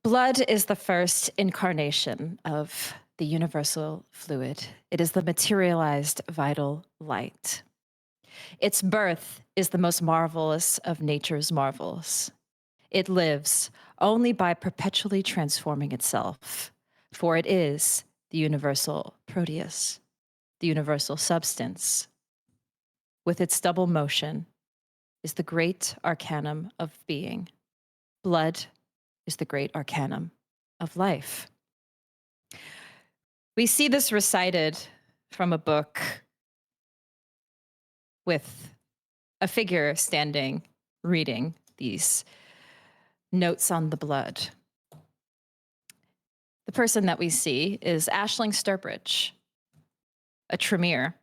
Blood is the first incarnation of the universal fluid. It is the materialized vital light. Its birth is the most marvelous of nature's marvels. It lives only by perpetually transforming itself, for it is the universal proteus, the universal substance. With its double motion is the great arcanum of being. Blood is the great arcanum of life. We see this recited from a book with a figure standing, reading these notes on the blood. The person that we see is Aisling Sturbridge, a Tremere,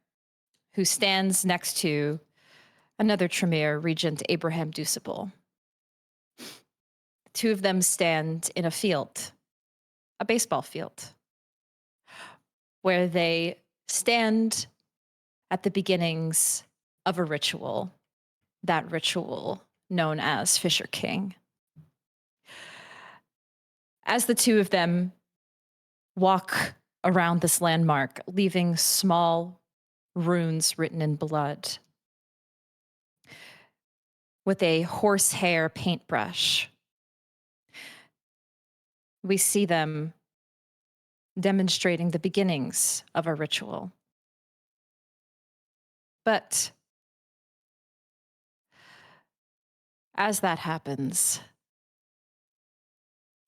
who stands next to another Tremere, Regent Abraham Dusable. The two of them stand in a field, a baseball field, where they stand at the beginnings of a ritual, that ritual known as Fisher King. As the two of them walk around this landmark, leaving small runes written in blood, with a horsehair paintbrush, we see them demonstrating the beginnings of a ritual. But as that happens,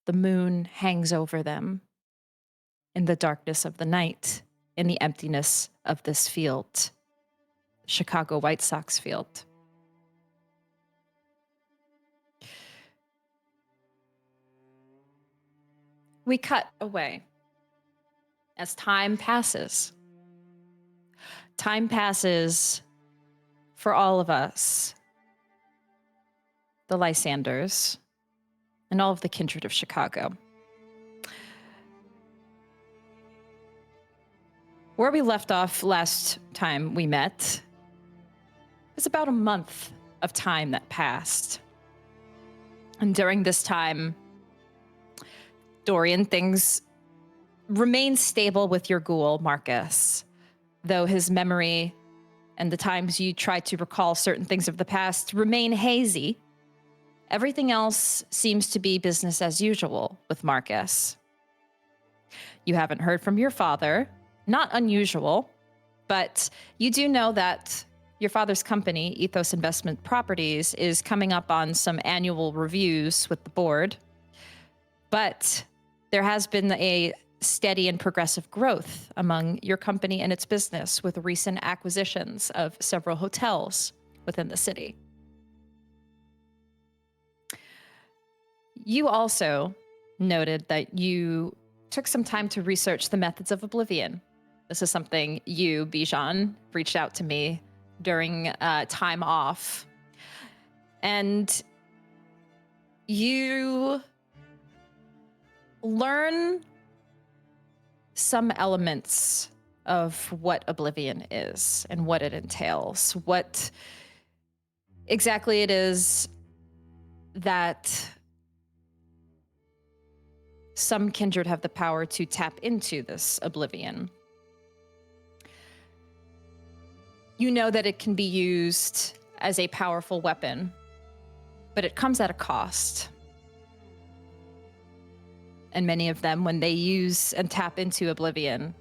the moon hangs over them in the darkness of the night, in the emptiness of this field, Chicago White Sox field. We cut away as time passes. Time passes for all of us, the Lysanders, and all of the kindred of Chicago. Where we left off last time we met was about a month of time that passed. And during this time, Dorian, things remain stable with your ghoul, Marcus, though his memory and the times you tried to recall certain things of the past remain hazy. Everything else seems to be business as usual with Marcus. You haven't heard from your father, not unusual, but you do know that your father's company, Ethos Investment Properties, is coming up on some annual reviews with the board. But there has been a steady and progressive growth among your company and its business with recent acquisitions of several hotels within the city. You also noted that you took some time to research the methods of oblivion. This is something you, Bijan, reached out to me during time off. And you learn some elements of what oblivion is and what it entails, what exactly it is that some kindred have the power to tap into this oblivion. You know that it can be used as a powerful weapon, but it comes at a cost. And many of them, when they use and tap into oblivion,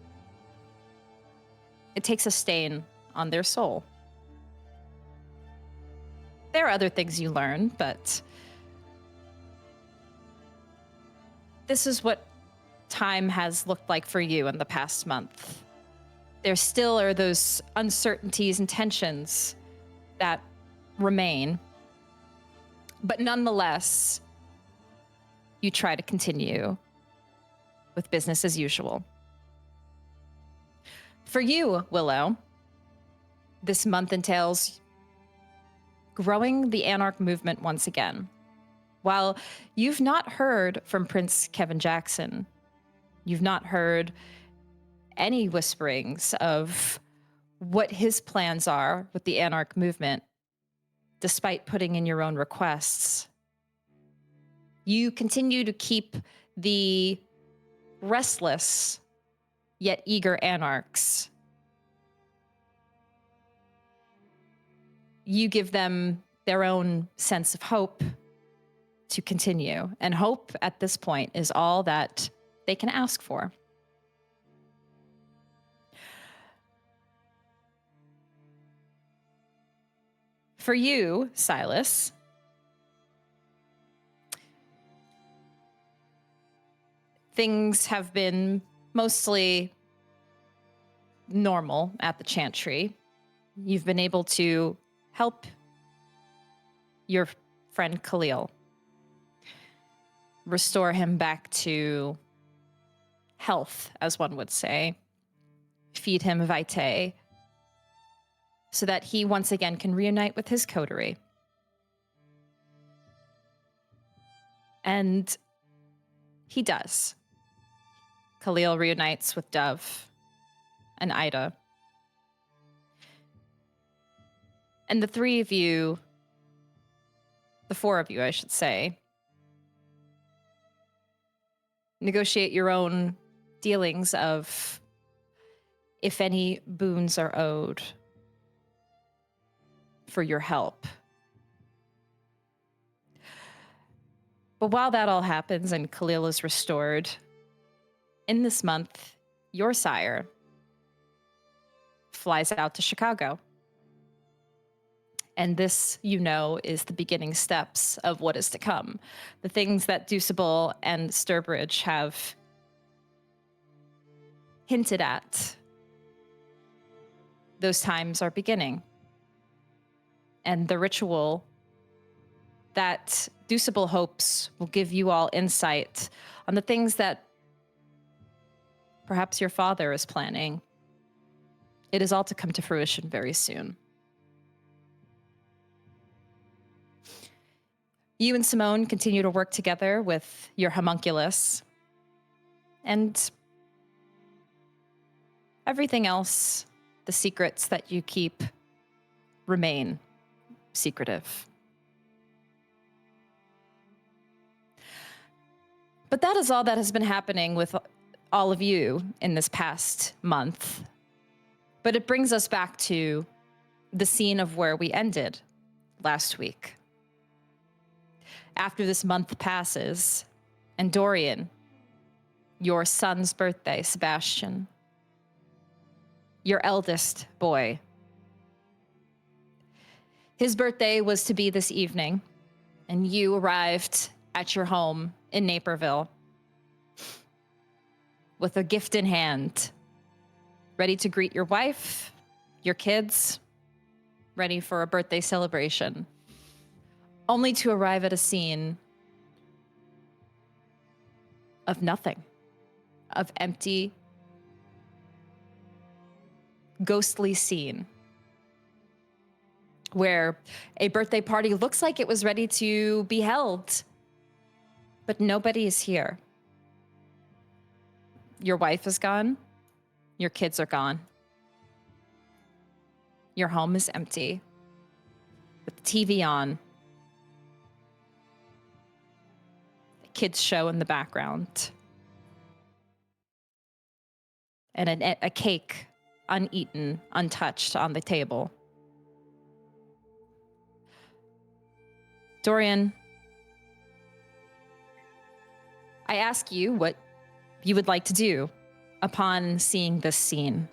it takes a stain on their soul. There are other things you learn, but this is what time has looked like for you in the past month. There still are those uncertainties and tensions that remain, but nonetheless, you try to continue with business as usual. For you, Willow, this month entails growing the Anarch movement once again. While you've not heard from Prince Kevin Jackson, you've not heard any whisperings of what his plans are with the Anarch movement, despite putting in your own requests. You continue to keep the restless yet eager Anarchs. You give them their own sense of hope to continue. And hope at this point is all that they can ask for. For you, Silas, things have been mostly normal at the Chantry. You've been able to help your friend Khalil, restore him back to health, as one would say, feed him vitae, so that he once again can reunite with his coterie. And he does. Khalil reunites with Dove and Ida. And the three of you, the four of you, I should say, negotiate your own dealings of if any boons are owed for your help. But while that all happens and Khalil is restored, in this month, your sire flies out to Chicago. And this, you know, is the beginning steps of what is to come. The things that Deuceable and Sturbridge have hinted at, those times are beginning. And the ritual that Deuceable hopes will give you all insight on the things that perhaps your father is planning. It is all to come to fruition very soon. You and Simone continue to work together with your homunculus. And everything else, the secrets that you keep, remain secretive. But that is all that has been happening with all of you in this past month. But it brings us back to the scene of where we ended last week. After this month passes, and Dorian, your son's birthday, Sebastian, your eldest boy, his birthday was to be this evening, and you arrived at your home in Naperville with a gift in hand, ready to greet your wife, your kids, ready for a birthday celebration, only to arrive at a scene of nothing, of empty, ghostly scene, where a birthday party looks like it was ready to be held, but nobody is here. Your wife is gone. Your kids are gone. Your home is empty, with the TV on, a kids' show in the background, and a cake uneaten, untouched on the table. Dorian, I ask you what you would like to do upon seeing this scene.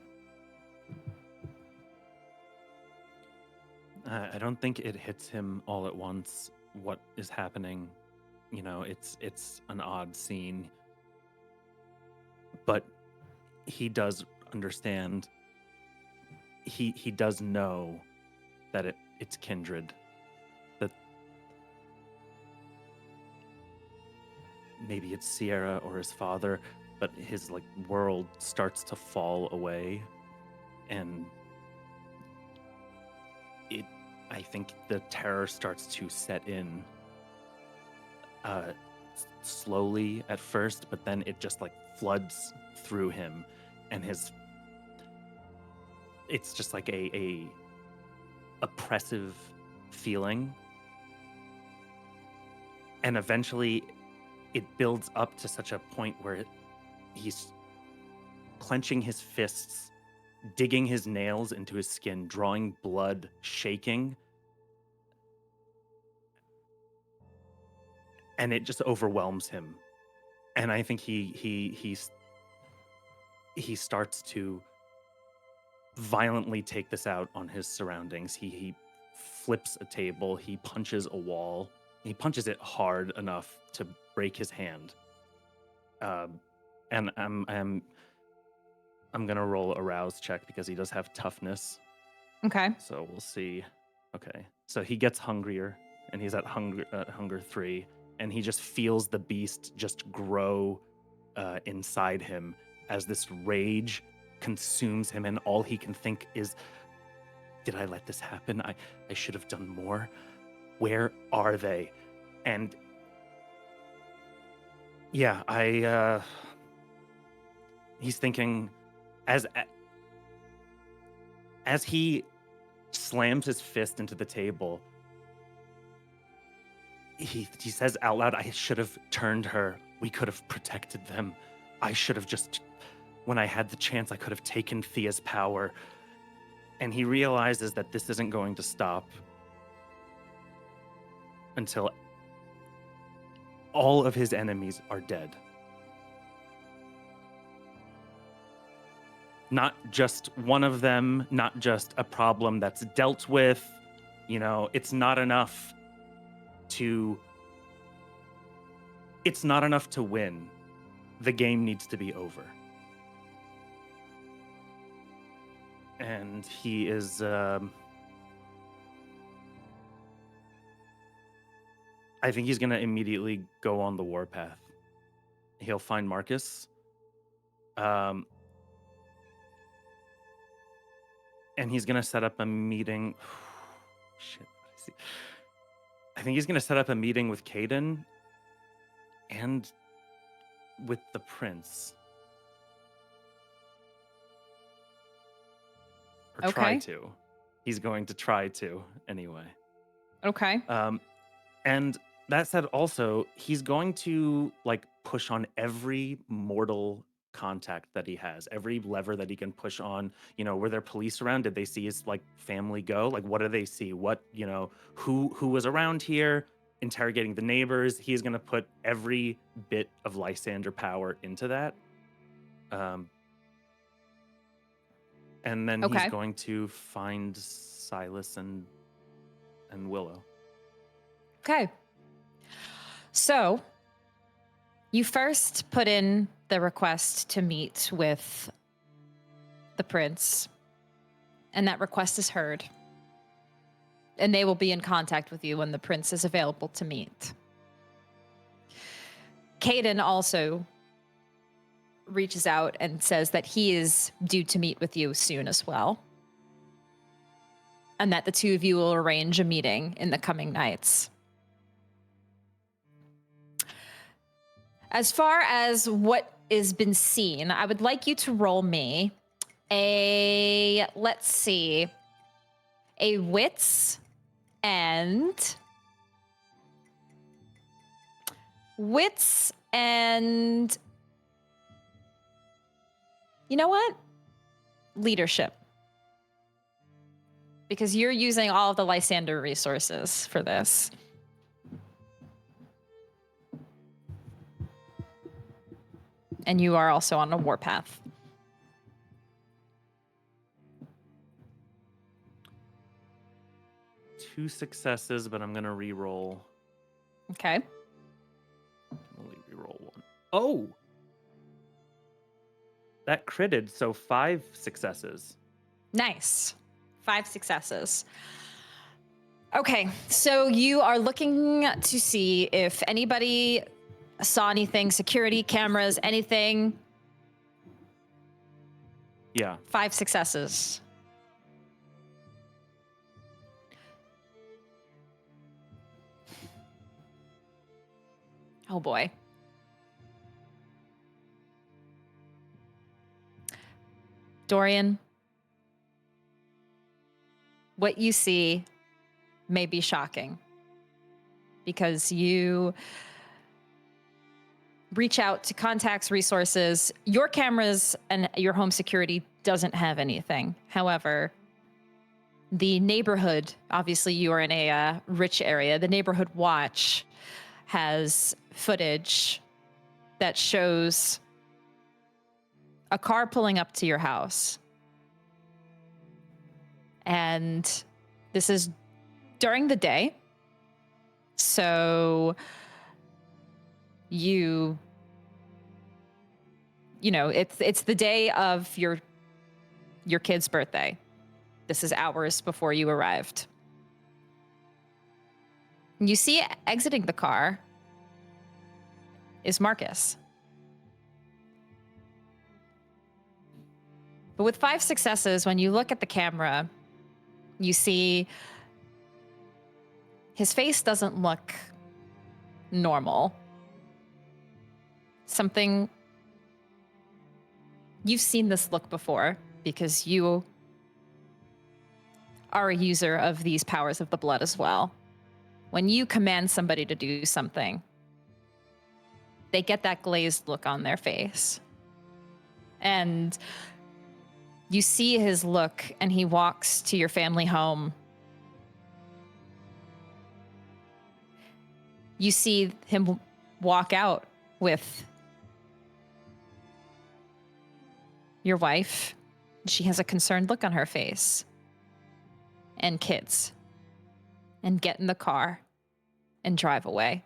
I don't think it hits him all at once what is happening. You know, it's an odd scene. But he does understand. He does know that it's Kindred. That maybe it's Sierra or his father, but his world starts to fall away, and I think the terror starts to set in slowly at first, but then it just floods through him, and it's just like a oppressive feeling, and eventually it builds up to such a point where he's clenching his fists, digging his nails into his skin, drawing blood, shaking. And it just overwhelms him. And I think he starts to violently take this out on his surroundings. He flips a table, he punches a wall. He punches it hard enough to break his hand. And I'm gonna roll a rouse check because he does have toughness. Okay. So we'll see. Okay. So he gets hungrier, and he's at hunger 3, and he just feels the beast just grow inside him as this rage consumes him, and all he can think is, did I let this happen? I should have done more. Where are they? And yeah, he's thinking as he slams his fist into the table, he says out loud, I should have turned her. We could have protected them. I should have just, when I had the chance, I could have taken Thea's power. And he realizes that this isn't going to stop until all of his enemies are dead. Not just one of them, not just a problem that's dealt with. You know, it's not enough to win. The game needs to be over. And he is I think he's going to immediately go on the warpath. He'll find Marcus. And he's going to set up a meeting. Shit. I think he's going to set up a meeting with Caden and with the prince. Or try to. He's going to try to, anyway. Okay. And that said, also, he's going to push on every mortal contact that he has, every lever that he can push on. You know, were there police around? Did they see his family go? What do they see? What, who was around here? Interrogating the neighbors. He's going to put every bit of Lysander power into that. And then he's going to find Silas and Willow. Okay. So you first put in the request to meet with the prince, and that request is heard. And they will be in contact with you when the prince is available to meet. Caden also reaches out and says that he is due to meet with you soon as well. And that the two of you will arrange a meeting in the coming nights. As far as what has been seen, I would like you to roll me a wits and you know what? Leadership. Because you're using all of the Lysander resources for this. And you are also on a warpath. Two successes, but I'm going to re-roll. Okay. Only re-roll one. Oh! That critted, so 5 successes. Nice. 5 successes. Okay, so you are looking to see if anybody saw anything, security cameras, anything. Yeah. 5 successes. Oh boy. Dorian, what you see may be shocking because you reach out to contacts, resources. Your cameras and your home security doesn't have anything. However, the neighborhood, obviously you are in a rich area, the neighborhood watch has footage that shows a car pulling up to your house. And this is during the day. So you know, it's the day of your kid's birthday. This is hours before you arrived. You see exiting the car is Marcus. But with 5 successes, when you look at the camera, you see his face doesn't look normal. Something... You've seen this look before because you are a user of these powers of the blood as well. When you command somebody to do something, they get that glazed look on their face. And you see his look, and he walks to your family home. You see him walk out with your wife. She has a concerned look on her face. And kids. And get in the car and drive away.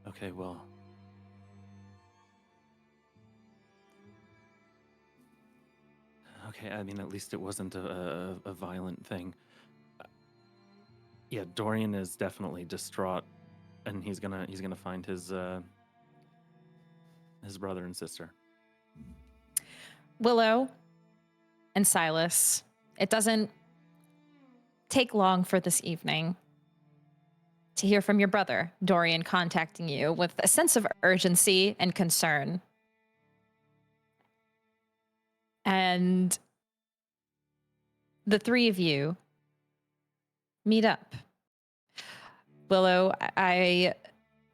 Okay, well. Okay, I mean, at least it wasn't a violent thing. Yeah, Dorian is definitely distraught, and he's gonna find his brother and sister. Willow and Silas, it doesn't take long for this evening to hear from your brother, Dorian, contacting you with a sense of urgency and concern. And the 3 of you meet up. Willow, I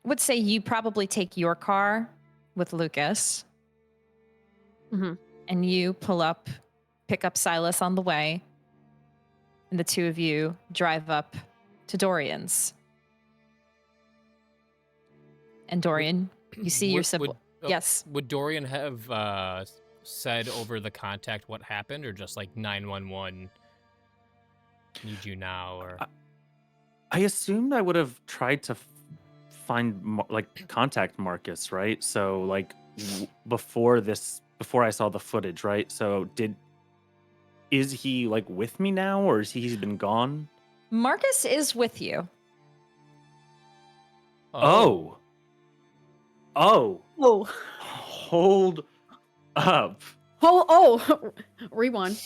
would say you probably take your car with Lucas. Mm-hmm. And you pull up, pick up Silas on the way, and the 2 of you drive up to Dorian's. And Dorian, you see your sibling. Yes. Would Dorian have said over the contact what happened, or just like 911 need you now? Or I assumed I would have tried to find contact Marcus, right? So like before I saw the footage, right? So is he like with me now, or he's been gone? Marcus is with you. Oh. Hold up. Rewind.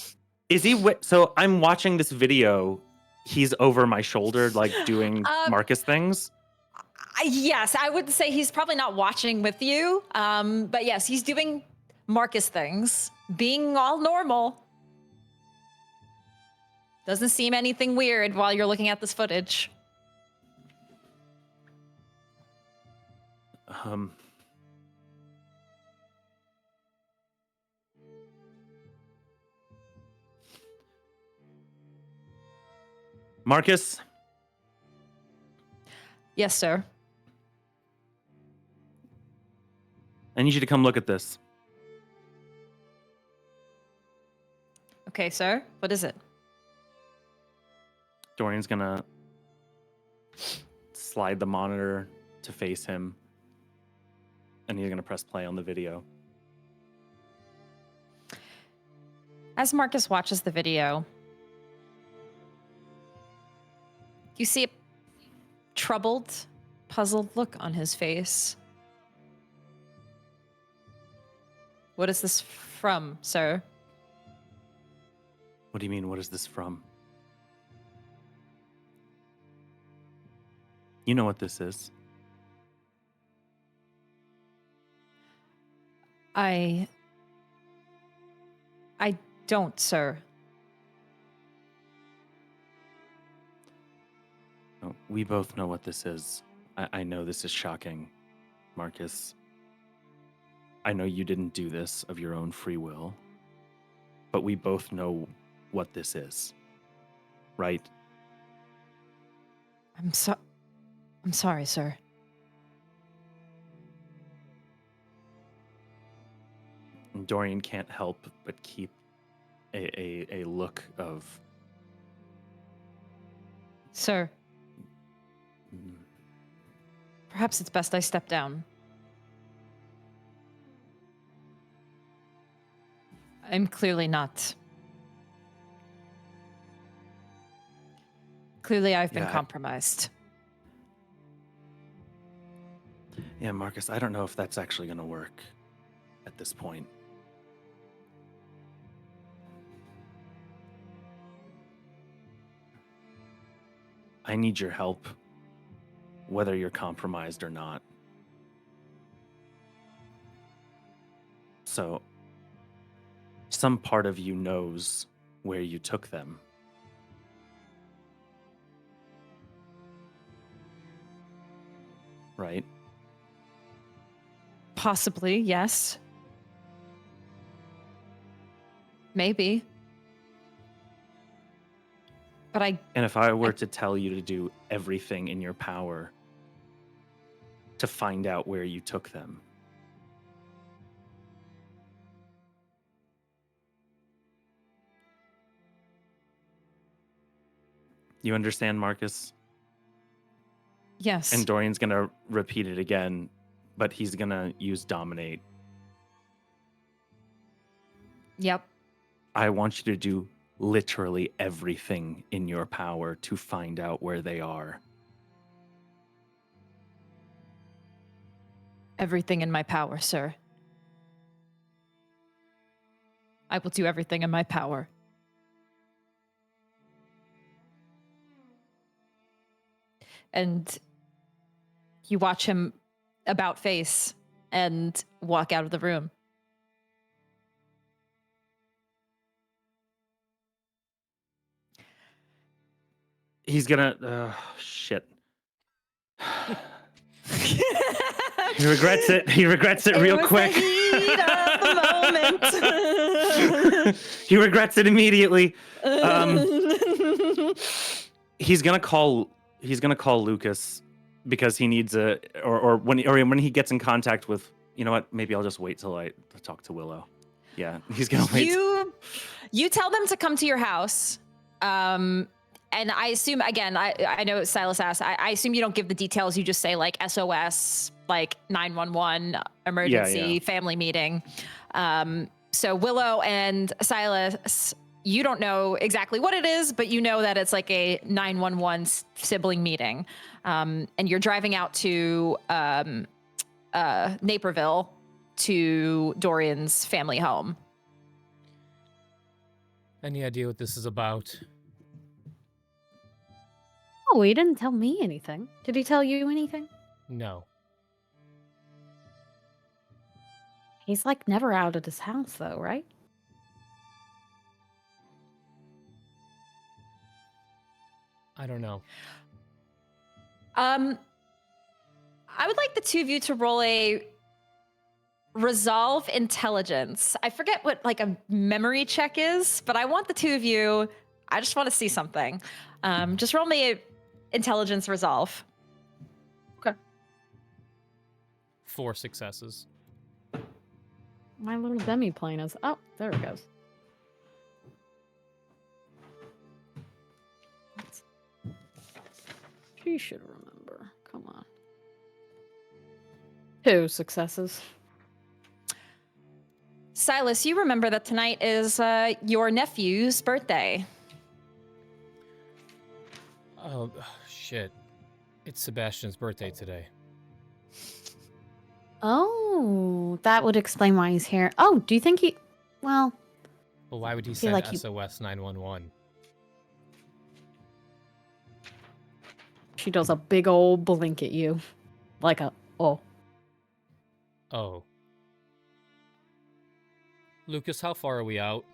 Is he so I'm watching this video, he's over my shoulder like doing Marcus things? Yes, I would say he's probably not watching with you. But yes, he's doing Marcus things, being all normal. Doesn't seem anything weird while you're looking at this footage. Marcus? Yes, sir. I need you to come look at this. Okay, sir. What is it? Dorian's gonna slide the monitor to face him, and he's gonna press play on the video. As Marcus watches the video, you see a troubled, puzzled look on his face. What is this from, sir? What do you mean, what is this from? You know what this is. I don't, sir. We both know what this is. I know this is shocking, Marcus. I know you didn't do this of your own free will, but we both know what this is, right? I'm sorry, sir. And Dorian can't help but keep a look of... Sir, perhaps it's best I step down. I'm clearly not. Clearly, I've been Yeah, compromised. Yeah, Marcus, I don't know if that's actually going to work at this point. I need your help, whether you're compromised or not. So, some part of you knows where you took them. Right? Possibly, yes. Maybe. But And if I were to tell you to do everything in your power to find out where you took them, you understand, Marcus? yes. And Dorian's going to repeat it again, but he's going to use dominate. Yep. I want you to do literally everything in your power to find out where they are. Everything in my power, sir. I will do everything in my power. And you watch him about face and walk out of the room. He's gonna... shit. He regrets it. He regrets it real quick. The heat of the moment. He regrets it immediately. He's gonna call Lucas because he needs when he gets in contact with, you know what? Maybe I'll just wait till I talk to Willow. Yeah, he's gonna wait. You tell them to come to your house. And I assume, again, I know Silas asked, I assume you don't give the details. You just say like SOS, like 911, emergency, family meeting. So Willow and Silas, you don't know exactly what it is, but you know that it's like a 911 sibling meeting. And you're driving out to Naperville to Dorian's family home. Any idea what this is about? Oh, he didn't tell me anything. Did he tell you anything? No. He's like never out of his house though, right? I don't know. I would like the two of you to roll a resolve intelligence. I forget what like a memory check is, but I want the two of you, I just want to see something. Just roll me a intelligence resolve. Okay. 4 successes. My little demi plane is... Oh, there it goes. She should remember. Come on. 2 successes. Silas, you remember that tonight is your nephew's birthday. Oh, shit. It's Sebastian's birthday today. Oh, that would explain why he's here. Oh, do you think he... Well... Well, why would he feel send like SOS 911? She does a big old blink at you. Like a... Oh. Oh. Lucas, how far are we out?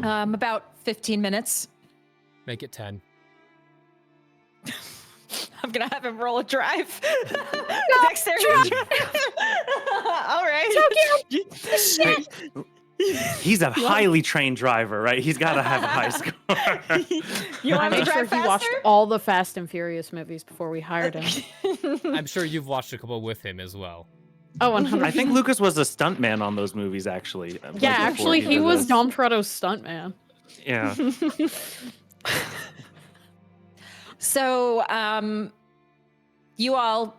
About 15 minutes. Make it 10. I'm gonna have him roll a drive. Dexterity drive. All right. Hey, he's a highly trained driver, right? He's got to have a high score. You want I him to made sure drive he watched faster? all the Fast and Furious movies before we hired him. I'm sure you've watched a couple with him as well. Oh, 100%. I think Lucas was a stuntman on those movies, actually. Yeah, before actually, he did was this. Dom Toretto's stuntman. Yeah. So, you all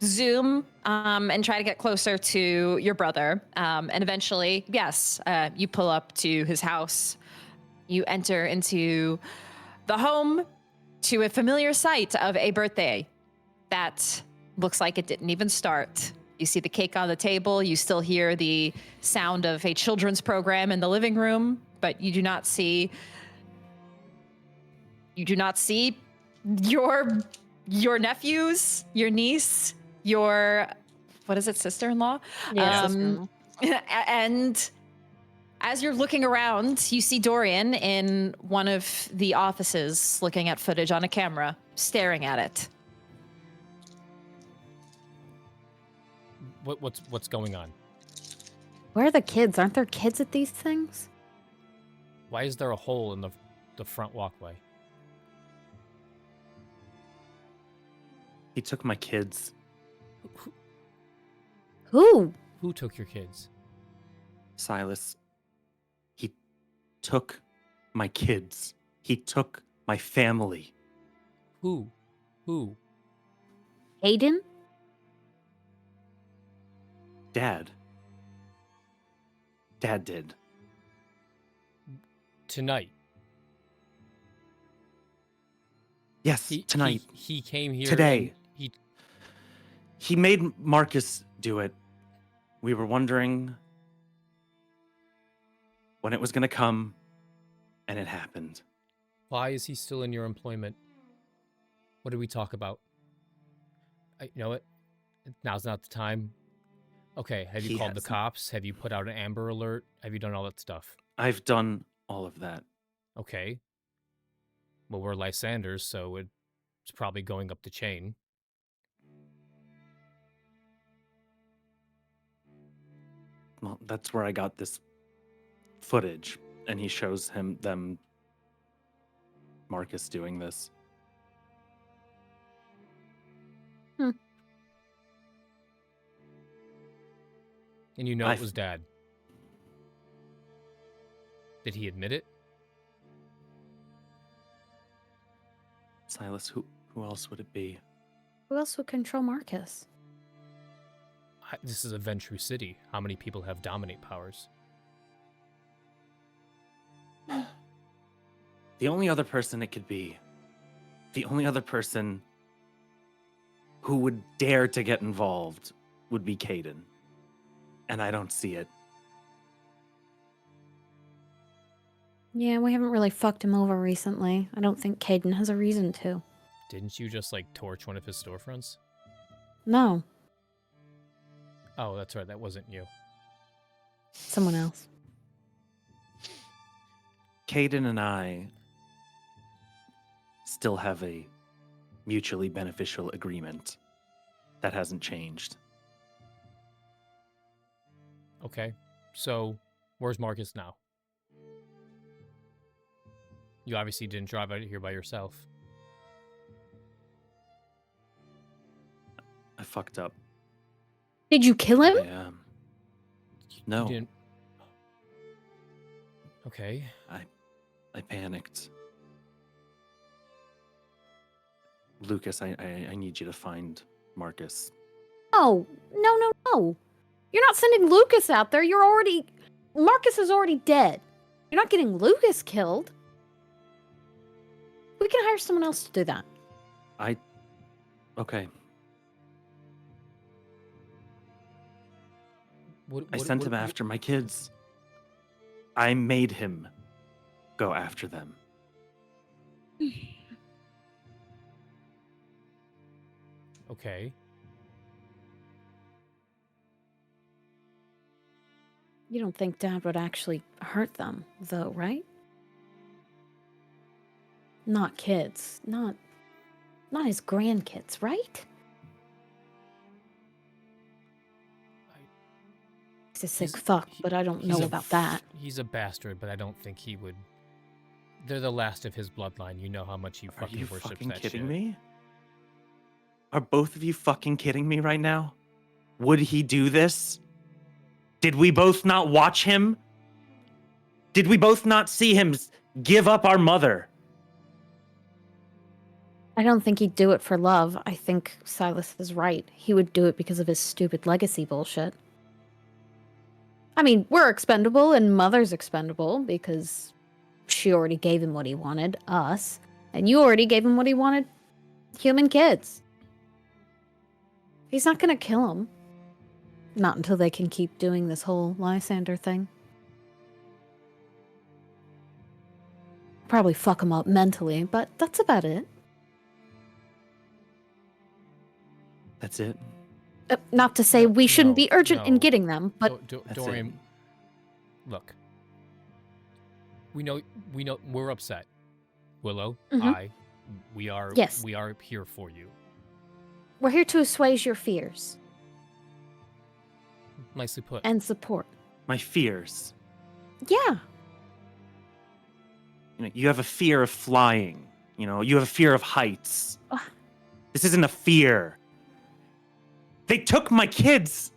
zoom and try to get closer to your brother. And eventually, yes, you pull up to his house. You enter into the home to a familiar sight of a birthday that looks like it didn't even start. You see the cake on the table. You still hear the sound of a children's program in the living room, but you do not see your nephews, your niece, your, what is it, sister-in-law? Yeah, And as you're looking around, you see Dorian in one of the offices looking at footage on a camera, staring at it. What's going on? Where are the kids? Aren't there kids at these things? Why is there a hole in the front walkway? He took my kids. Who? Who took your kids? Silas. He took my kids. He took my family. Who? Hayden? Dad. Dad did. Tonight. Yes, tonight. He came here Today. and He made Marcus do it. We were wondering when it was going to come, and it happened. Why is he still in your employment? What did we talk about? You know what? Now's not the time. Okay, have you called the cops? Have you put out an Amber Alert? Have you done all that stuff? I've done all of that. Okay. Well, we're Lysanders, so it's probably going up the chain. Well, that's where I got this footage, and he shows them Marcus doing this. And you know it was Dad. Did he admit it? Silas, who else would it be? Who else would control Marcus? This is a Ventrue city. How many people have dominate powers? The only other person it could be, the only other person who would dare to get involved would be Caden. And I don't see it. Yeah, we haven't really fucked him over recently. I don't think Caden has a reason to. Didn't you just, torch one of his storefronts? No, Oh, that's right. That wasn't you. someone else. Caden and I still have a mutually beneficial agreement that hasn't changed. Okay. So, where's Marcus now? You obviously didn't drive out here by yourself. I fucked up. Did you kill him? No. You didn't... Okay. I panicked. Lucas, I need you to find Marcus. Oh, no. You're not sending Lucas out there. Marcus is already dead. You're not getting Lucas killed. We can hire someone else to do that. Okay. What I sent him after my kids. I made him go after them. Okay. You don't think Dad would actually hurt them, though, right? Not kids. Not Not his grandkids, right? He's a sick fuck, but I don't know about that. He's a bastard, but I don't think he would. They're the last of his bloodline. You know how much he Are fucking you worships fucking that kidding shit. me? Are both of you fucking kidding me right now? Would he do this? Did we both not watch him? Did we both not see him give up our mother? I don't think he'd do it for love. I think Silas is right. He would do it because of his stupid legacy bullshit. I mean, we're expendable and Mother's expendable because she already gave him what he wanted, us. And you already gave him what he wanted, human kids. He's not gonna kill him. Not until they can keep doing this whole Lysander thing. Probably fuck him up mentally, but that's about it. That's it. Not to say we shouldn't No, be urgent in no. getting them, but That's Dorian, it. look. We know we're upset. Willow, Mhm. we are Yes. we are here for you. we're here to assuage your fears Nicely put. and support. My fears. Yeah. You know, you have a fear of flying. You know, you have a fear of heights. Ugh. This isn't a fear. They took my kids.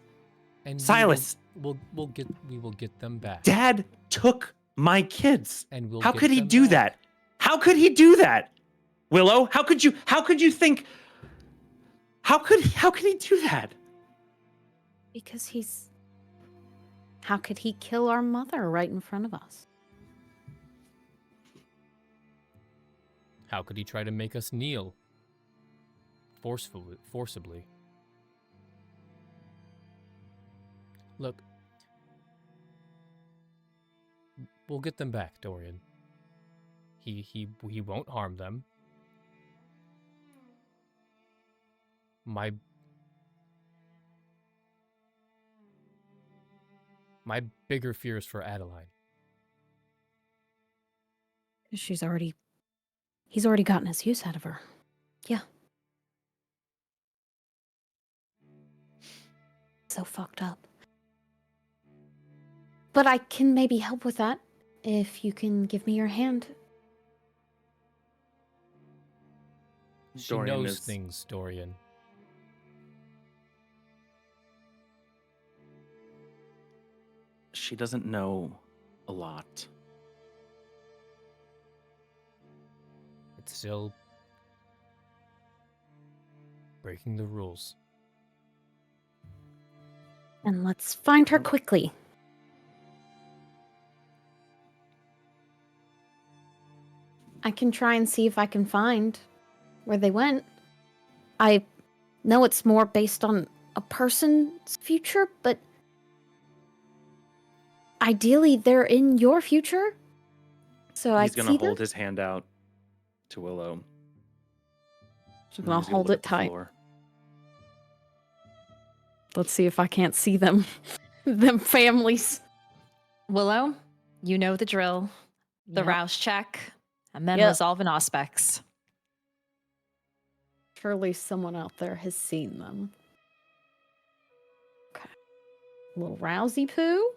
And Silas. we will get them back. Dad took my kids. And we'll How get could he them do back. that? How could he do that? Willow, how could you think how could he do that? Because he's... How could he kill our mother right in front of us? How could he try to make us kneel? Forcibly. Look, we'll get them back, Dorian. He won't harm them. My bigger fear is for Adeline. He's already gotten his use out of her. Yeah. So fucked up. But I can maybe help with that if you can give me your hand. She Dorian knows is- things, Dorian. She doesn't know a lot. It's still breaking the rules. And let's find her quickly. I can try and see if I can find where they went. I know it's more based on a person's future, but ideally they're in your future. So I He's see gonna them. hold his hand out to Willow. She's and gonna he's hold look it at the tight. floor. Let's see if I can't see them. Them families. Willow, you know the drill. The Yep. rouse check, and then Yep. resolve in aspects. Surely someone out there has seen them. Okay. Little rousey poo.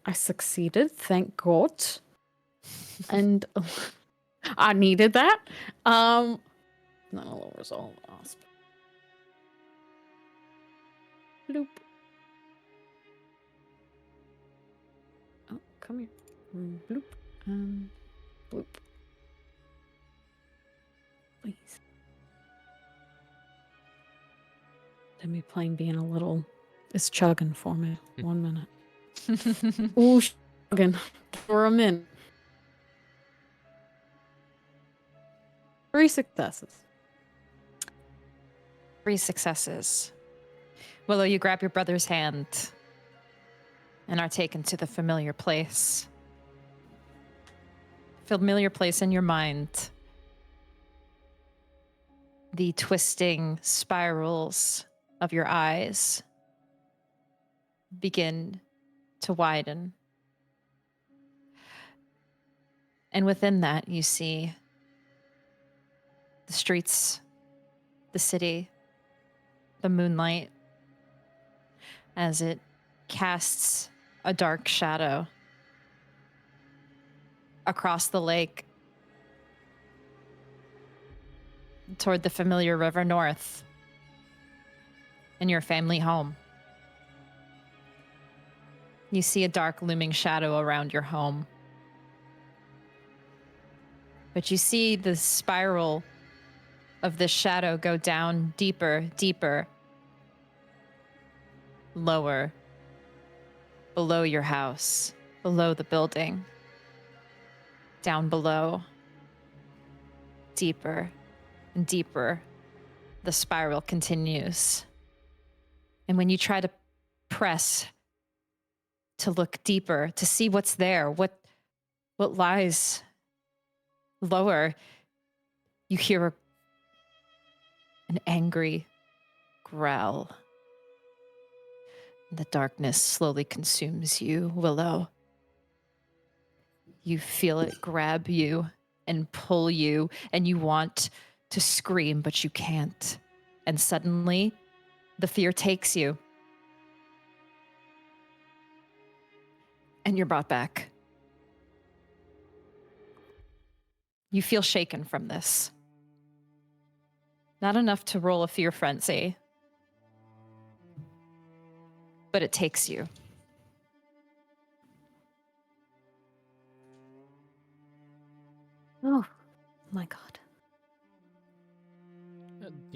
I succeeded, thank God. And I needed that. Then a little resolve aspect. Bloop. Oh, come here. Bloop. Bloop. Please. Demi Plain being a little... It's chugging for me. 1 minute. Ooh, chugging. For a minute. 3 successes. 3 successes. Willow, you grab your brother's hand and are taken to the familiar place. Familiar place in your mind. The twisting spirals of your eyes begin to widen. And within that, you see The streets, the city, the moonlight, as it casts a dark shadow across the lake toward the familiar river north and your family home. You see a dark looming shadow around your home. But you see the spiral of this shadow go down deeper, deeper, lower, below your house, below the building, down below, deeper and deeper. The spiral continues. And when you try to press to look deeper, to see what's there, what lies lower, you hear an angry growl. The darkness slowly consumes you, Willow. You feel it grab you and pull you, and you want to scream, but you can't. And suddenly, the fear takes you. And you're brought back. You feel shaken from this. Not enough to roll a fear frenzy, but it takes you. Oh, my God.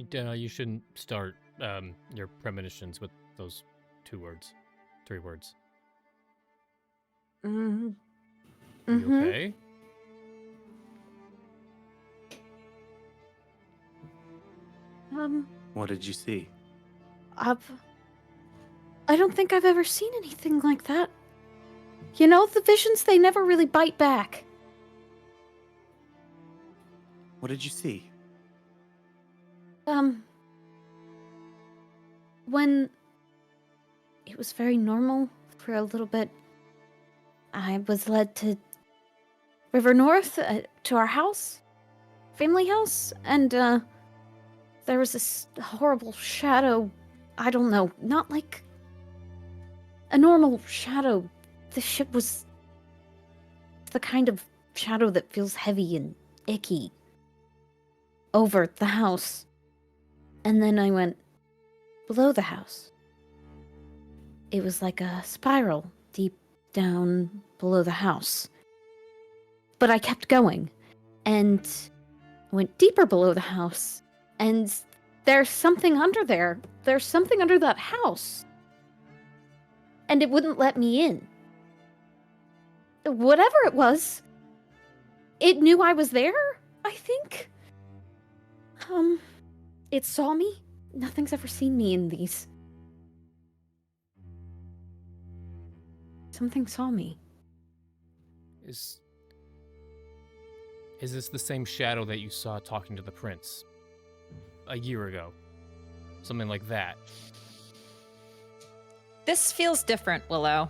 You shouldn't start your premonitions with those 3 words. Mm-hmm. You okay? What did you see? I don't think I've ever seen anything like that. You know, the visions, they never really bite back. What did you see? When it was very normal for a little bit, I was led to River North, to our house, family house, and there was this horrible shadow. I don't know, not like a normal shadow. The ship was the kind of shadow that feels heavy and icky over the house. And then I went below the house. It was like a spiral deep down below the house. But I kept going and went deeper below the house. And there's something under there. There's something under that house. And it wouldn't let me in. Whatever it was, it knew I was there, I think. It saw me. Nothing's ever seen me in these. Something saw me. Is this the same shadow that you saw talking to the prince a year ago? Something like that. This feels different, Willow.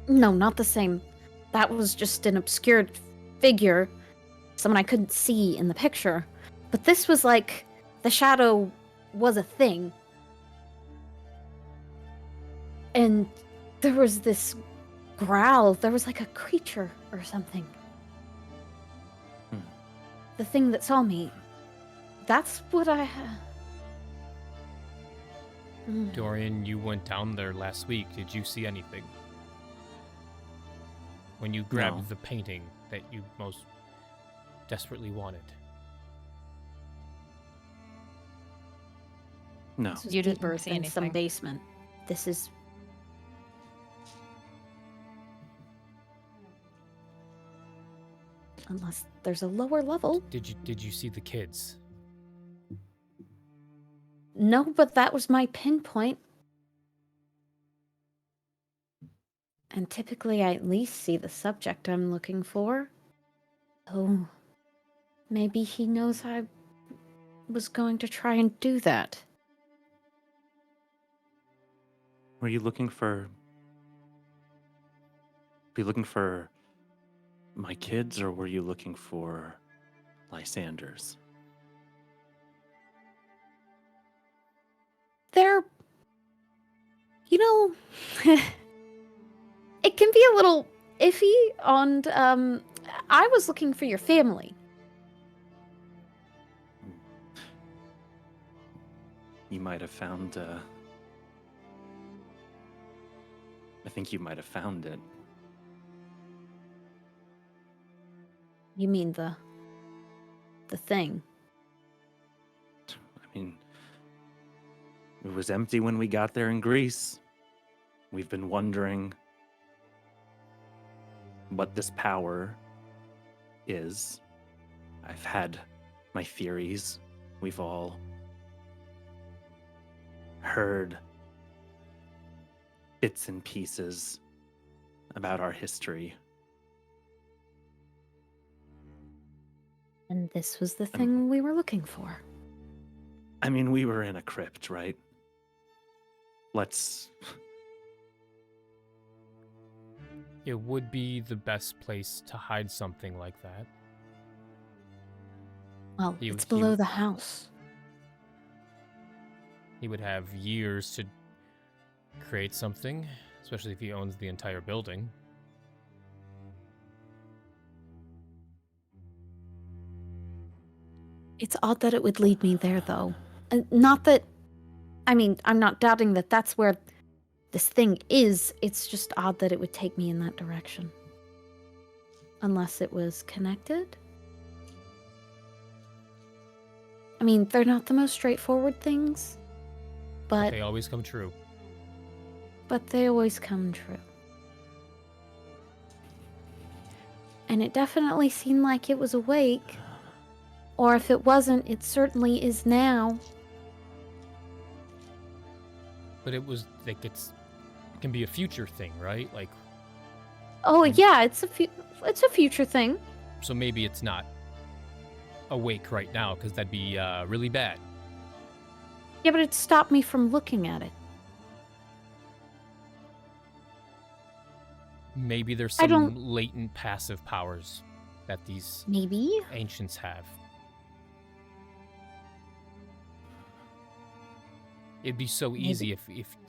No, not the same. That was just an obscured figure. Someone I couldn't see in the picture. But this was like the shadow was a thing. And there was this growl. There was like a creature or something. The thing that saw me. That's what I... Dorian, you went down there last week. Did you see anything? When you grabbed the painting that you most desperately wanted. No. This was You didn't deeper see than some anything. basement. This is... Unless there's a lower level. Did you see the kids? No, but that was my pinpoint. And typically I at least see the subject I'm looking for. Oh, maybe he knows I was going to try and do that. Were you looking for my kids, or were you looking for Lysander's? They're, you know, it can be a little iffy, and I was looking for your family. You might have found, I think you might have found it. You mean the thing? I mean, it was empty when we got there in Greece. We've been wondering what this power is. I've had my theories. We've all heard bits and pieces about our history. And this was the thing we were looking for. I mean, we were in a crypt, right? Let's... It would be the best place to hide something like that. Well, it's below the house. He would have years to create something, especially if he owns the entire building. It's odd that it would lead me there, though. Not that... I mean, I'm not doubting that that's where this thing is. It's just odd that it would take me in that direction. Unless it was connected? I mean, they're not the most straightforward things, but They always come true. But they always come true. And it definitely seemed like it was awake. Or if it wasn't, it certainly is now. But it was like it can be a future thing, right? Like, Oh yeah, it's a future thing. so maybe it's not awake right now because that'd be really bad. Yeah, but it stopped me from looking at it. Maybe there's I some don't- latent passive powers that these Maybe? ancients have. It'd be so easy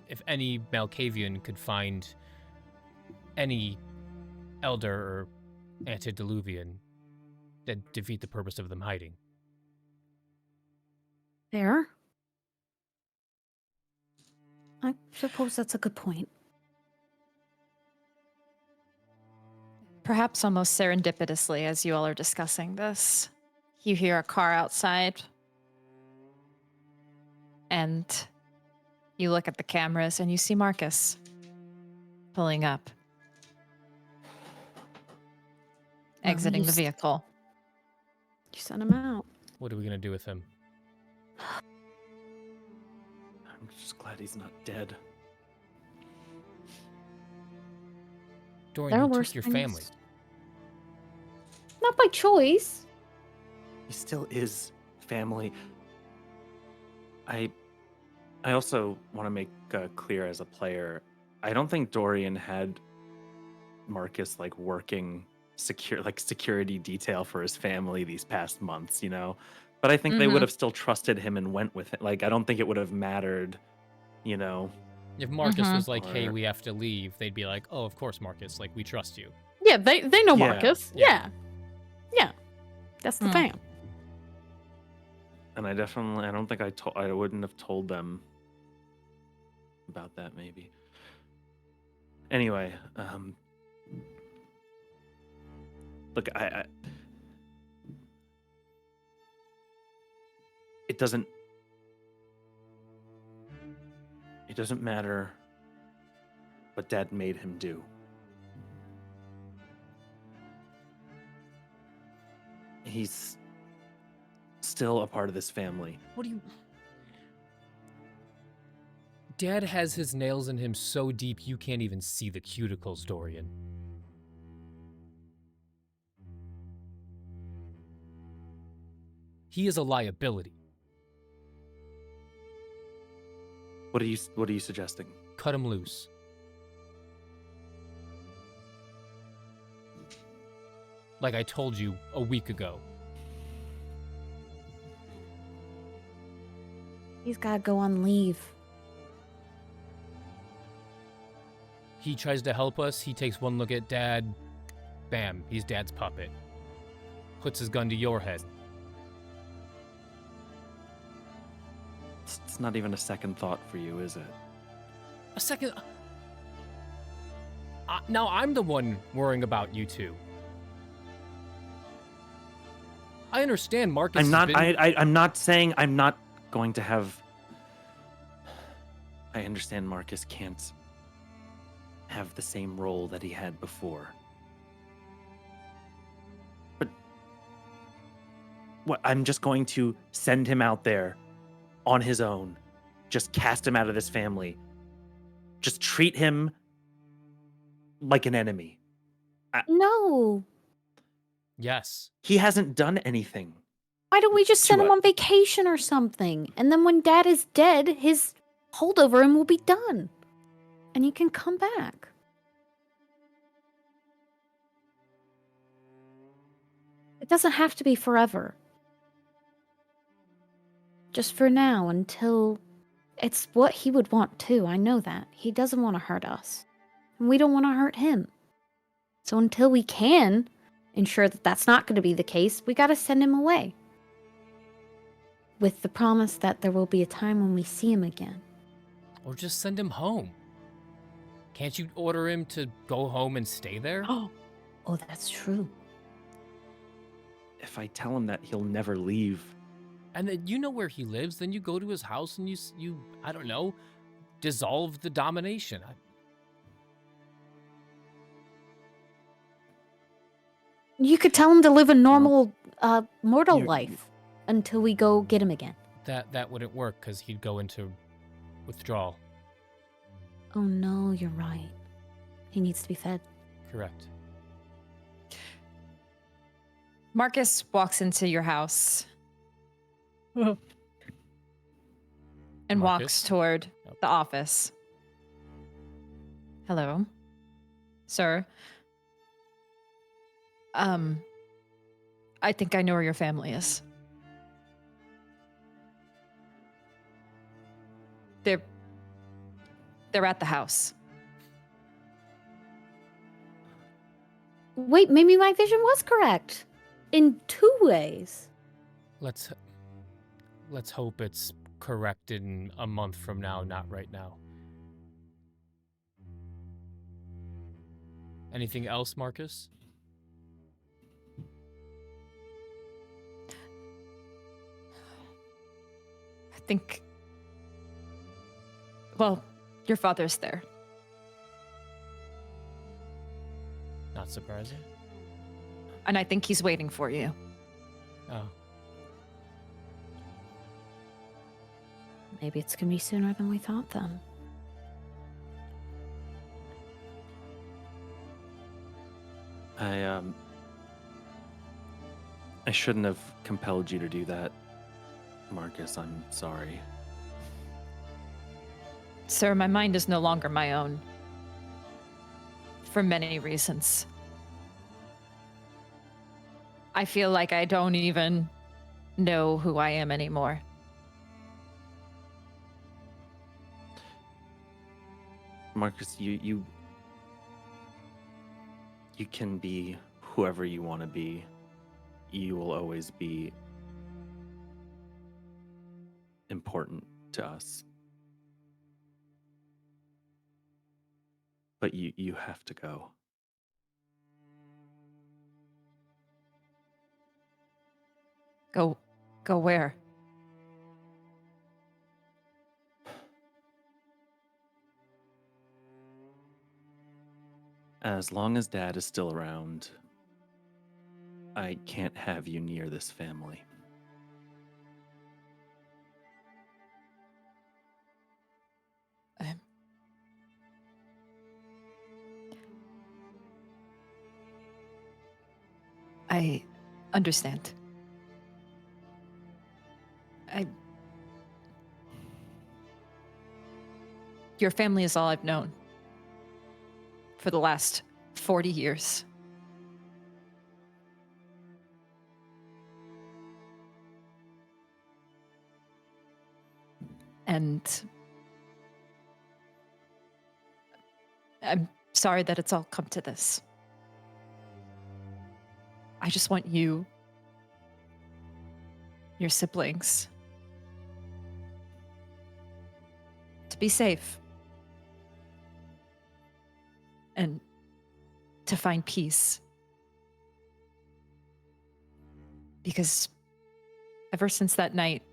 if any Malkavian could find any elder or antediluvian that defeat the purpose of them hiding. Fair. I suppose that's a good point. Perhaps almost serendipitously, as you all are discussing this, you hear a car outside. And you look at the cameras and you see Marcus pulling up, exiting the vehicle. You sent him out. What are we gonna do with him? I'm just glad he's not dead. Dorian, There you are took worse your things. family. Not by choice. He still is family. I also want to make clear as a player, I don't think Dorian had Marcus like working security detail for his family these past months, you know. But I think they would have still trusted him and went with it. Like, I don't think it would have mattered, you know. If Marcus was like, "Hey, Or- we have to leave," they'd be like, "Oh, of course, Marcus. Like, we trust you." Yeah, they know Yeah. Marcus. Yeah. Yeah. That's the fam. And I don't think I wouldn't have told them about that maybe. Anyway, look, it doesn't matter what Dad made him do. He's still a part of this family. What do you... Dad has his nails in him so deep you can't even see the cuticles, Dorian. He is a liability. What are you suggesting? Cut him loose. Like I told you a week ago. He's gotta go on leave. He tries to help us. He takes one look at Dad. Bam, he's Dad's puppet. Puts his gun to your head. It's not even a second thought for you, is it? A second. Now I'm the one worrying about you two. I understand Marcus. I'm not. Has been... I'm not saying I'm not going to have. I understand Marcus can't have the same role that he had before. But what? I'm just going to send him out there on his own. Just cast him out of this family. Just treat him like an enemy. No. Yes. He hasn't done anything. Why don't we just send him on vacation or something? And then when Dad is dead, his hold over him will be done. And he can come back. It doesn't have to be forever. Just for now, until... It's what he would want too, I know that. He doesn't want to hurt us. And we don't want to hurt him. So until we can ensure that that's not going to be the case, we got to send him away. With the promise that there will be a time when we see him again. Or just send him home. Can't you order him to go home and stay there? Oh, that's true. If I tell him that, he'll never leave. And then you know where he lives, then you go to his house and you I don't know, dissolve the domination. You could tell him to live a normal, mortal life until we go get him again. That wouldn't work because he'd go into withdrawal. Oh no, you're right. He needs to be fed. Correct. Marcus walks into your house and Marcus? walks toward the office. Hello, sir. I think I know where your family is. They're at the house. Wait, maybe my vision was correct. In 2 ways. Let's hope it's correct in a month from now, not right now. Anything else, Marcus? I think... Well, your father's there. Not surprising. And I think he's waiting for you. Oh. Maybe it's gonna be sooner than we thought then. I shouldn't have compelled you to do that, Marcus. I'm sorry. Sir, my mind is no longer my own. For many reasons. I feel like I don't even know who I am anymore. Marcus, you can be whoever you want to be. You will always be important to us. But you have to go. Go where? As long as Dad is still around, I can't have you near this family. I understand. Your family is all I've known for the last 40 years. And I'm sorry that it's all come to this. I just want you, your siblings, to be safe and to find peace. Because ever since that night,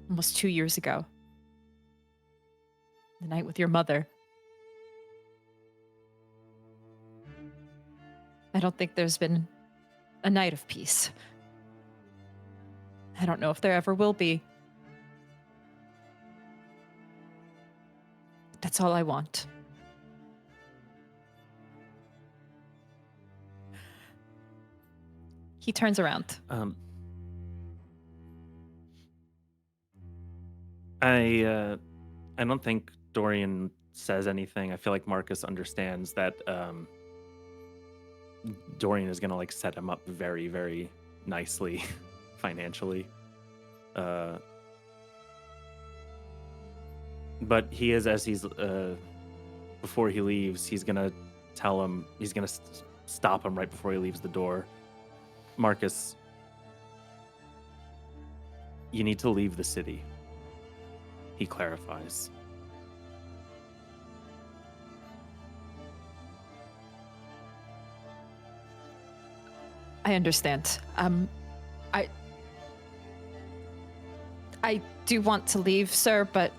almost 2 years ago, the night with your mother, I don't think there's been a night of peace. I don't know if there ever will be. That's all I want. He turns around. I don't think Dorian says anything. I feel like Marcus understands that Dorian is gonna like set him up very, very nicely financially. But he is, as he's before he leaves, he's gonna tell him, he's gonna stop him right before he leaves the door. Marcus, you need to leave the city. He clarifies. I understand. I do want to leave, sir, but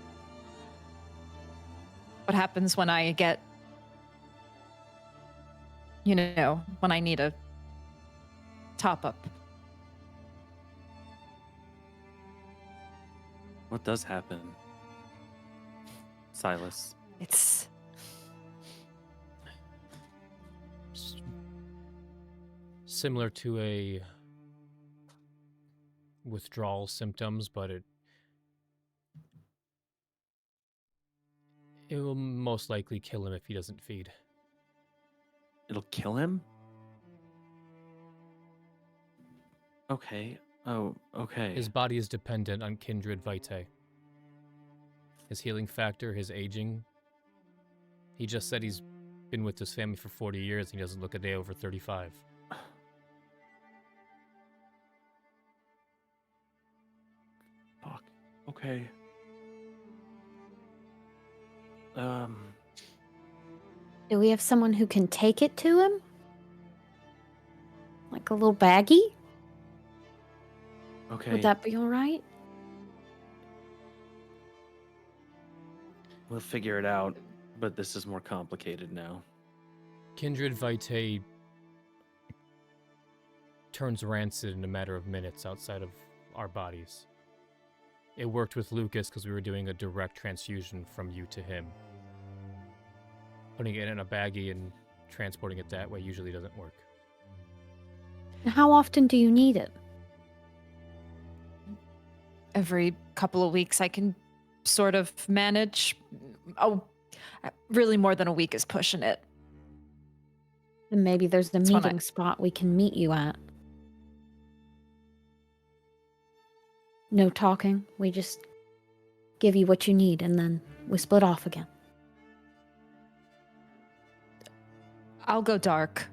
what happens when I get, when I need a top up? What does happen, Silas? It's similar to a withdrawal symptoms, but it will most likely kill him if he doesn't feed. It'll kill him? Okay. Oh, okay. His body is dependent on Kindred Vitae. His healing factor, his aging. He just said he's been with his family for 40 years and he doesn't look a day over 35. Fuck. Okay. Do we have someone who can take it to him? Like a little baggie? Okay. Would that be all right? We'll figure it out, but this is more complicated now. Kindred Vitae turns rancid in a matter of minutes outside of our bodies. It worked with Lucas because we were doing a direct transfusion from you to him. Putting it in a baggie and transporting it that way usually doesn't work. How often do you need it? every couple of weeks I can sort of manage. Oh, really more than a week is pushing it. And maybe there's a That's when meeting spot we can meet you at. No talking. We just give you what you need and then we split off again. I'll go dark.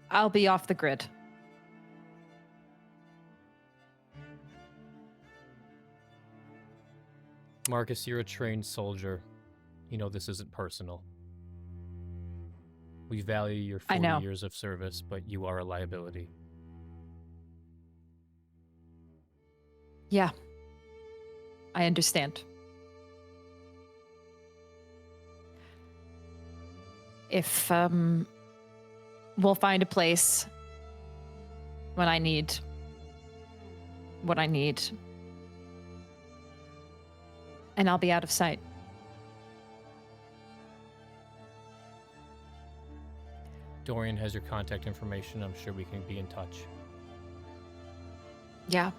I'll be off the grid. Marcus, you're a trained soldier. You know this isn't personal. We value your 40 years of service, but you are a liability. Yeah. I understand. If, we'll find a place when I need what I need. And I'll be out of sight. Dorian has your contact information. I'm sure we can be in touch. Yeah.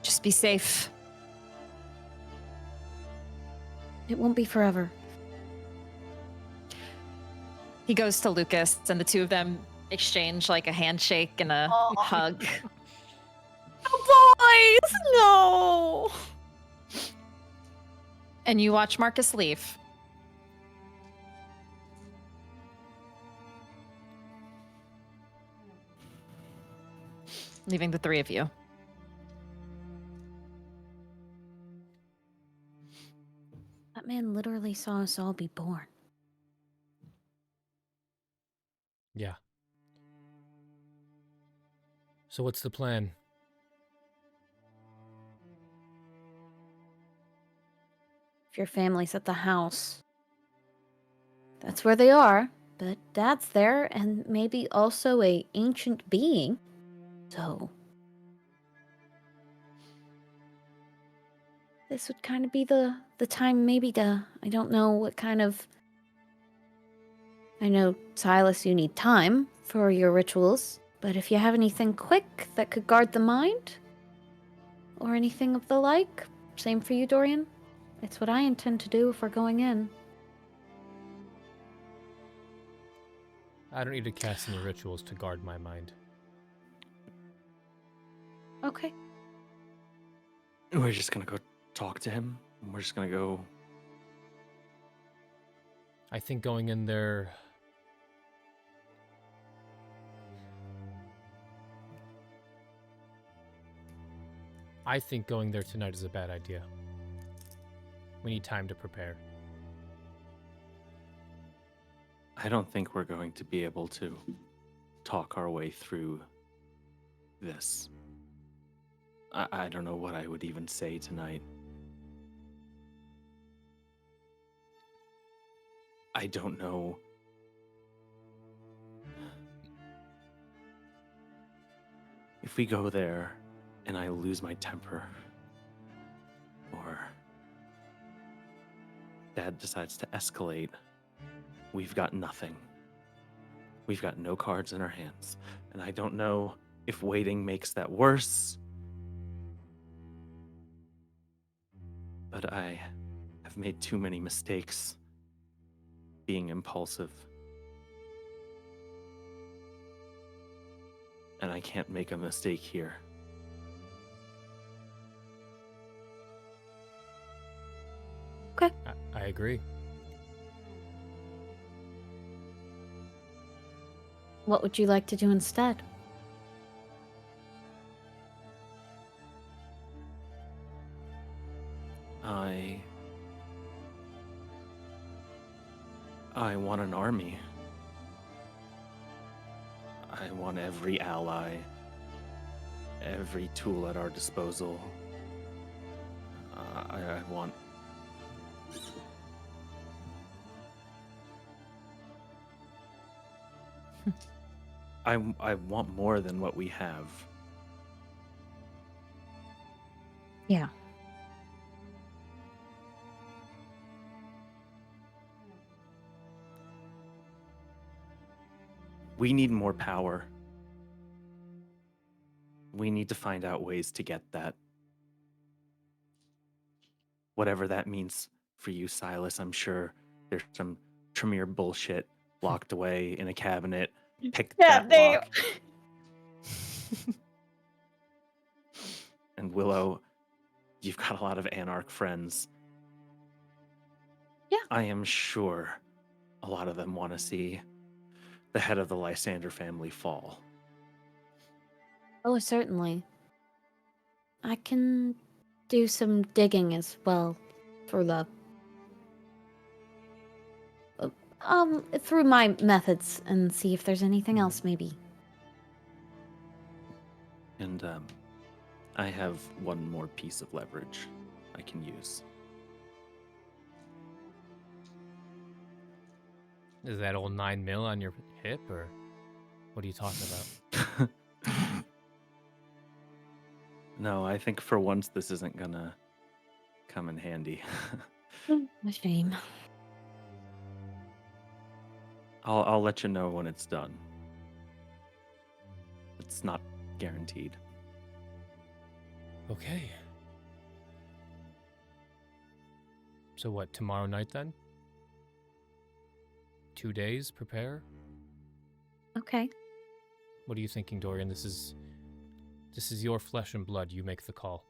Just be safe. It won't be forever. He goes to Lucas, and the two of them exchange like a handshake and a hug. Oh, boys! No! And you watch Marcus leave. Leaving the three of you. That man literally saw us all be born. Yeah. So what's the plan? If your family's at the house, that's where they are. But Dad's there, and maybe also a ancient being. So this would kind of be the time maybe to, I don't know what kind of... I know, Silas, you need time for your rituals, but if you have anything quick that could guard the mind, or anything of the like, same for you, Dorian. It's what I intend to do if we're going in. I don't need to cast any rituals to guard my mind. Okay. We're just gonna go talk to him. We're just gonna go. I think going in there... I think going there tonight is a bad idea. We need time to prepare. I don't think we're going to be able to talk our way through this. I don't know what I would even say tonight. I don't know. If we go there and I lose my temper, or Dad decides to escalate, we've got nothing. We've got no cards in our hands. And I don't know if waiting makes that worse. But I have made too many mistakes being impulsive. And I can't make a mistake here. Okay. I agree. What would you like to do instead? I want an army. I want every ally, every tool at our disposal. I want... I want more than what we have. Yeah. We need more power. We need to find out ways to get that. Whatever that means for you, Silas, I'm sure there's some Tremere bullshit locked away in a cabinet. Pick that lock. And Willow, you've got a lot of Anarch friends. Yeah. I am sure a lot of them want to see the head of the Lysander family fall. Oh, certainly. I can do some digging as well for the... through my methods and see if there's anything else maybe. And I have one more piece of leverage I can use. Is that old 9 mil on your hip, or what are you talking about? No, I think for once this isn't gonna come in handy. A shame. I'll let you know when it's done. It's not guaranteed. Okay. So what, tomorrow night then? 2 days, prepare? Okay. What are you thinking, Dorian? This is your flesh and blood. You make the call.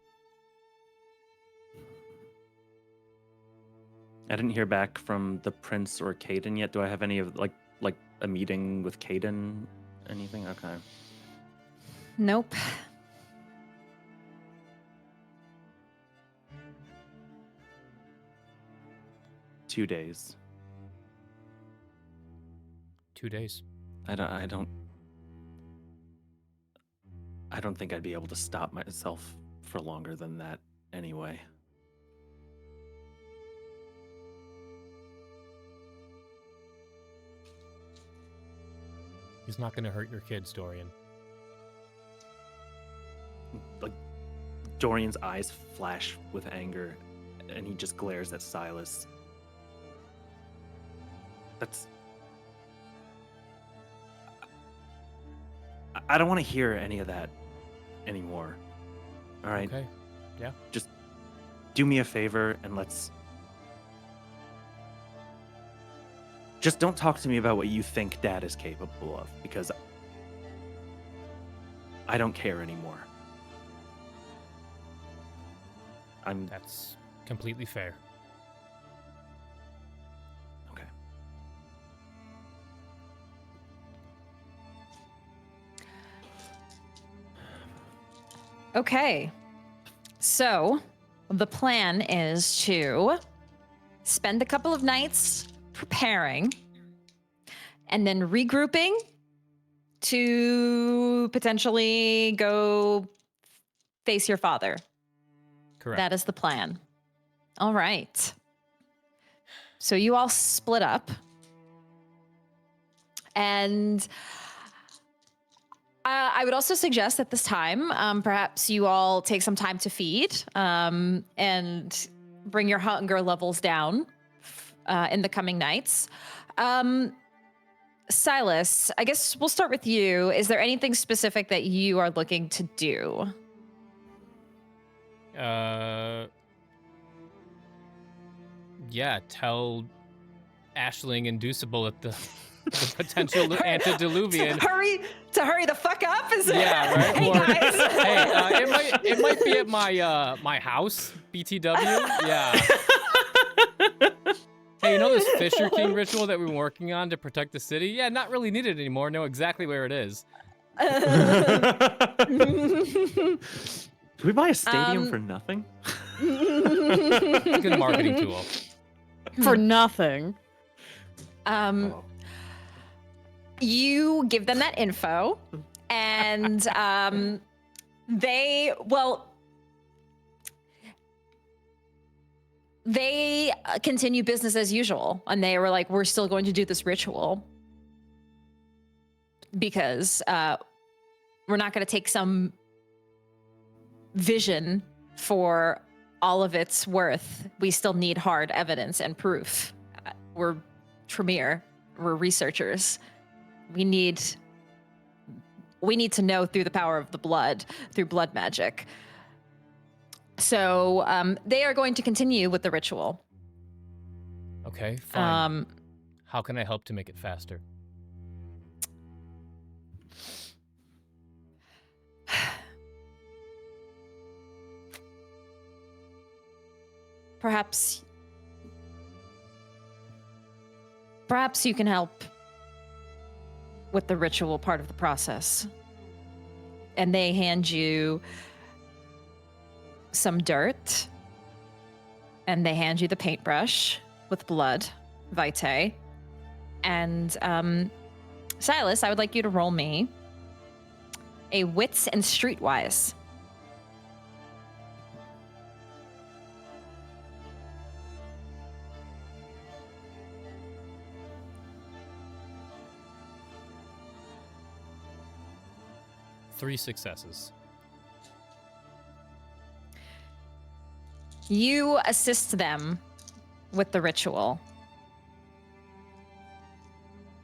I didn't hear back from the prince or Caden yet. Do I have any of like a meeting with Caden? Anything? Okay. Nope. Two days. 2 days. I don't think I'd be able to stop myself for longer than that anyway. He's not going to hurt your kids, Dorian. Like, Dorian's eyes flash with anger, and he just glares at Silas. I don't want to hear any of that anymore. All right? Okay. Yeah. Just do me a favor and just don't talk to me about what you think Dad is capable of, because I don't care anymore. That's completely fair. Okay. Okay. So the plan is to spend a couple of nights preparing and then regrouping to potentially go face your father. Correct. That is the plan. All right. So you all split up. And I would also suggest at this time, perhaps you all take some time to feed and bring your hunger levels down in the coming nights. Silas, I guess we'll start with you. Is there anything specific that you are looking to do? Yeah, tell Ashling and Deuceable at the potential antediluvian. To hurry the fuck up? Is it? Yeah, right. Hey, Or, guys. hey, it might be at my house, BTW. Yeah. Hey, you know this Fisher King ritual that we've been working on to protect the city? Yeah, not really needed anymore. Know exactly where it is. Did we buy a stadium for nothing? Good marketing tool. For nothing. Oh. You give them that info, and they continue business as usual, and they were like, "We're still going to do this ritual because we're not going to take some vision for all of its worth. We still need hard evidence and proof. We're Tremere. We're researchers. We need to know through the power of the blood, through blood magic." So they are going to continue with the ritual. Okay, fine. How can I help to make it faster? Perhaps you can help with the ritual part of the process. And they hand you some dirt, and they hand you the paintbrush with blood, vitae. And Silas, I would like you to roll me a wits and streetwise. Three successes. You assist them with the ritual.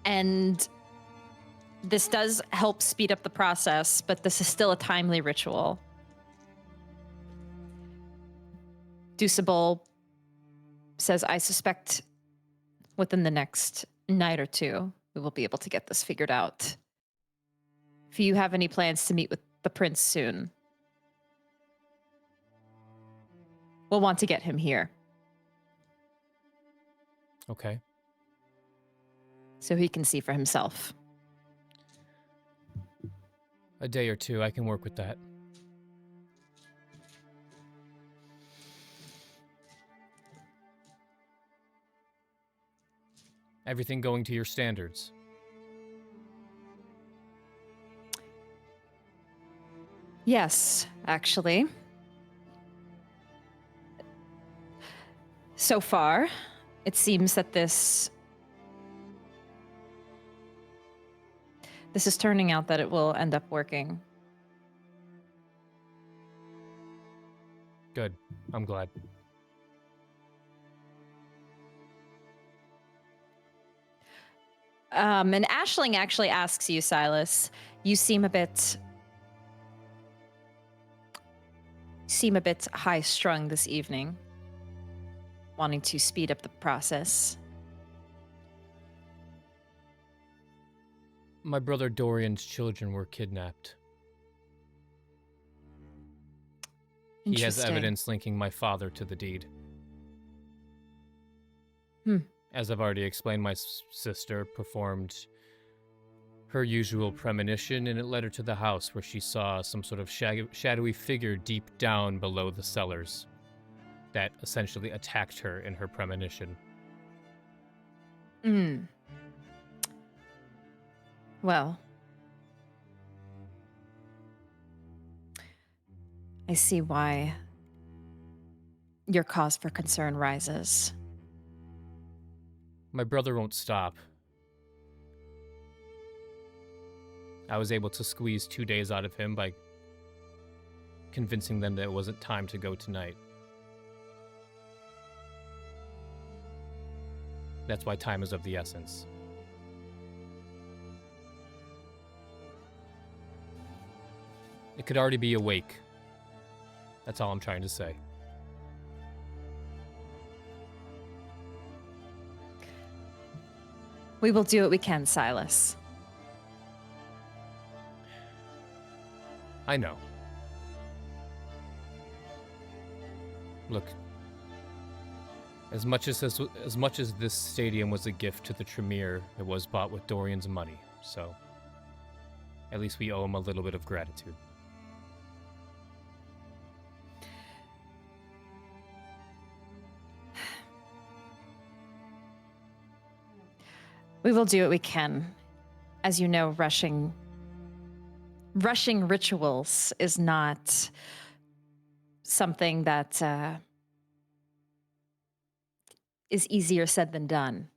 And this does help speed up the process, but this is still a timely ritual. Deuceable says, "I suspect within the next night or two, we will be able to get this figured out. If you have any plans to meet with the prince soon, we'll want to get him here." Okay. so he can see for himself. A day or two, I can work with that. Everything going to your standards. Yes, actually. So far, it seems that this is turning out that it will end up working. Good. I'm glad. And Aisling actually asks you, Silas, you seem a bit high-strung this evening, wanting to speed up the process. My brother Dorian's children were kidnapped. He has Interesting. evidence linking my father to the deed. Hmm. As I've already explained, my sister performed her usual premonition, and it led her to the house where she saw some sort of shadowy figure deep down below the cellars that essentially attacked her in her premonition. Well, I see why your cause for concern rises. My brother won't stop. I was able to squeeze 2 days out of him by convincing them that it wasn't time to go tonight. That's why time is of the essence. It could already be awake. That's all I'm trying to say. We will do what we can, Silas. I know. Look, as much as this stadium was a gift to the Tremere, it was bought with Dorian's money, so at least we owe him a little bit of gratitude. We will do what we can. As you know, rushing rituals is not something that is easier said than done.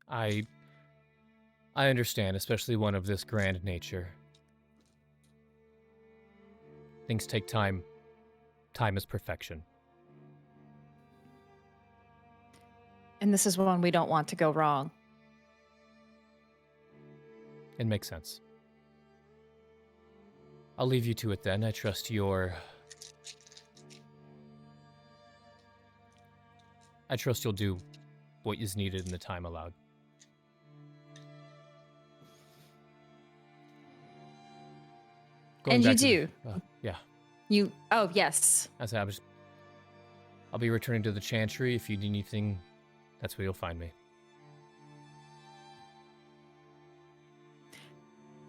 I understand, especially one of this grand nature. Things take time. Time is perfection. And this is one we don't want to go wrong. It makes sense. I'll leave you to it then. I trust you'll do what is needed in the time allowed. And you back to do. Yeah. Oh, yes. I'll be returning to the Chantry. If you need anything, that's where you'll find me.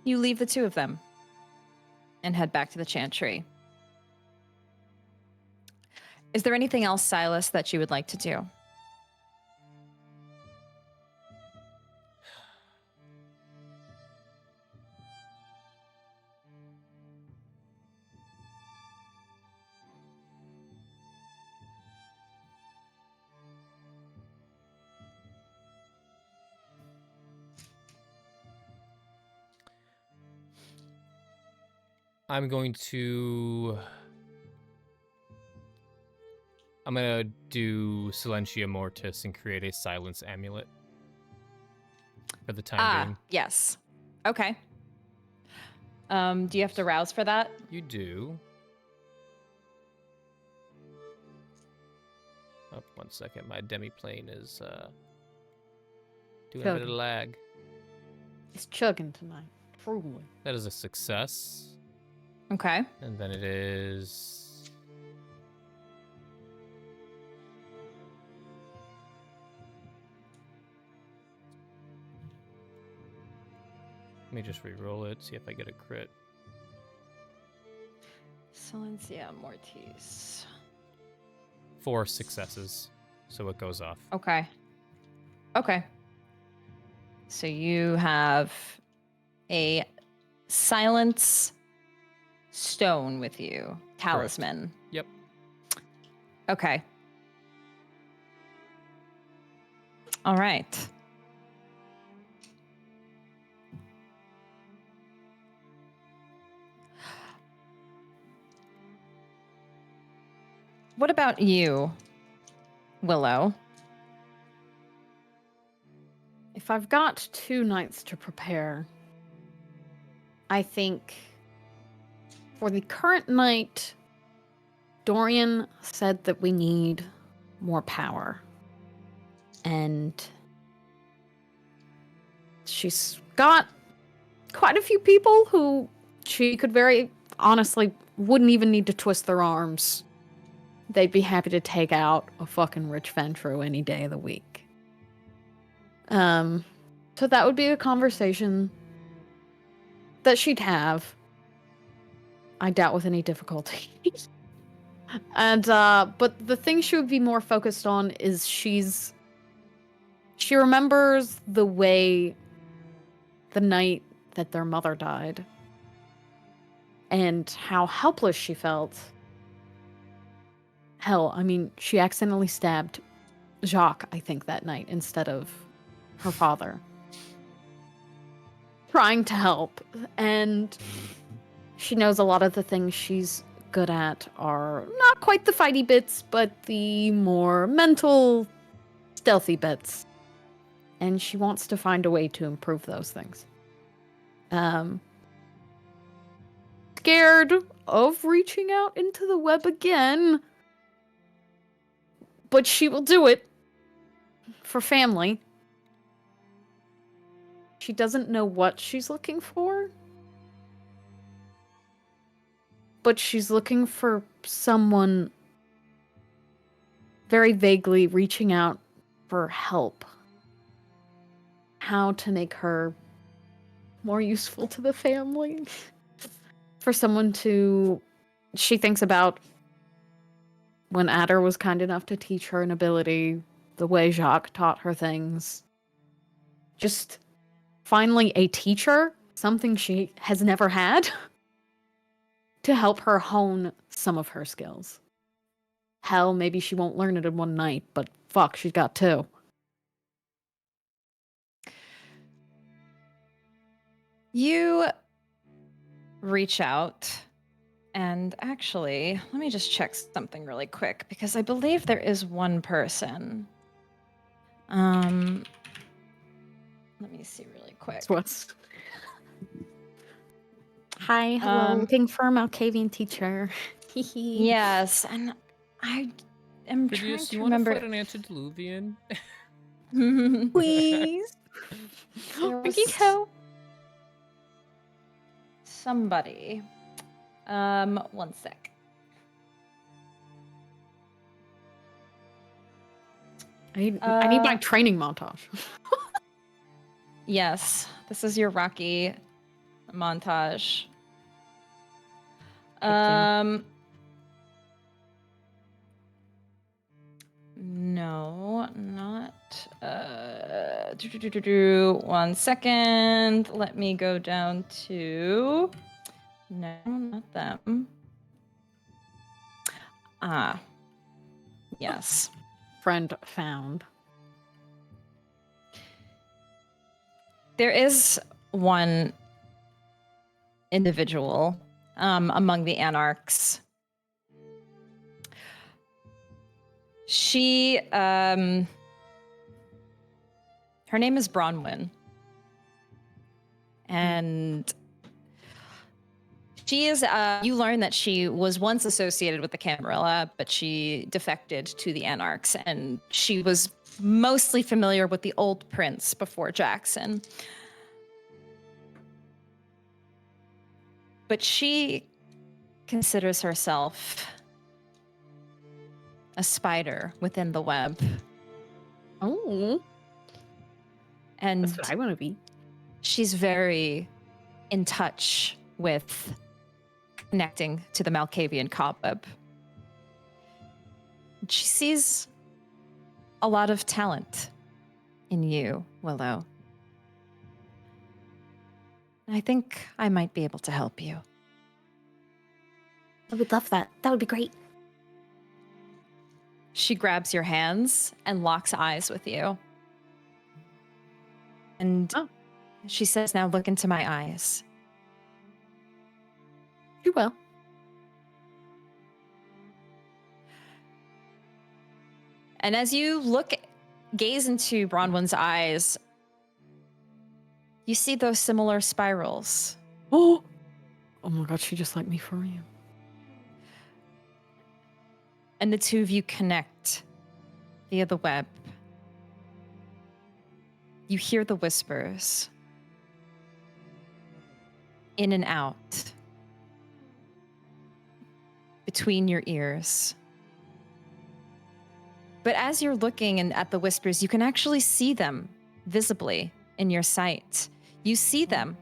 You leave the two of them and head back to the Chantry. Is there anything else, Silas, that you would like to do? I'm going to do Silentia Mortis and create a silence amulet for the time being. Yes. Okay. Do you have to rouse for that? You do. Oh, 1 second. My demiplane is doing a bit of lag. It's chugging tonight. Truly. That is a success. Okay. And then it is... Let me just re-roll it, see if I get a crit. Silencia Mortis. 4 successes, so it goes off. Okay. Okay. So you have a silence stone with you. Talisman. Yep. Okay. All right. What about you, Willow? If I've got 2 nights to prepare, I think for the current night, Dorian said that we need more power. And she's got quite a few people who she could very honestly wouldn't even need to twist their arms. They'd be happy to take out a fucking rich Ventrue any day of the week. So that would be a conversation that she'd have. I doubt with any difficulty. And but the thing she would be more focused on is she remembers the way the night that their mother died and how helpless she felt. Hell, I mean, she accidentally stabbed Jacques, I think, that night instead of her father. Trying to help. And she knows a lot of the things she's good at are not quite the fighty bits, but the more mental, stealthy bits. And she wants to find a way to improve those things. Scared of reaching out into the web again. But she will do it. For family. She doesn't know what she's looking for. But she's looking for someone very vaguely reaching out for help. How to make her more useful to the family. For someone to... She thinks about when Adder was kind enough to teach her an ability, the way Jacques taught her things. Just finally a teacher, something she has never had, to help her hone some of her skills. Hell, maybe she won't learn it in one night, but fuck, she's got 2. You reach out, and actually, let me just check something really quick, because I believe there is one person. Let me see really quick. What's... Hi, hello. Looking for a Malkavian teacher. Yes, and I am trying Phidias, to you remember. want to fight an antediluvian? Please. There Thank you, was Co. somebody. One sec. I need my training montage. Yes, this is your Rocky montage. No, not. One second. Let me go down to. No, not them. Ah. Yes. Friend found. There is one individual among the Anarchs. She, her name is Bronwyn. And she is, you learn that she was once associated with the Camarilla, but she defected to the Anarchs, and she was mostly familiar with the old prince before Jackson. But she considers herself a spider within the web. Oh. And That's what I want to be. she's very in touch with connecting to the Malkavian cobweb. She sees a lot of talent in you, Willow. I think I might be able to help you. I would love that. That would be great. She grabs your hands and locks eyes with you. And she says, now look into my eyes. You will. And as you gaze into Bronwyn's eyes, you see those similar spirals. Oh my god, she just like me for you. And the two of you connect via the web. You hear the whispers in and out between your ears. But as you're looking at the whispers, you can actually see them visibly in your sight. You see them,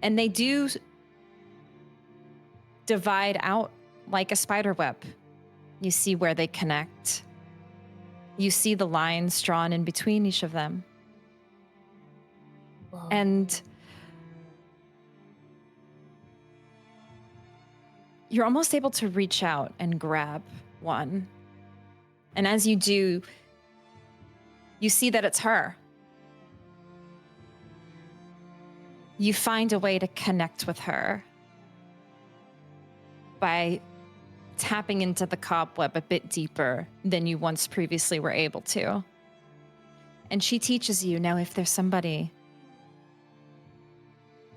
and they do divide out like a spider web. You see where they connect. You see the lines drawn in between each of them. Whoa. And you're almost able to reach out and grab one. And as you do, you see that it's her. You find a way to connect with her by tapping into the cobweb a bit deeper than you once previously were able to. And she teaches you, now if there's somebody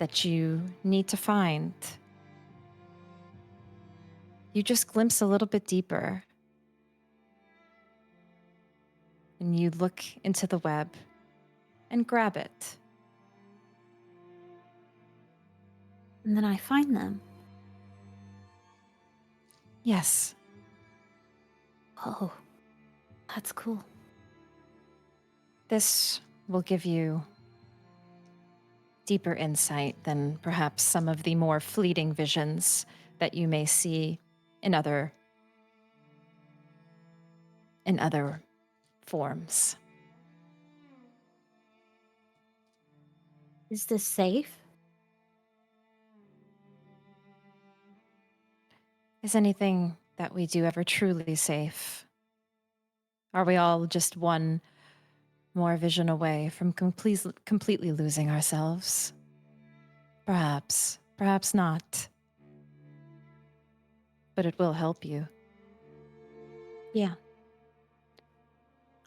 that you need to find, you just glimpse a little bit deeper. And you look into the web and grab it. And then I find them. Yes. Oh, that's cool. This will give you deeper insight than perhaps some of the more fleeting visions that you may see in other forms. Is this safe? Is anything that we do ever truly safe? Are we all just one more vision away from completely losing ourselves? Perhaps, perhaps not. But it will help you. Yeah.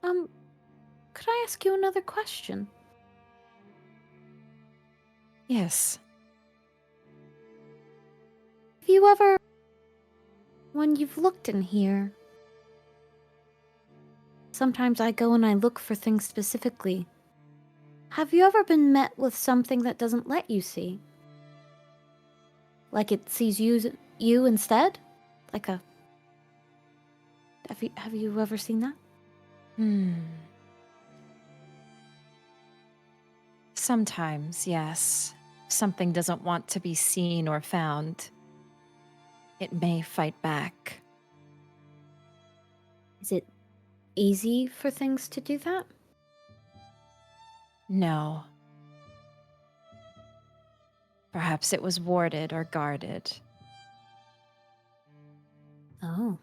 Could I ask you another question? Yes. Have you ever, when you've looked in here, sometimes I go and I look for things specifically. Have you ever been met with something that doesn't let you see? Like it sees you instead? Like a... Have you ever seen that? Sometimes, yes. If something doesn't want to be seen or found, it may fight back. Is it easy for things to do that? No. Perhaps it was warded or guarded. Oh.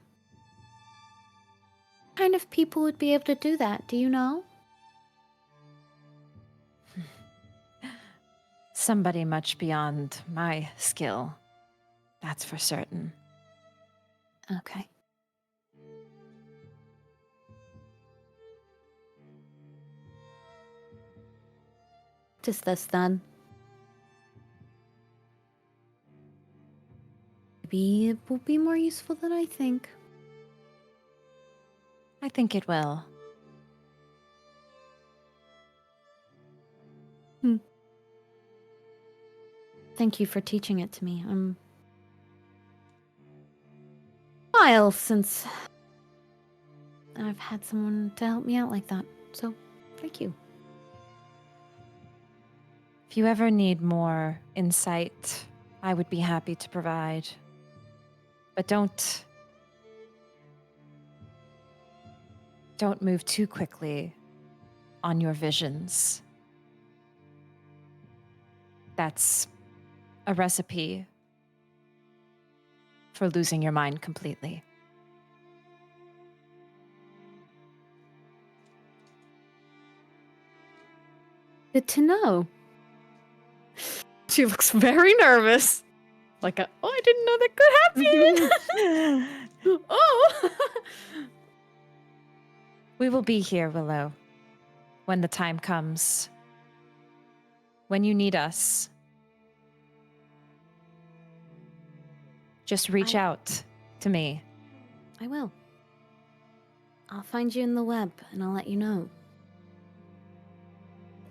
What kind of people would be able to do that? Do you know? Somebody much beyond my skill. That's for certain. Okay. What is this then? Maybe it will be more useful than I think. I think it will. Thank you for teaching it to me. A while since I've had someone to help me out like that, so thank you. If you ever need more insight, I would be happy to provide. But don't move too quickly on your visions. That's a recipe for losing your mind completely. Good to know. She looks very nervous. Like, I didn't know that could happen. Oh. We will be here, Willow, when the time comes. When you need us, just reach out to me. I will. I'll find you in the web and I'll let you know.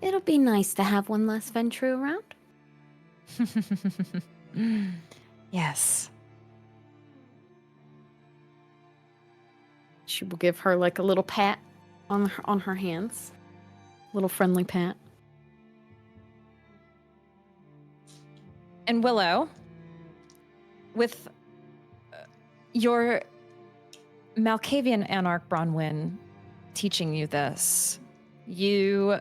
It'll be nice to have one less Ventrue around. Yes. She will give her like a little pat on her hands. Little friendly pat. And Willow, with your Malkavian Anarch Bronwyn teaching you this, you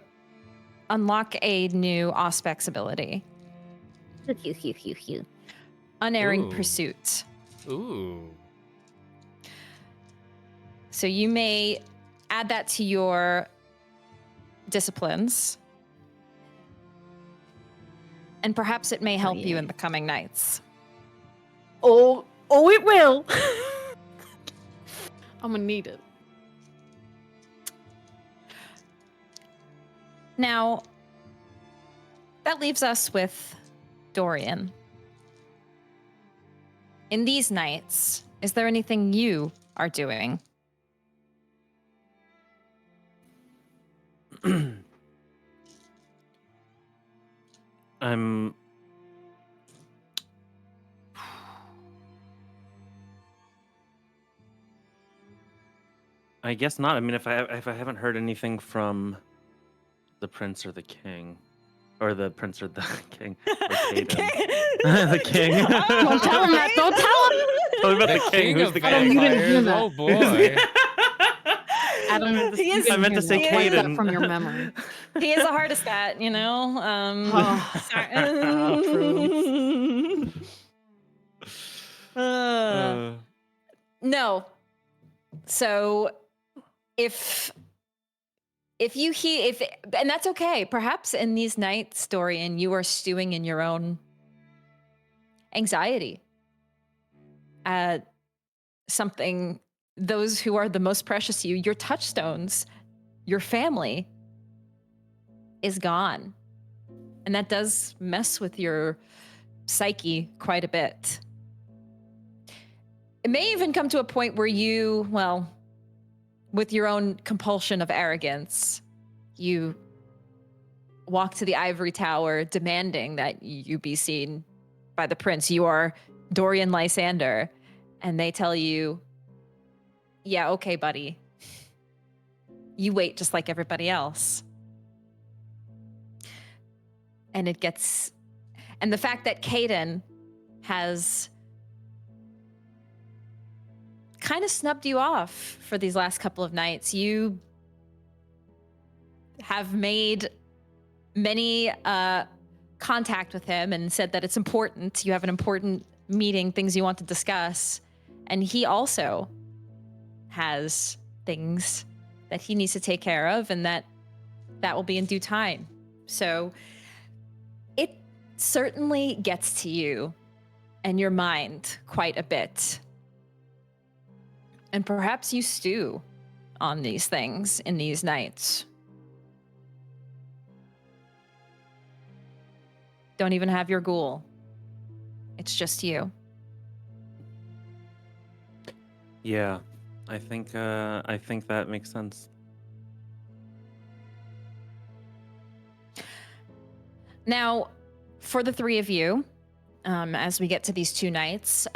unlock a new Auspex ability. Unerring Ooh. Pursuit. Ooh. So you may add that to your disciplines. And perhaps it may help you yeah. in the coming nights. Oh, it will. I'm gonna need it. Now, that leaves us with Dorian. In these nights, is there anything you are doing? I guess not. I mean, if I haven't heard anything from the prince or the king, or the prince or the king, or Caden. The king. Don't tell him that. Don't tell him. Tell me about the king. Who's of the Adam, king? you didn't hear vampires. that. Oh boy. Adam, He is- I meant to say wipe that Caden. from your memory. He is the hardest at, you know? No. So if and that's okay. Perhaps in these nights, Dorian, you are stewing in your own anxiety at something, those who are the most precious to you, your touchstones, your family is gone. And that does mess with your psyche quite a bit. It may even come to a point where you, well, with your own compulsion of arrogance, you walk to the ivory tower demanding that you be seen by the prince. You are Dorian Lysander. And they tell you, yeah, okay, buddy. You wait just like everybody else. And the fact that Caden has kind of snubbed you off for these last couple of nights. You have made many contact with him and said that it's important. You have an important meeting, things you want to discuss. And he also has things that he needs to take care of, and that will be in due time. So it certainly gets to you and your mind quite a bit. And perhaps you stew on these things in these nights. Don't even have your ghoul. It's just you. Yeah, I think that makes sense. Now, for the three of you, as we get to these two nights,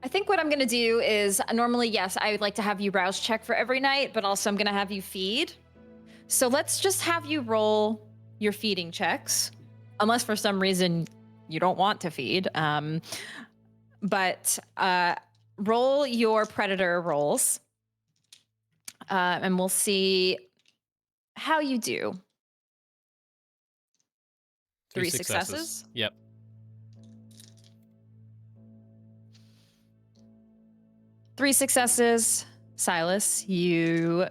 I think what I'm going to do is, normally, yes, I would like to have you rouse check for every night, but also I'm going to have you feed. So let's just have you roll your feeding checks, unless for some reason you don't want to feed. But roll your predator rolls, and we'll see how you do. 3 successes? Yep. Three successes. Silas, you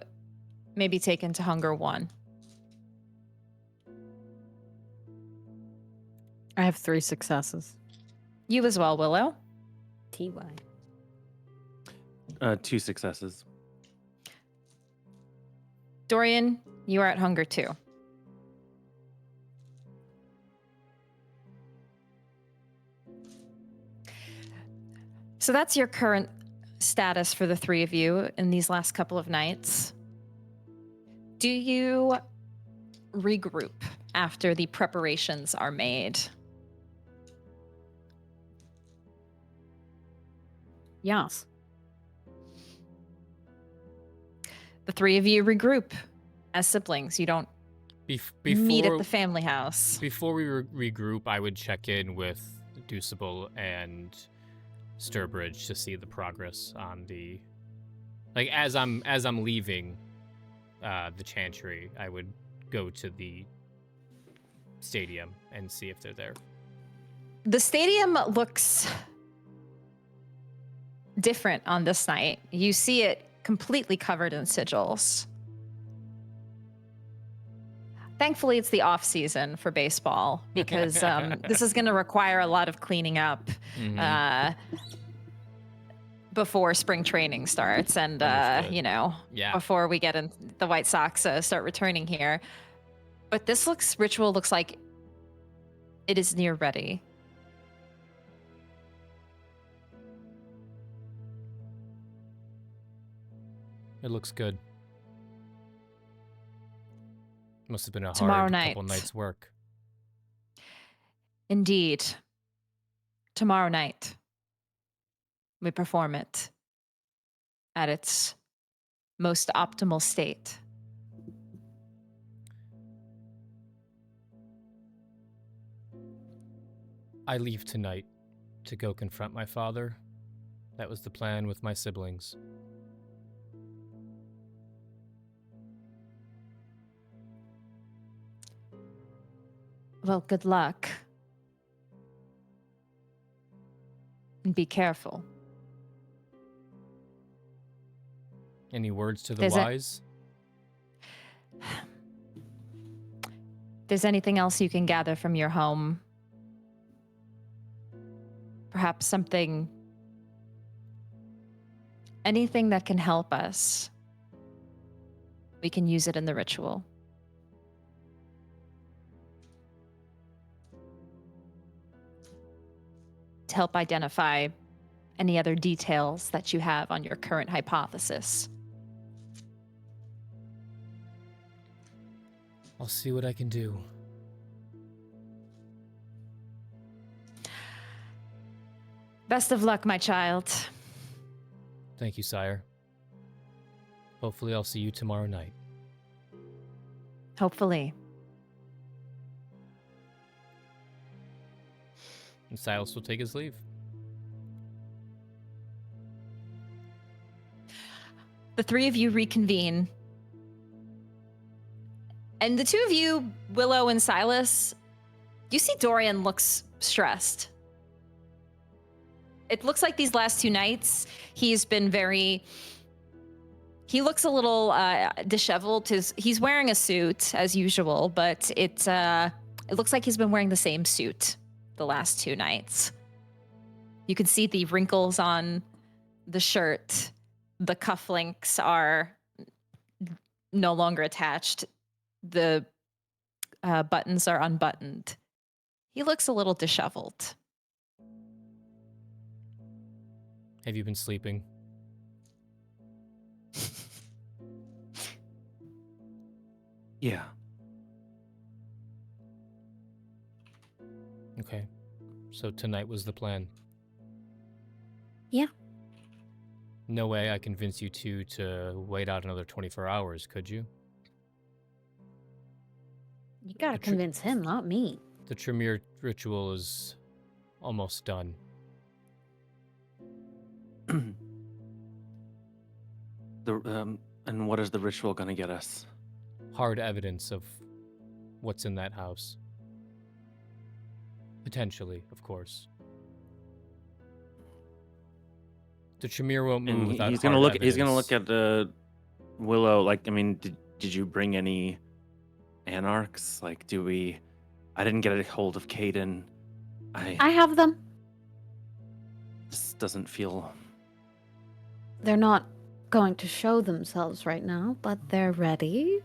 may be taken to hunger 1. I have 3 successes. You as well, Willow. TY. 2 successes. Dorian, you are at hunger 2. So that's your current status for the 3 of you in these last couple of nights. Do you regroup after the preparations are made? Yes. The 3 of you regroup as siblings. You don't meet at the family house. Before we regroup, I would check in with Deuceable and Sturbridge to see the progress on the, like, as I'm leaving the Chantry, I would go to the stadium and see if they're there. The stadium looks different on this night. You see it completely covered in sigils. Thankfully, it's the off season for baseball because this is going to require a lot of cleaning up before spring training starts, and before we get in the White Sox start returning here. But this ritual looks like it is near ready. It looks good. Must have been a Tomorrow hard couple nights' work. Indeed. Tomorrow night, we perform it at its most optimal state. I leave tonight to go confront my father. That was the plan with my siblings. Well, good luck. And be careful. Any words to the wise? If there's anything else you can gather from your home, perhaps anything that can help us, we can use it in the ritual. To help identify any other details that you have on your current hypothesis. I'll see what I can do. Best of luck, my child. Thank you, sire. Hopefully I'll see you tomorrow night. Hopefully. And Silas will take his leave. The 3 of you reconvene. And the 2 of you, Willow and Silas, you see Dorian looks stressed. It looks like these last 2 nights, he's been he looks a little disheveled. He's wearing a suit as usual, but it looks like he's been wearing the same suit the last 2 nights. You can see the wrinkles on the shirt. The cufflinks are no longer attached. The buttons are unbuttoned. He looks a little disheveled. Have you been sleeping? Yeah. Okay. So tonight was the plan. Yeah. No way I convince you two to wait out another 24 hours, could you? You gotta convince him, not me. The Tremere ritual is almost done. And what is the ritual going to get us? Hard evidence of what's in that house. Potentially, of course. The Tremere won't move And without he's hard gonna look. evidence. He's gonna look at Willow. Like, I mean, did you bring any Anarchs? Like, do we? I didn't get a hold of Caden. I have them. This doesn't feel. They're not going to show themselves right now, but they're ready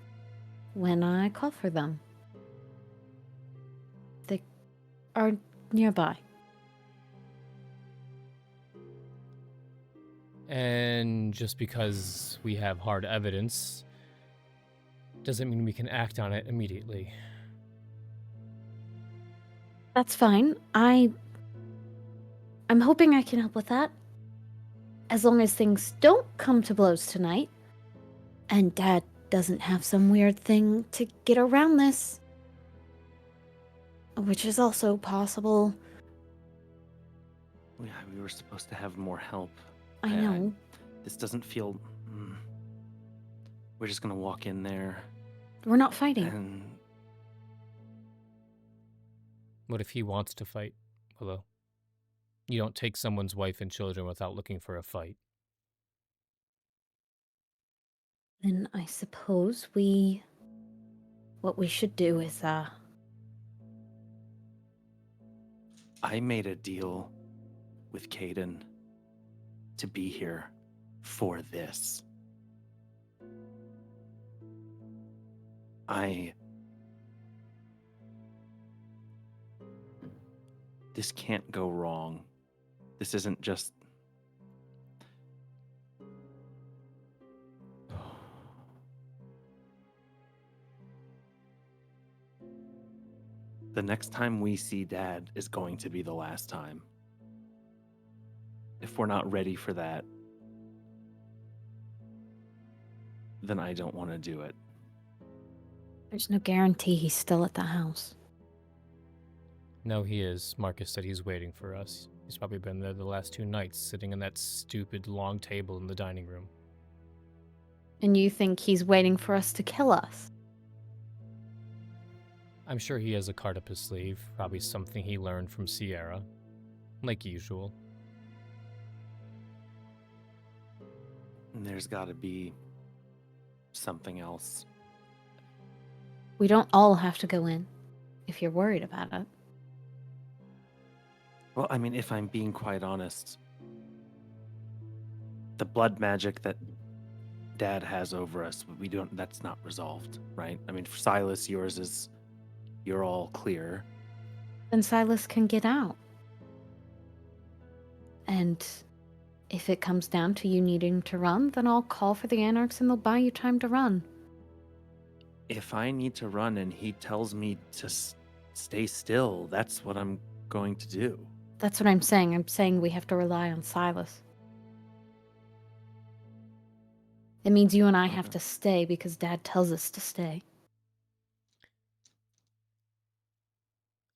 when I call for them. They are nearby. And just because we have hard evidence doesn't mean we can act on it immediately. That's fine. I'm hoping I can help with that. As long as things don't come to blows tonight, and Dad doesn't have some weird thing to get around this. Which is also possible. Yeah, we were supposed to have more help. I know. This doesn't feel. We're just gonna walk in there. We're not fighting. And What if he wants to fight, Willow? You don't take someone's wife and children without looking for a fight. Then I suppose what we should do is, I made a deal with Caden to be here for this. This can't go wrong. This isn't just. The next time we see Dad is going to be the last time. If we're not ready for that, then I don't want to do it. there's no guarantee he's still at the house. No, he is. Marcus said he's waiting for us. He's probably been there the last 2 nights, sitting in that stupid long table in the dining room. And you think he's waiting for us to kill us? I'm sure he has a card up his sleeve, probably something he learned from Sierra, like usual. And there's got to be something else. We don't all have to go in, if you're worried about it. Well, I mean, if I'm being quite honest, the blood magic that Dad has over us, that's not resolved, right? I mean, for Silas, you're all clear. Then Silas can get out. And if it comes down to you needing to run, then I'll call for the Anarchs and they'll buy you time to run. If I need to run and he tells me to stay still, that's what I'm going to do. That's what I'm saying. I'm saying we have to rely on Silas. It means you and I have to stay because Dad tells us to stay.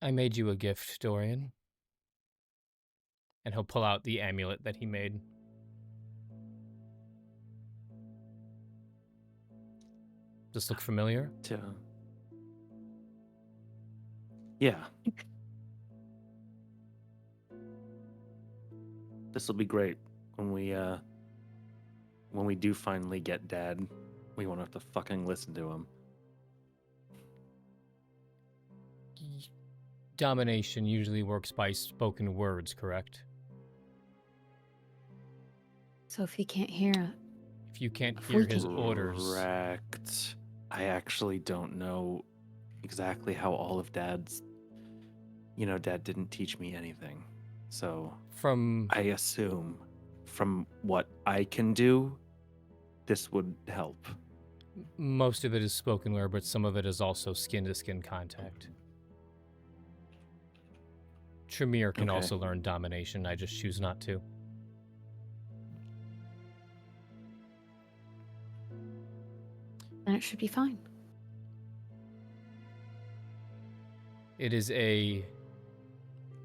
I made you a gift, Dorian. And he'll pull out the amulet that he made. Does this look familiar? Yeah. This will be great when we do finally get Dad. We won't have to fucking listen to him. Domination usually works by spoken words, correct? So if he can't hear it. If you can't hear his orders. Correct. I actually don't know exactly how all of Dad's. Dad didn't teach me anything. So I assume from what I can do, this would help. Most of it is spoken word, but some of it is also skin-to-skin contact. Tremere can also learn domination. I just choose not to. Then it should be fine. It is a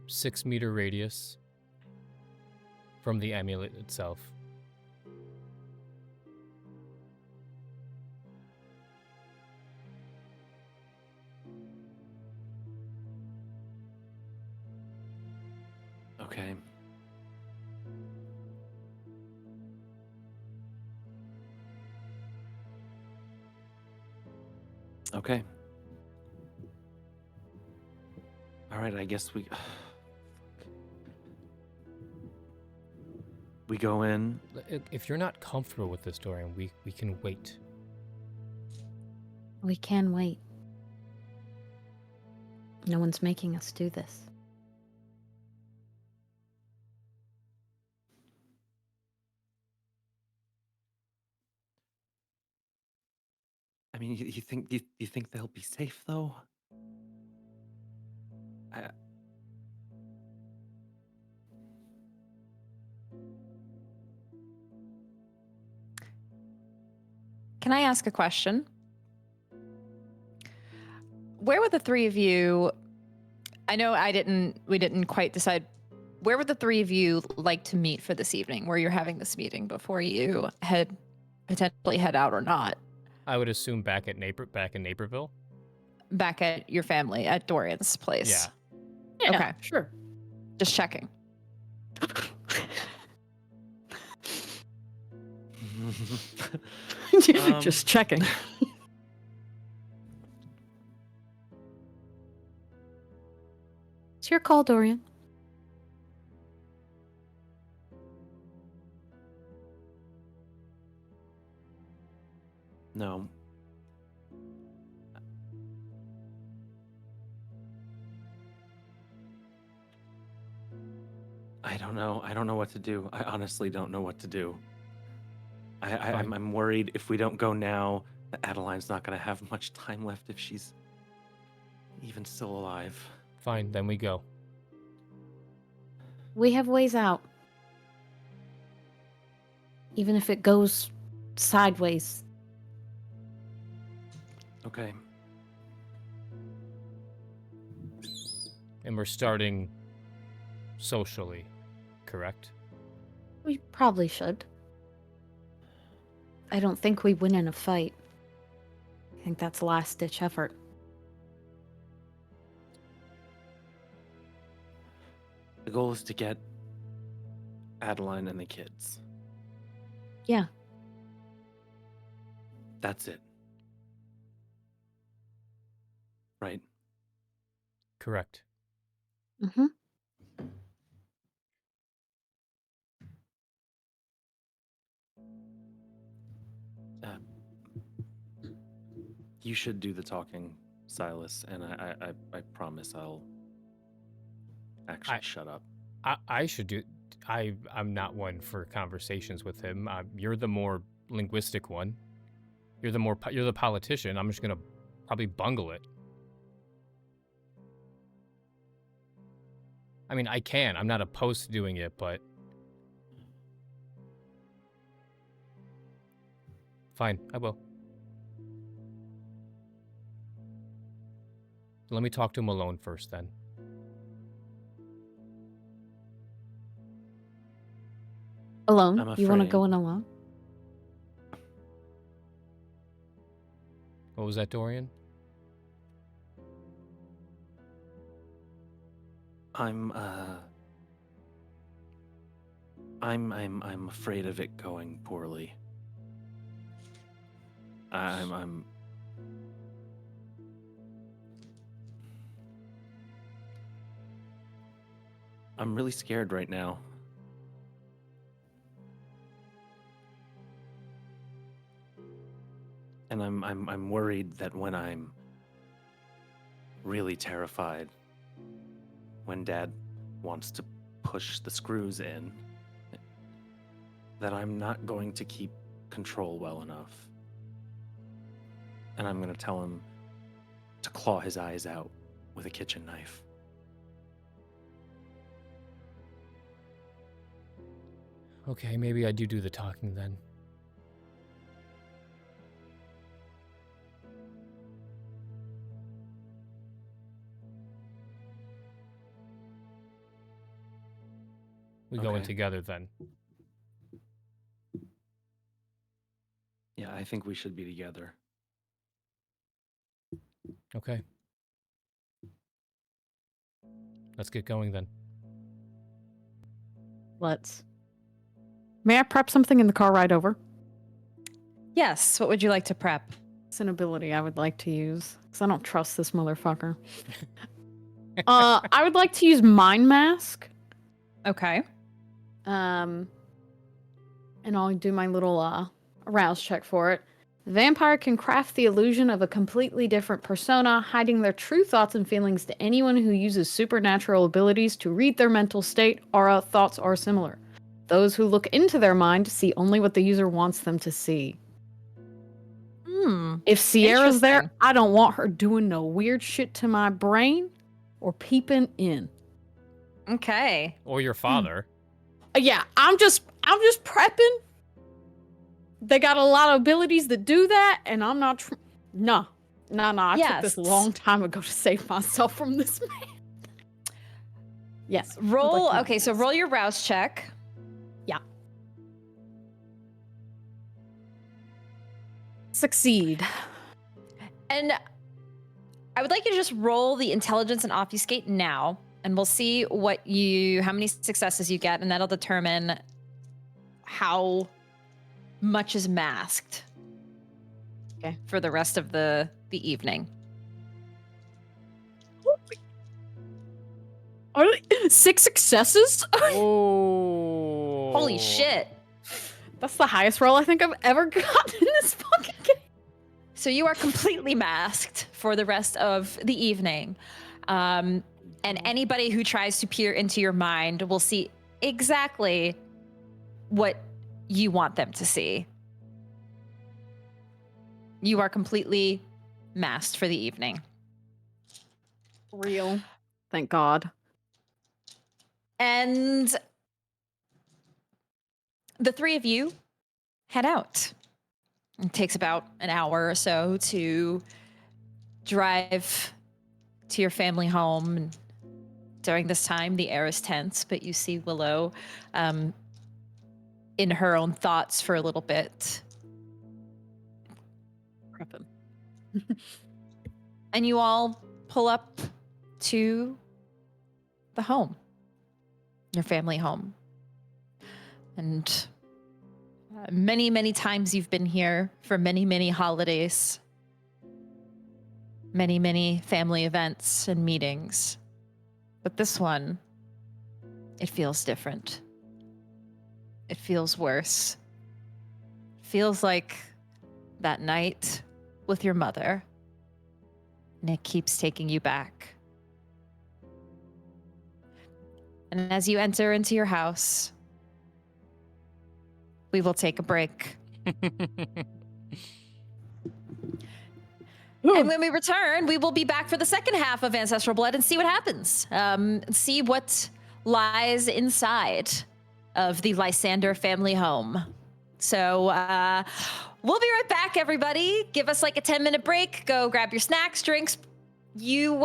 6-meter radius from the amulet itself. Okay. Okay. All right, I guess we go in. If you're not comfortable with this, Dorian, we can wait. We can wait. No one's making us do this. I mean, you think they'll be safe though? Can I ask a question? Where were the three of you? I know we didn't quite decide. Where would the three of you like to meet for this evening, where you're having this meeting before you potentially head out or not? I would assume back in Naperville. Back at your family, at Dorian's place. Yeah. Okay. Sure. Just checking. Just checking. It's your call, Dorian. No. I don't know. I don't know what to do. I honestly don't know what to do. I'm worried if we don't go now, that Adeline's not going to have much time left if she's even still alive. Fine, then we go. We have ways out. Even if it goes sideways. Okay. And we're starting socially, correct? We probably should. I don't think we win in a fight. I think that's last-ditch effort. The goal is to get Adeline and the kids. Yeah. That's it. Right? Correct. Mm-hmm. You should do the talking, Silas, and I promise I'll actually shut up. I should do. I'm not one for conversations with him. You're the more linguistic one. You're the politician. I'm just gonna probably bungle it. I mean, I can. I'm not opposed to doing it, but fine, I will. Let me talk to him alone first, then. Alone? I'm You want to afraid. go in alone? What was that, Dorian? I'm afraid of it going poorly. I'm really scared right now. And I'm worried that when I'm really terrified, when Dad wants to push the screws in, that I'm not going to keep control well enough. And I'm going to tell him to claw his eyes out with a kitchen knife. Okay, maybe I do the talking then. We go in Okay. together then. Yeah, I think we should be together. Okay. Let's get going then. Let's. May I prep something in the car ride over? Yes. What would you like to prep? It's an ability I would like to use because I don't trust this motherfucker. I would like to use Mind Mask. Okay. And I'll do my little arouse check for it. The vampire can craft the illusion of a completely different persona, hiding their true thoughts and feelings to anyone who uses supernatural abilities to read their mental state, aura, thoughts, or similar. Those who look into their mind see only what the user wants them to see. If Sierra's there, Interesting. I don't want her doing no weird shit to my brain or peeping in. Okay. Or your father. Yeah, I'm just prepping. They got a lot of abilities that do that, and I'm not. No. I took this a Yes. long time ago to save myself from this man. Yes. Roll. I'd like to Okay, do so this. roll your rouse check. Succeed. And I would like you to just roll the intelligence and obfuscate now, and we'll see how many successes you get, and that'll determine how much is masked. Okay. For the rest of the evening. 6 successes? Oh. Holy shit. That's the highest roll I think I've ever gotten in this fucking game. So you are completely masked for the rest of the evening. And anybody who tries to peer into your mind will see exactly what you want them to see. You are completely masked for the evening. Real. Thank God. And the three of you head out. It takes about an hour or so to drive to your family home. And during this time, the air is tense, but you see Willow in her own thoughts for a little bit. Prepping. And you all pull up to the home, your family home. And many, many times you've been here for many, many holidays, many, many family events and meetings. But this one, it feels different. It feels worse. It feels like that night with your mother. And it keeps taking you back. And as you enter into your house, we will take a break. And when we return, we will be back for the second half of Ancestral Blood and see what happens. See what lies inside of the Lysander family home. So we'll be right back, everybody. Give us like a 10-minute break. Go grab your snacks, drinks. You won't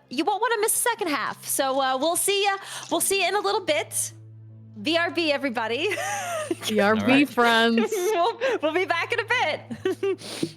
want to miss the second half. So we'll see you. We'll see you in a little bit. BRB, everybody. BRB, right. friends. we'll be back in a bit.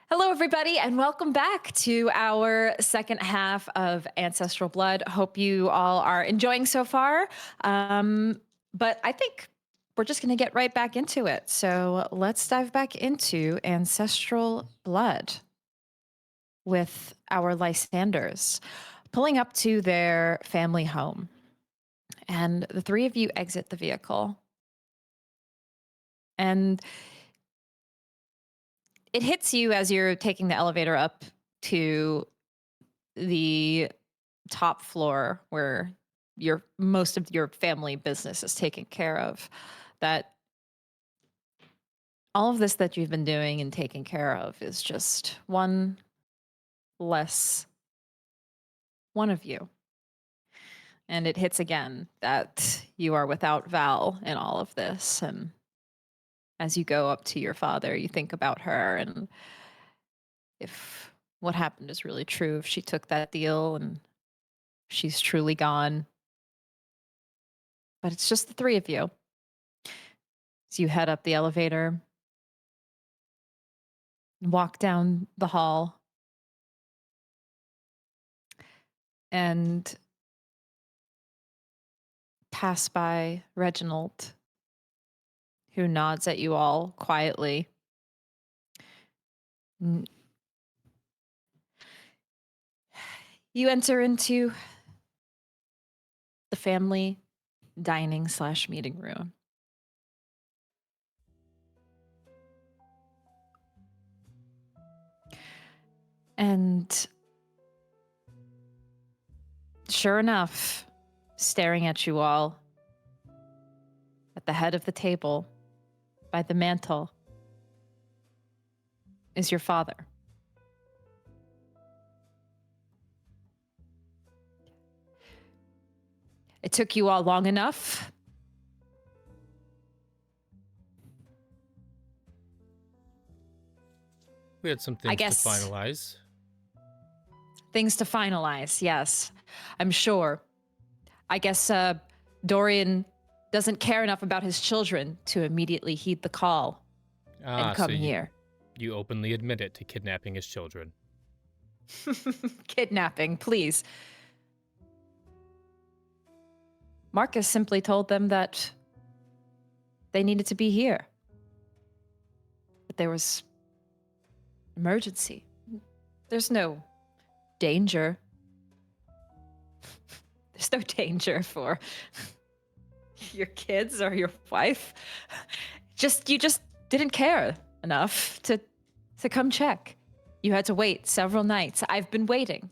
Hello, everybody, and welcome back to our second half of Ancestral Blood. Hope you all are enjoying so far. But I think we're just going to get right back into it. So let's dive back into Ancestral Blood with our Lysanders pulling up to their family home. And the three of you exit the vehicle. And it hits you as you're taking the elevator up to the top floor where most of your family business is taken care of, that all of this that you've been doing and taking care of is just one less one of you. And it hits again that you are without Val in all of this. And as you go up to your father, you think about her, and if what happened is really true, if she took that deal and she's truly gone. But it's just the three of you. As you head up the elevator, walk down the hall, and pass by Reginald, who nods at you all quietly. You enter into the family dining/meeting room. And sure enough, staring at you all at the head of the table by the mantel is your father. It took you all long enough. We had some things to finalize. Things to finalize, yes. I'm sure. I guess Dorian doesn't care enough about his children to immediately heed the call and come here. You openly admit it to kidnapping his children. Kidnapping, please. Marcus simply told them that they needed to be here. That there was emergency. There's no danger. There's no danger for your kids or your wife. You just didn't care enough to come check. You had to wait several nights. I've been waiting.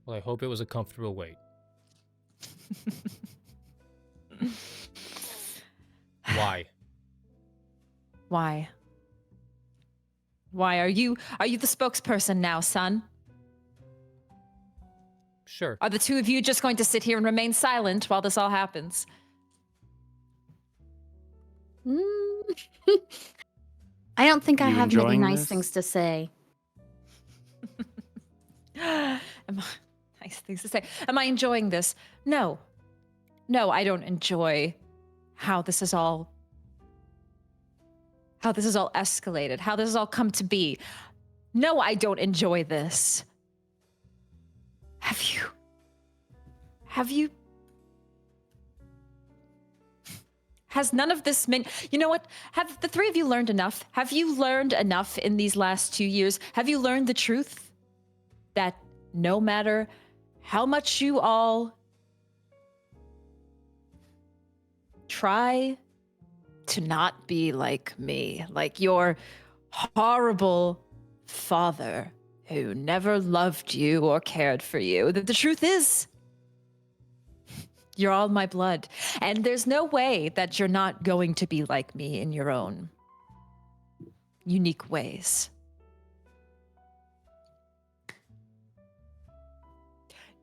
Well, I hope it was a comfortable wait. Why? Why? Why are you the spokesperson now, son? Sure. Are the two of you just going to sit here and remain silent while this all happens? I don't think I You have many enjoying nice this? things to say. Nice things to say. Am I enjoying this? No. No, I don't enjoy how this is all escalated, how this has all come to be. No, I don't enjoy this. Have you? Has none of this meant, you know what? Have the three of you learned enough? Have you learned enough in these last 2 years? Have you learned the truth that no matter how much you all try to not be like me, like your horrible father who never loved you or cared for you, that the truth is, you're all my blood. And there's no way that you're not going to be like me in your own unique ways.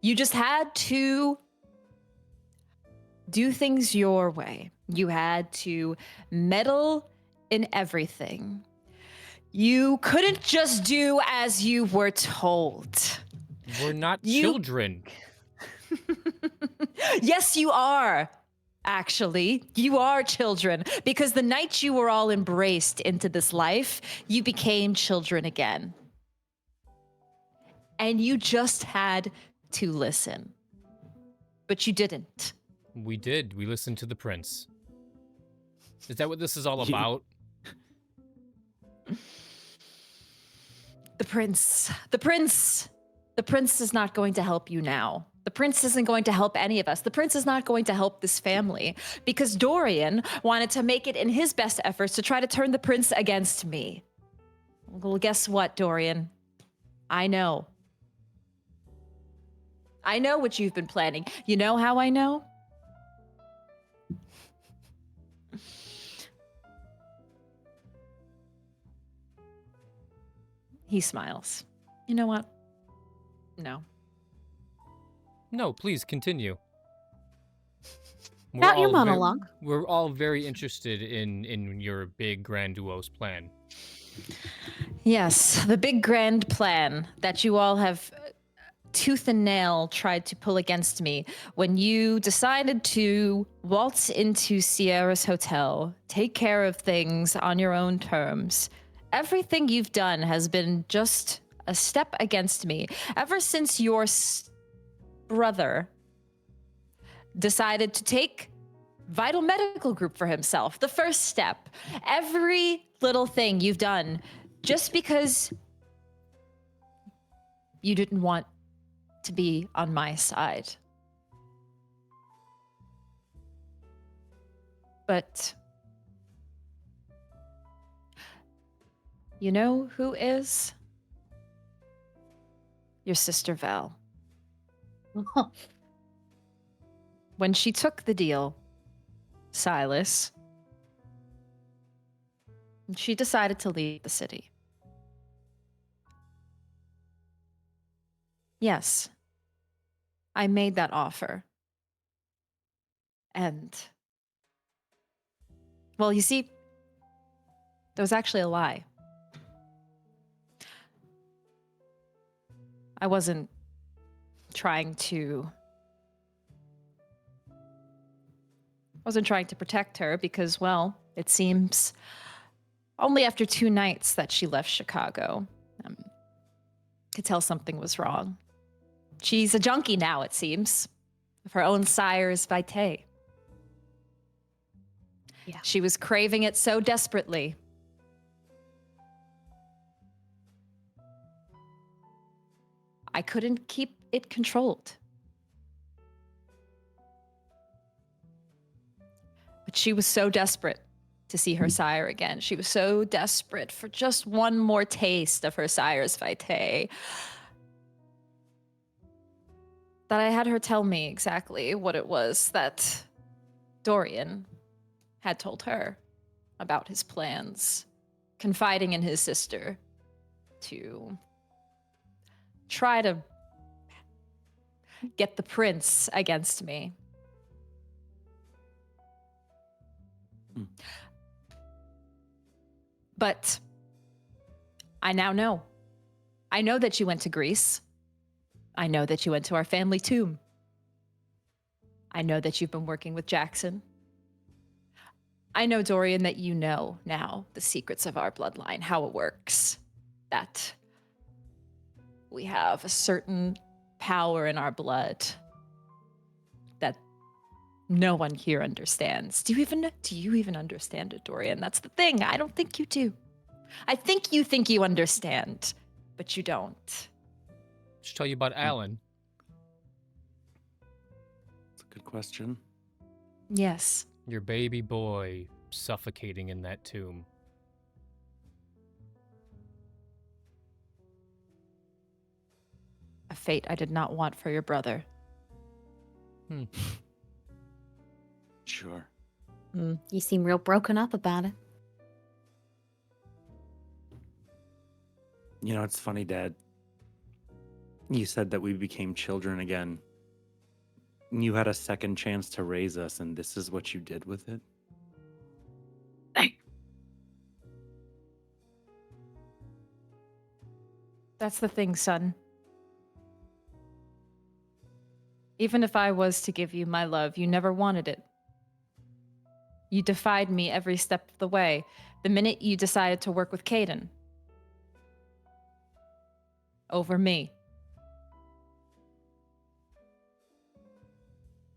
You just had to do things your way. You had to meddle in everything. You couldn't just do as you were told. We're not children. Yes, you are. actually. You are children, because the night you were all embraced into this life, you became children again. And you just had to listen. But you didn't. We did. We listened to the prince. Is that what this is all You- about? The prince is not going to help you now. The prince isn't going to help any of us. The prince is not going to help this family because Dorian wanted to make it in his best efforts to try to turn the prince against me. Well, guess what, Dorian? I know. I know what you've been planning. You know how I know? He smiles. You know what? No. No, please continue. We're Not your all monologue. We're all very interested in your big grandiose plan. Yes, the big grand plan that you all have tooth and nail tried to pull against me when you decided to waltz into Sierra's hotel, take care of things on your own terms. Everything you've done has been just a step against me. Ever since your brother decided to take vital medical group for himself, the first step, every little thing you've done just because you didn't want to be on my side. But you know who is? Your sister Val. When she took the deal, Silas, she decided to leave the city. Yes, I made that offer. And, well, you see, there was actually a lie. I wasn't trying to protect her because, well, it seems only after 2 nights that she left Chicago, could tell something was wrong. She's a junkie now, it seems, of her own sire's vitae. Yeah. She was craving it so desperately. I couldn't keep it controlled. But she was so desperate to see her sire again. She was so desperate for just one more taste of her sire's vitae that I had her tell me exactly what it was that Dorian had told her about his plans, confiding in his sister to try to get the prince against me. But I now know. I know that you went to Greece. I know that you went to our family tomb. I know that you've been working with Jackson. I know, Dorian, that you know now the secrets of our bloodline, how it works. That we have a certain power in our blood that no one here understands. Do you even understand it, Dorian? That's the thing. I don't think you do. I think you understand, but you don't. Should tell you about Alan. That's a good question. Yes. Your baby boy suffocating in that tomb. A fate I did not want for your brother. Sure. You seem real broken up about it. You know, it's funny, Dad. You said that we became children again. You had a second chance to raise us, and this is what you did with it? That's the thing, son. Even if I was to give you my love, you never wanted it. You defied me every step of the way. The minute you decided to work with Caden. Over me.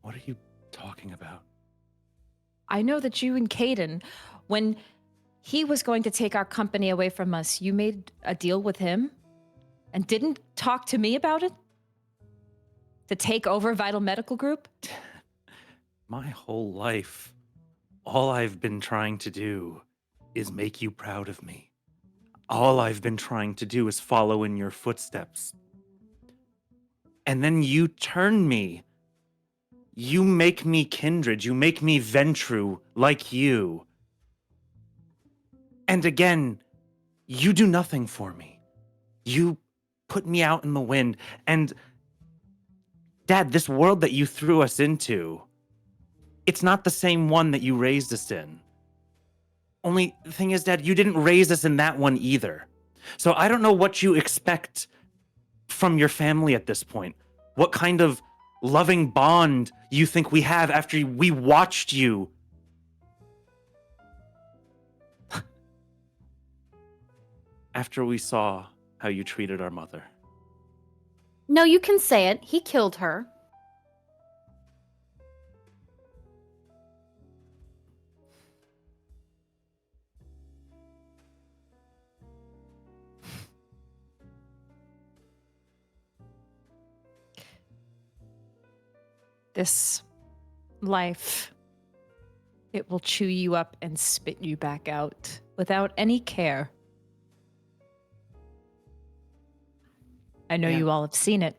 What are you talking about? I know that you and Caden, when he was going to take our company away from us, you made a deal with him and didn't talk to me about it? To take over Vital Medical Group? My whole life, all I've been trying to do is make you proud of me. All I've been trying to do is follow in your footsteps. And then you turn me. You make me Kindred. You make me Ventrue like you. And again, you do nothing for me. You put me out in the wind. And Dad, this world that you threw us into, it's not the same one that you raised us in. Only the thing is, Dad, you didn't raise us in that one either. So I don't know what you expect from your family at this point. What kind of loving bond you think we have after we watched you. After we saw how you treated our mother. No, you can say it. He killed her. This life, it will chew you up and spit you back out without any care. I know you all have seen it.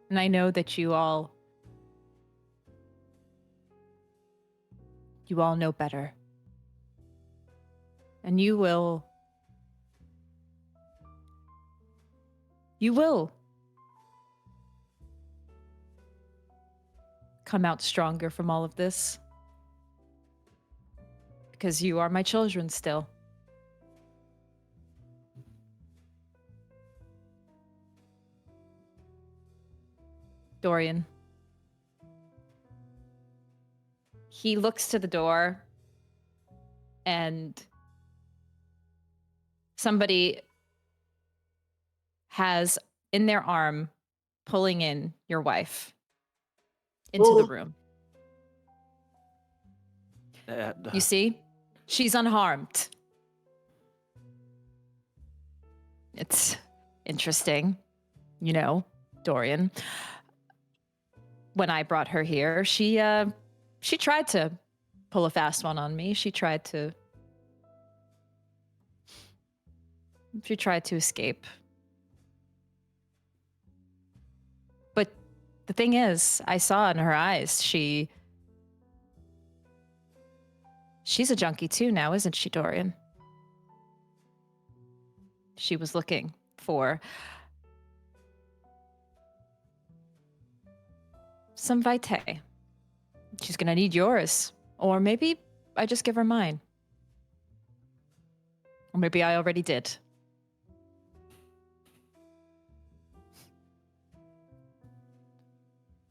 And I know that you all know better. And you will come out stronger from all of this. Because you are my children still. Dorian. He looks to the door and somebody has in their arm pulling in your wife into the room. You see? She's unharmed. It's interesting, you know, Dorian. When I brought her here, she tried to pull a fast one on me. She tried to escape. But the thing is, I saw in her eyes, she's a junkie too now, isn't she, Dorian? She was looking for some vitae. She's gonna need yours. Or maybe I just give her mine. Or maybe I already did.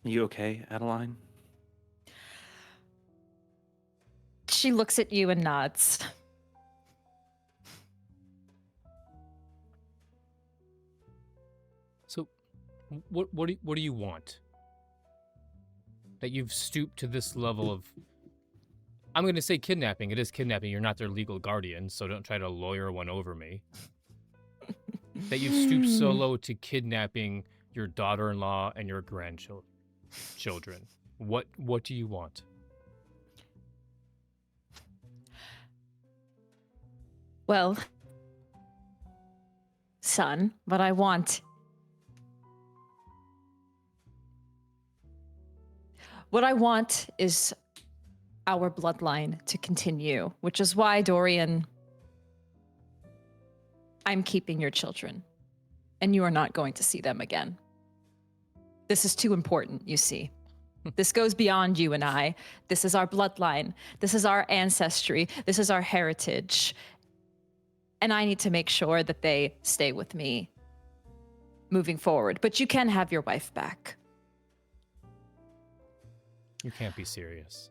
You okay, Adeline? She looks at you and nods. So, what do you want? That you've stooped to this level of... I'm going to say kidnapping. It is kidnapping. You're not their legal guardian, so don't try to lawyer one over me. That you've stooped so low to kidnapping your daughter-in-law and your grandchildren. What do you want? Well, son, what I want... What I want is our bloodline to continue, which is why, Dorian, I'm keeping your children, and you are not going to see them again. This is too important, you see. This goes beyond you and I. This is our bloodline. This is our ancestry. This is our heritage. And I need to make sure that they stay with me moving forward. But you can have your wife back. You can't be serious.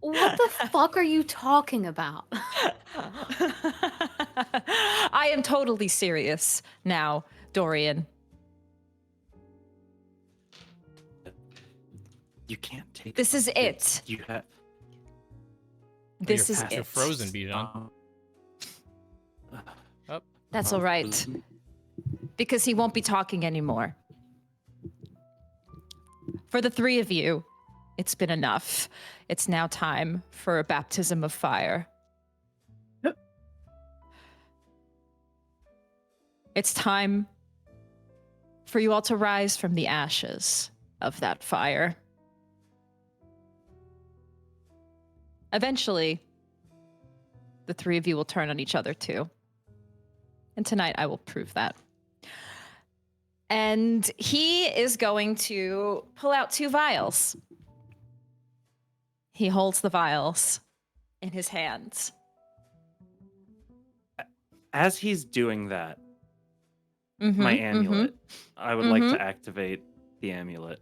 What the fuck are you talking about? I am totally serious now, Dorian. You can't take This is it. You have. This is You're it. frozen, Bijan. Up. That's all right. Because he won't be talking anymore. For the three of you, it's been enough. It's now time for a baptism of fire. It's time for you all to rise from the ashes of that fire. Eventually, the three of you will turn on each other too. And tonight I will prove that. And he is going to pull out 2 vials. He holds the vials in his hands. As he's doing that, Mhm, my mhm. amulet, I would like to activate the amulet.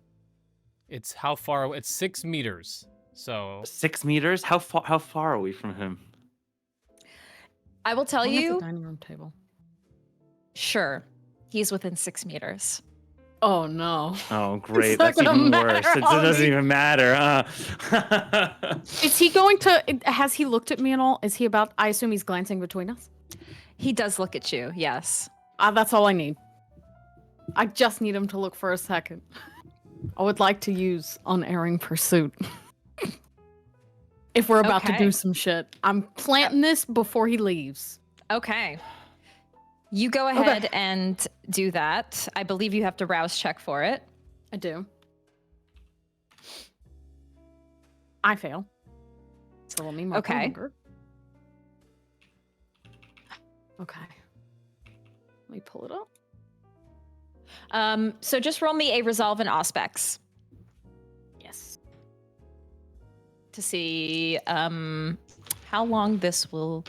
It's how far away? It's 6 meters. So 6 meters? How far are we from him? I will tell At the you, dining room table. sure, he's within 6 meters. Oh no. Oh, great. not That's even gonna worse. matter, It doesn't homie. even matter, huh? Is he going to? Has he looked at me at all? Is he about? I assume he's glancing between us. He does look at you, yes. That's all I need. I just need him to look for a second. I would like to use unerring pursuit. If we're about to Okay. do some shit, I'm planting this before he leaves. Okay. You go ahead and do that. I believe you have to rouse check for it. I do. I fail. So let me mark my Okay. hunger. Okay. Let me pull it up. So just roll me a resolve and aspects Yes. to see how long this will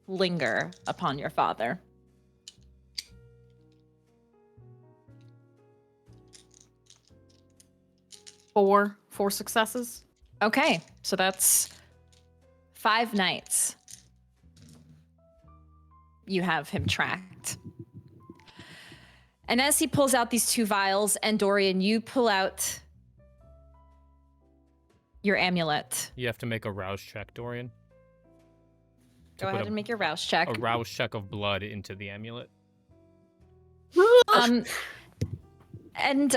linger upon your father. Four successes. Okay, so that's 5 nights. You have him tracked. And as he pulls out these 2 vials, and Dorian, you pull out your amulet. you have to make a rouse check, Dorian. To Go put ahead and make your rouse check. a rouse check of blood into the amulet. And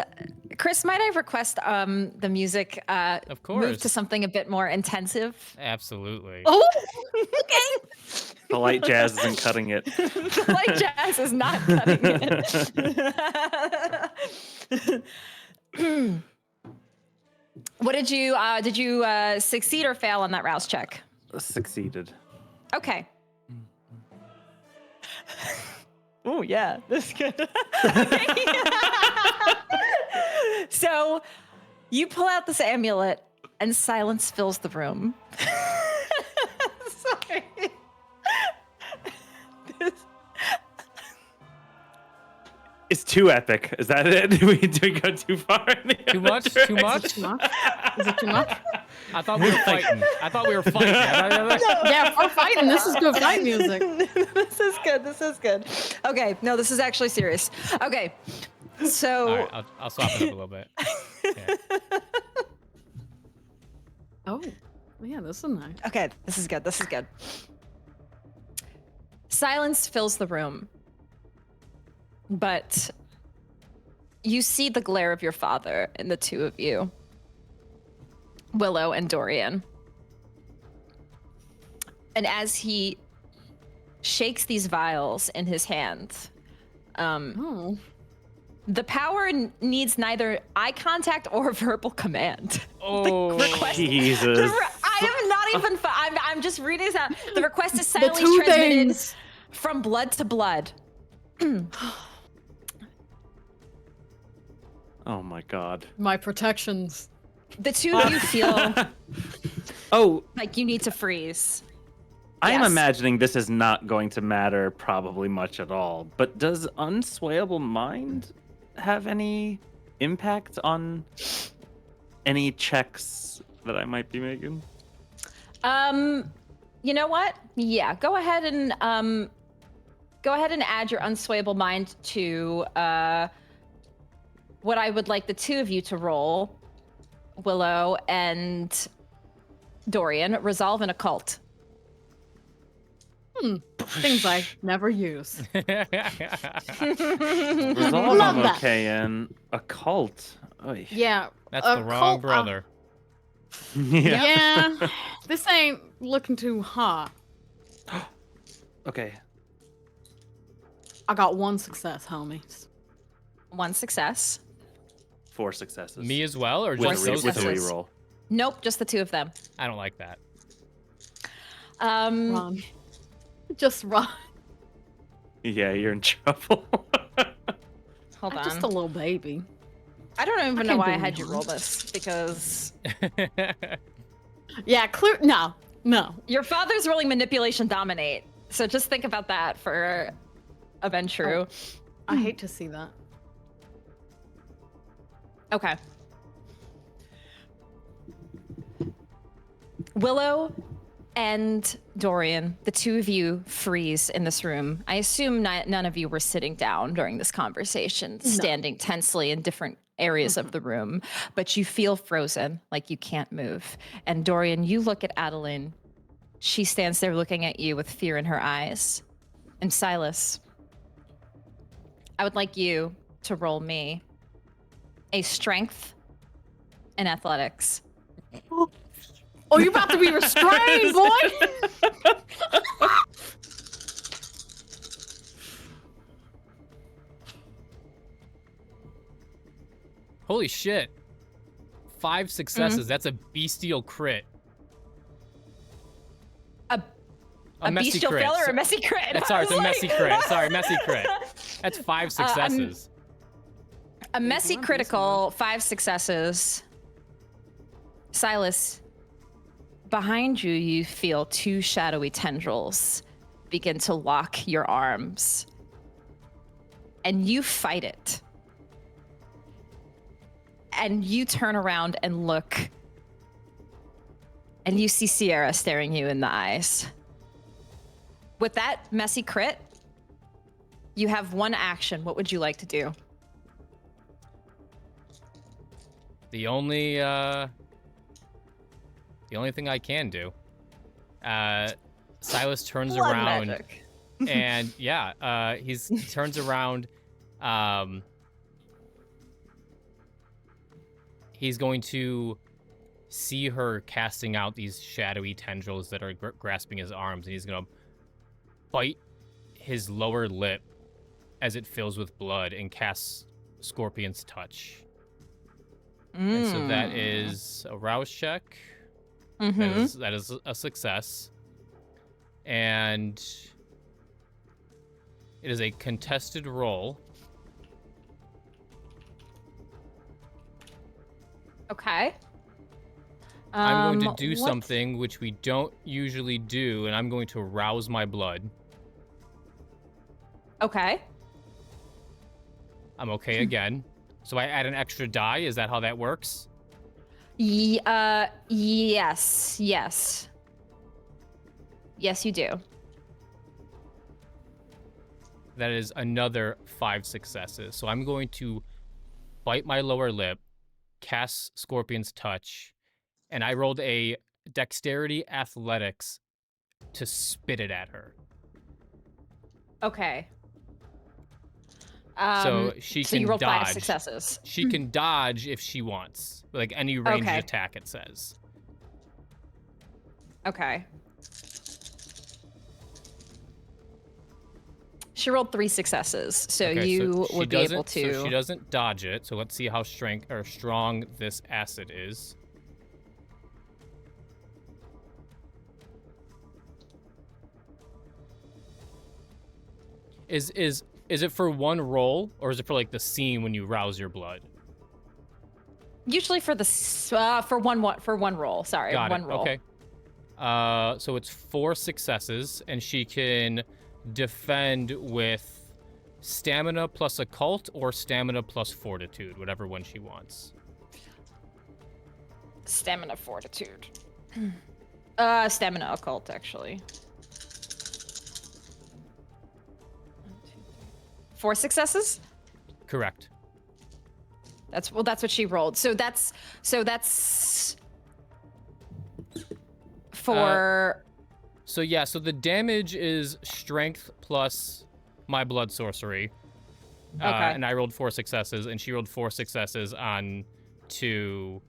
Chris, might I request the music Of move course. to something a bit more intensive? Absolutely. Oh, Okay. The light jazz isn't cutting it. The light jazz is not cutting it. What did you succeed or fail on that rouse check? Succeeded. Okay. Oh yeah, that's good. So you pull out this amulet and silence fills the room. Sorry. It's too epic. Is that it? Do we go too far? In the Too other much? Too direction? much? too much? Is it too much? I thought we were fighting. I thought we were fighting. Yeah, if we're fighting. This is good fight music. This is good. This is good. Okay, no, this is actually serious. Okay, so All right, I'll swap it up a little bit. Yeah. Oh, yeah, this is nice. okay, this is good. This is good. Silence fills the room, but you see the glare of your father in the 2 of you, Willow and Dorian. And as he shakes these vials in his hand, Oh. the power needs neither eye contact or verbal command. Oh, request- Jesus. I am not even. I'm just reading this out. The request is The silently 2 transmitted things. from blood to blood. Oh my god. My protections. The 2 of you feel Oh, like you need to freeze. I am Yes. imagining this is not going to matter probably much at all. But does unswayable mind have any impact on any checks that I might be making? You know what? Yeah, go ahead and add your unswayable mind to what I would like the two of you to roll, Willow and Dorian. Resolve an occult. Things I never use. Resolve Love I'm that. okay in. Occult. Oy. Yeah. That's the wrong brother. Yeah. This ain't looking too hot. Okay. I got one success, homies. One success. 4 successes. Me as well, or with, just a, those with a two? reroll. Nope, just the two of them. I don't like that. Run. Just run. Yeah, you're in trouble. Hold I'm on. just a little baby. I don't even I know can why I do had you one. roll this, because Yeah, clear. No. your father's rolling manipulation dominate. So just think about that for a Ventrue. I hate to see that. Okay. Willow and Dorian, the two of you freeze in this room. I assume none of you were sitting down during this conversation, standing tensely in different areas of the room, but you feel frozen, like you can't move. And Dorian, you look at Adeline. She stands there looking at you with fear in her eyes. And Silas, I would like you to roll me a strength and athletics. Oh, you're about to be restrained, boy! Holy shit. 5 successes. That's a bestial crit. A messy bestial crit. fail or a messy crit? Sorry, it's a I was messy like- crit. Sorry, messy crit. That's 5 successes. A messy critical, 5 successes. Silas, behind you, you feel 2 shadowy tendrils begin to lock your arms. And you fight it. And you turn around and look. And you see Sierra staring you in the eyes. With that messy crit, you have one action. What would you like to do? The only thing I can do. Silas turns Blood around magic. and he turns around. He's going to see her casting out these shadowy tendrils that are grasping his arms, and he's going to bite his lower lip as it fills with blood and casts Scorpion's Touch. And so that is a rouse check. That is a success. And it is a contested roll. Okay. I'm going to do what- something which we don't usually do, and I'm going to rouse my blood. Okay. I'm okay again. So I add an extra die. Is that how that works? Yes. Yes, you do. That is another 5 successes. So I'm going to bite my lower lip, cast Scorpion's Touch, and I rolled a dexterity athletics to spit it at her. Okay. So she so can you rolled dodge. 5 successes. She can dodge if she wants, like any ranged Okay. attack, it says. Okay. She rolled 3 successes, so Okay, you she would be able doesn't- to. So she doesn't dodge it. So let's see how strong this acid is. Is it for one roll, or is it for like the scene when you rouse your blood? Usually for the for one roll. Sorry, Got one it. roll. Okay. So it's 4 successes, and she can defend with stamina plus occult or stamina plus fortitude, whatever one she wants. Stamina fortitude. Stamina occult, actually. 4 successes? Correct. That's what she rolled. So that's for So yeah, so the damage is strength plus my blood sorcery. Okay. And I rolled 4 successes, and she rolled 4 successes on to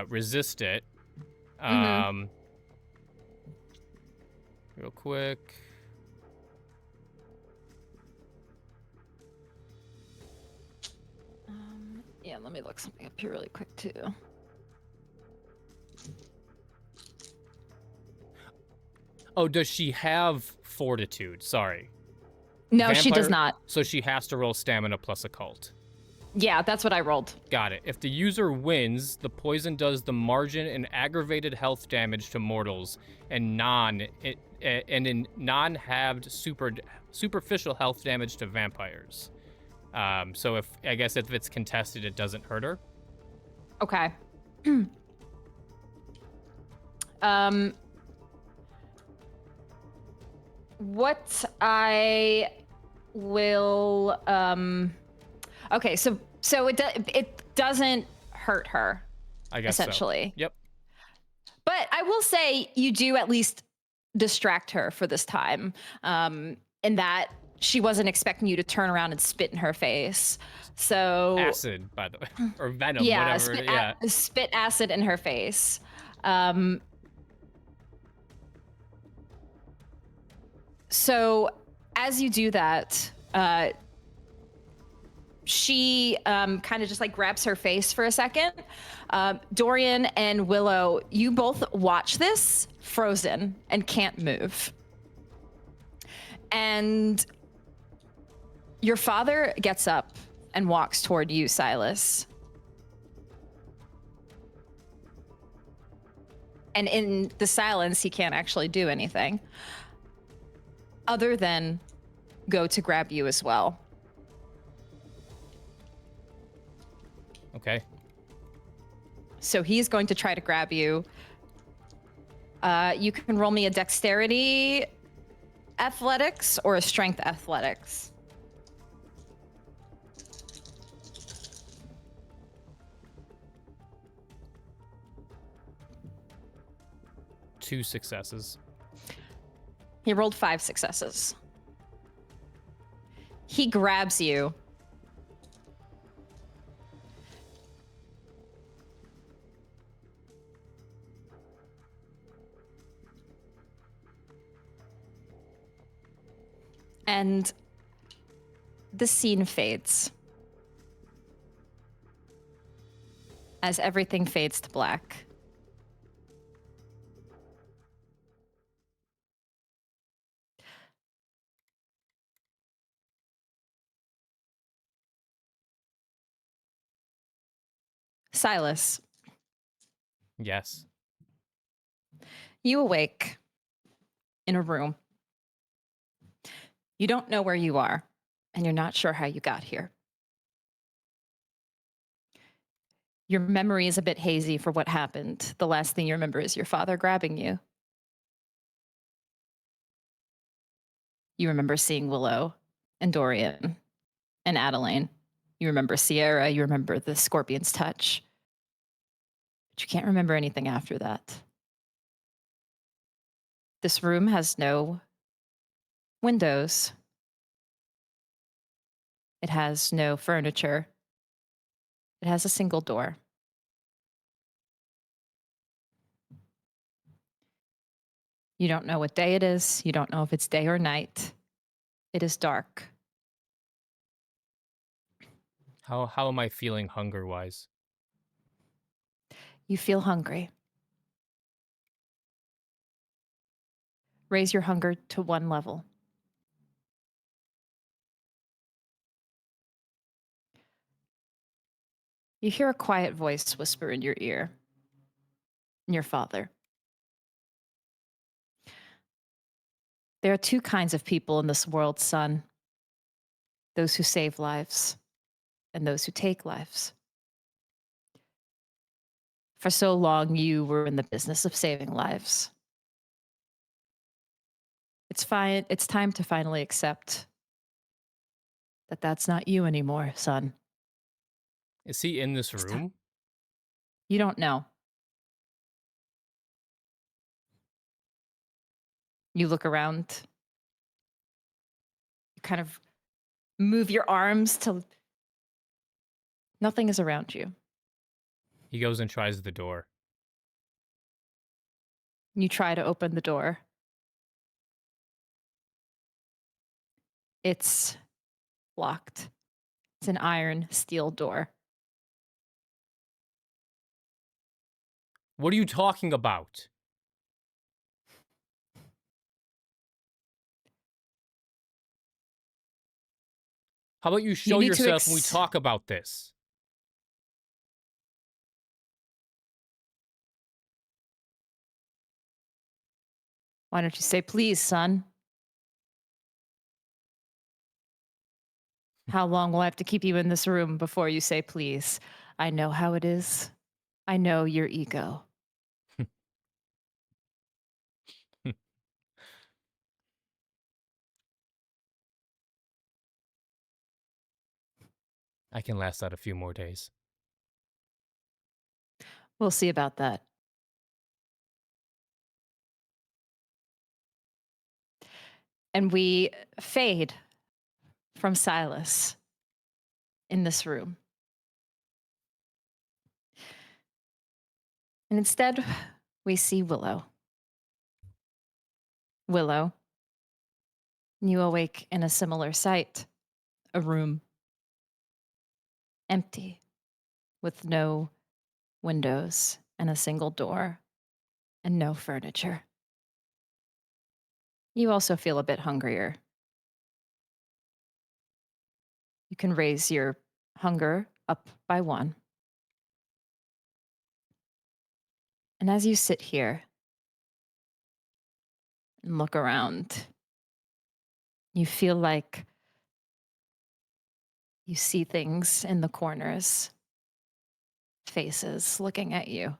resist it. Real quick. Yeah, let me look something up here really quick too. Oh, does she have fortitude? Sorry. No, she does Vampire- not. So she has to roll stamina plus occult. Yeah, that's what I rolled. Got it. If the user wins, the poison does the margin and aggravated health damage to mortals and in non-halved superficial health damage to vampires. So if it's contested, it doesn't hurt her. Okay. What I will okay, so it doesn't hurt her, I guess essentially. So. Yep. But I will say you do at least distract her for this time, in that she wasn't expecting you to turn around and spit in her face. So acid, by the way, or venom, yeah, whatever. Spit acid in her face. So as you do that, she kind of just like grabs her face for a second. Dorian and Willow, you both watch this frozen and can't move. And your father gets up and walks toward you, Silas. And in the silence, he can't actually do anything other than go to grab you as well. Okay. So he's going to try to grab you. You can roll me a dexterity athletics or a strength athletics. Two successes. He rolled 5 successes. He grabs you. And the scene fades. As everything fades to black. Silas, Yes. you awake in a room. You don't know where you are, and you're not sure how you got here. Your memory is a bit hazy for what happened. The last thing you remember is your father grabbing you. You remember seeing Willow and Dorian and Adeline. You remember Sierra. You remember the scorpion's touch. But you can't remember anything after that. This room has no windows. It has no furniture. It has a single door. You don't know what day it is. You don't know if it's day or night. It is dark. How am I feeling hunger-wise? You feel hungry. Raise your hunger to 1 level. You hear a quiet voice whisper in your ear. Your father. There are 2 kinds of people in this world, son. Those who save lives and those who take lives. For so long, you were in the business of saving lives. It's fine. It's time to finally accept that that's not you anymore, son. Is he in this It's room? You don't know. You look around. You kind of move your arms to. Nothing is around you. He goes and tries the door. You try to open the door. It's locked. It's an iron steel door. What are you talking about? How about you show need to yourself when we talk about this? Why don't you say please, son? How long will I have to keep you in this room before you say please? I know how it is. I know your ego. I can last out a few more days. We'll see about that. And we fade from Silas in this room. And instead, we see Willow. Willow, you awake in a similar sight, a room, empty, with no windows and a single door and no furniture. You also feel a bit hungrier. You can raise your hunger up by 1. And as you sit here and look around, you feel like you see things in the corners, faces looking at you.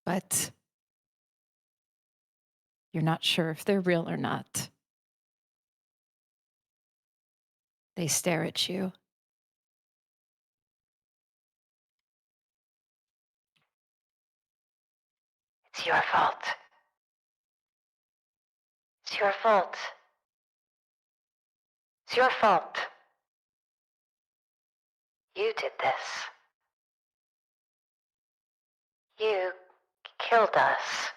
But you're not sure if they're real or not. They stare at you. It's your fault. It's your fault. It's your fault. You did this. You killed us.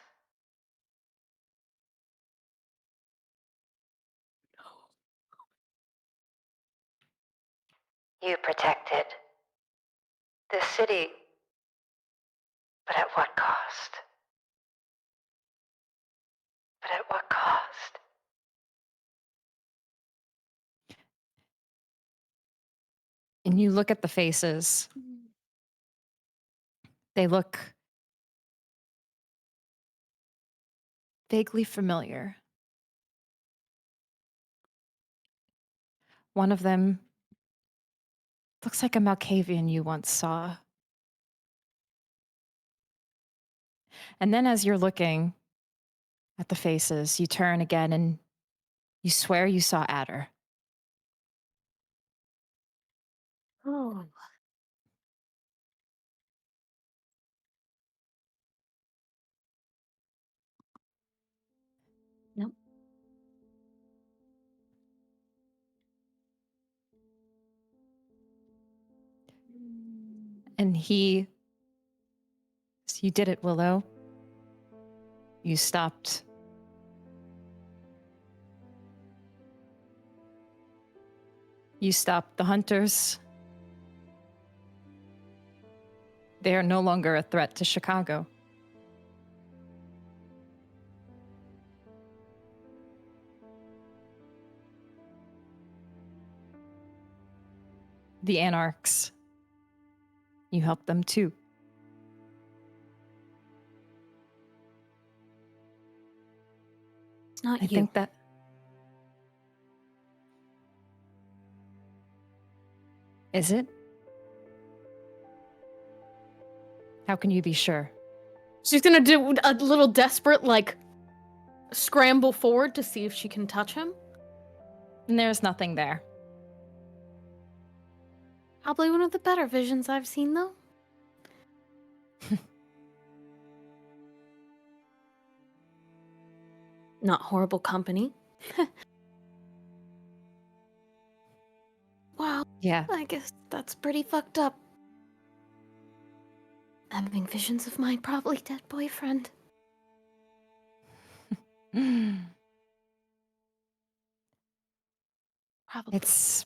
You protected this city, but at what cost? But at what cost? And you look at the faces. They look vaguely familiar. One of them looks like a Malkavian you once saw. And then as you're looking at the faces, you turn again and you swear you saw Adder. Oh. Nope. And you did it, Willow. You stopped. You stopped the hunters. They are no longer a threat to Chicago. The Anarchs, you helped them too. It's not I you. think that. Is it? How can you be sure? She's gonna do a little desperate, like, scramble forward to see if she can touch him. And there's nothing there. Probably one of the better visions I've seen, though. Not horrible company. Wow, Yeah. I guess that's pretty fucked up. Having visions of my probably dead boyfriend. Probably. It's...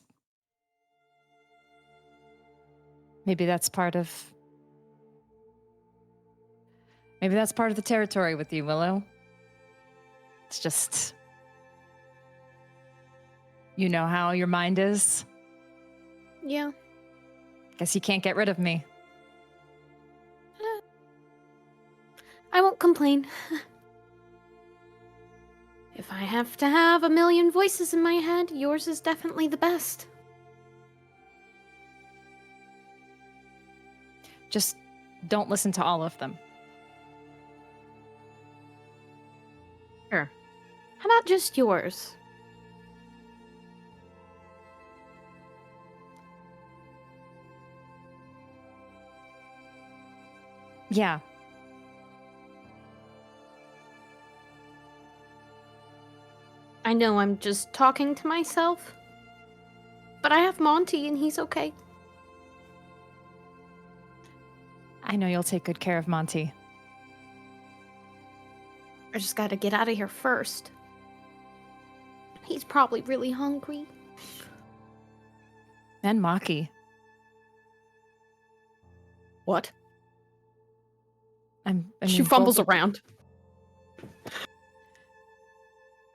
Maybe that's part of the territory with you, Willow. It's just... You know how your mind is? Yeah. Guess you can't get rid of me. I won't complain. If I have to have a million voices in my head, yours is definitely the best. Just don't listen to all of them. Sure. How about just yours? Yeah. I know I'm just talking to myself, but I have Monty and he's okay. I know you'll take good care of Monty. I just gotta get out of here first. He's probably really hungry. And Maki. What? I She mean, fumbles both- around.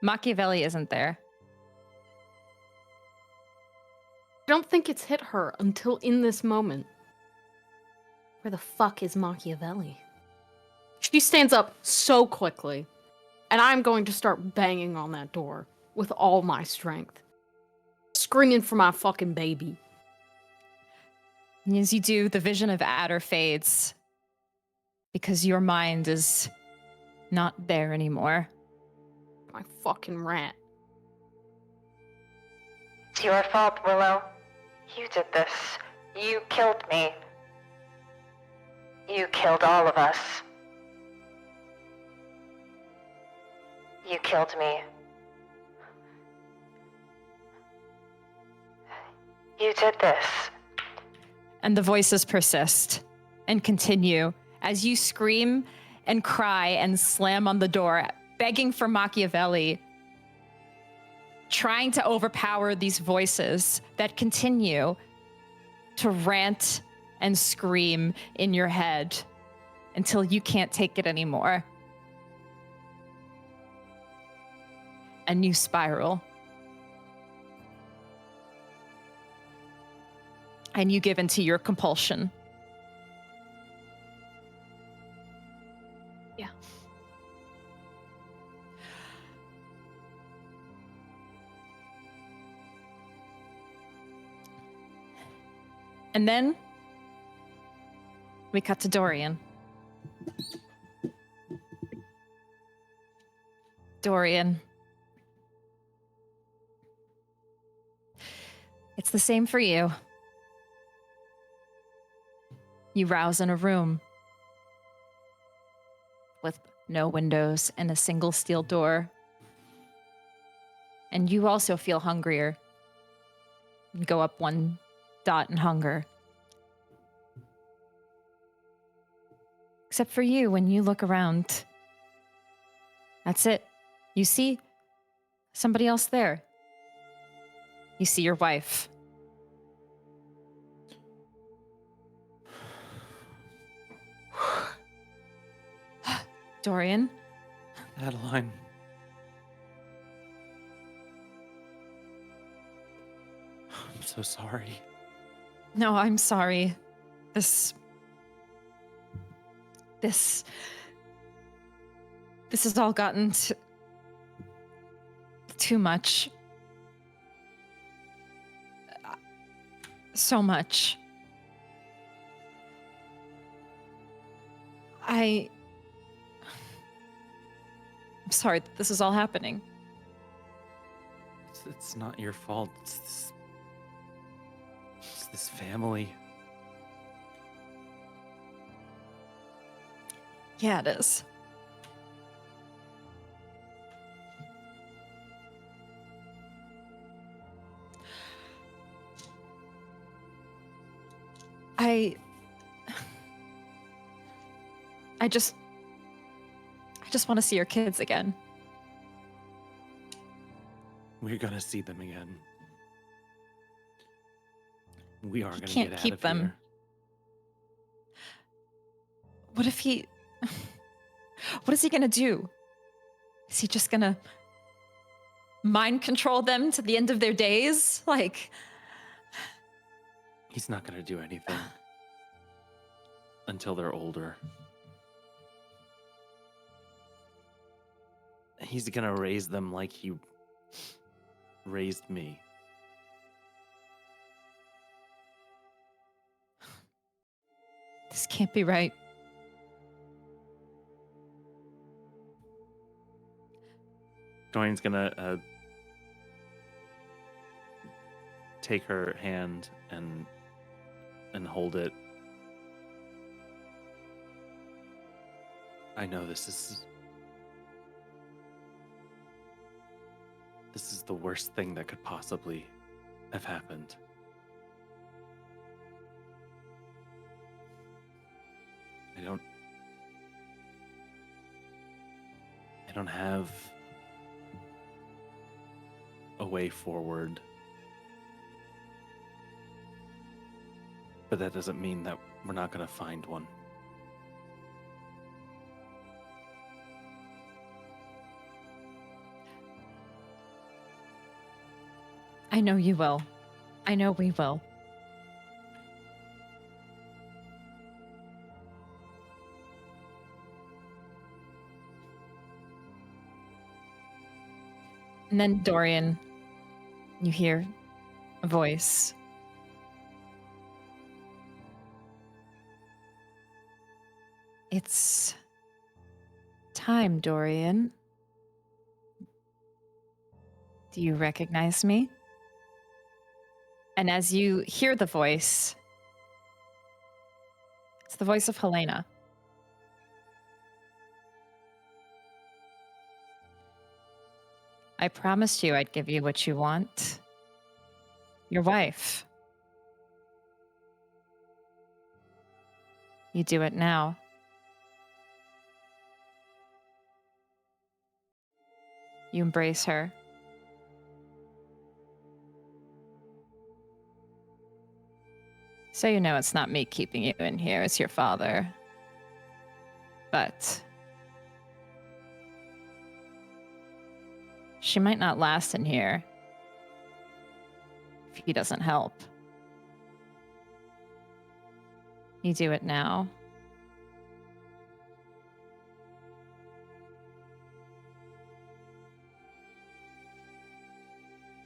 Machiavelli isn't there. I don't think it's hit her until in this moment. Where the fuck is Machiavelli? She stands up so quickly, and I'm going to start banging on that door with all my strength. Screaming for my fucking baby. And as you do, the vision of Adder fades. Because your mind is not there anymore. My fucking rat. It's your fault, Willow. You did this. You killed me. You killed all of us. You killed me. You did this. And the voices persist and continue as you scream and cry and slam on the door, begging for Machiavelli, trying to overpower these voices that continue to rant and scream in your head until you can't take it anymore. And you spiral. And you give into your compulsion. Yeah. And then we cut to Dorian. Dorian. It's the same for you. You rouse in a room with no windows and a single steel door. And you also feel hungrier. You go up 1 dot in hunger. Except for you, when you look around, that's it. You see somebody else there. You see your wife. Dorian? Adeline. I'm so sorry. No, I'm sorry. This has all gotten too much. So much. I'm sorry that this is all happening. It's not your fault. It's this family. Yeah, it is. I just want to see your kids again. We're gonna see them again. We are He gonna can't get out keep of them. here. What if he... What is he gonna do? Is he just gonna mind control them to the end of their days? Like... He's not gonna do anything until they're older. He's gonna raise them like he raised me. This can't be right. Dorian's gonna take her hand and hold it. I know this is the worst thing that could possibly have happened. I don't have a way forward. But that doesn't mean that we're not going to find one. I know you will. I know we will. And then Dorian, you hear a voice. It's time, Dorian. Do you recognize me? And as you hear the voice, it's the voice of Helena. I promised you I'd give you what you want. Your wife. You do it now. You embrace her. So you know it's not me keeping you in here, it's your father. But she might not last in here if he doesn't help. You do it now.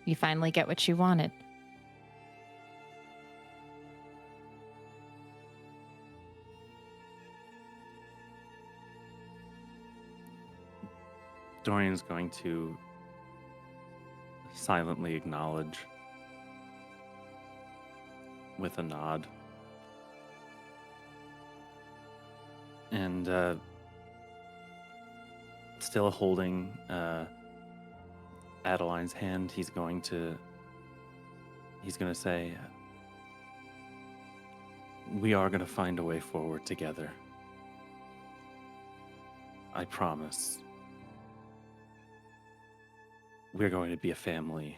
You finally get what you wanted. Dorian's going to silently acknowledge with a nod. And still holding Adeline's hand, he's going to say, we are going to find a way forward together. I promise. We're going to be a family,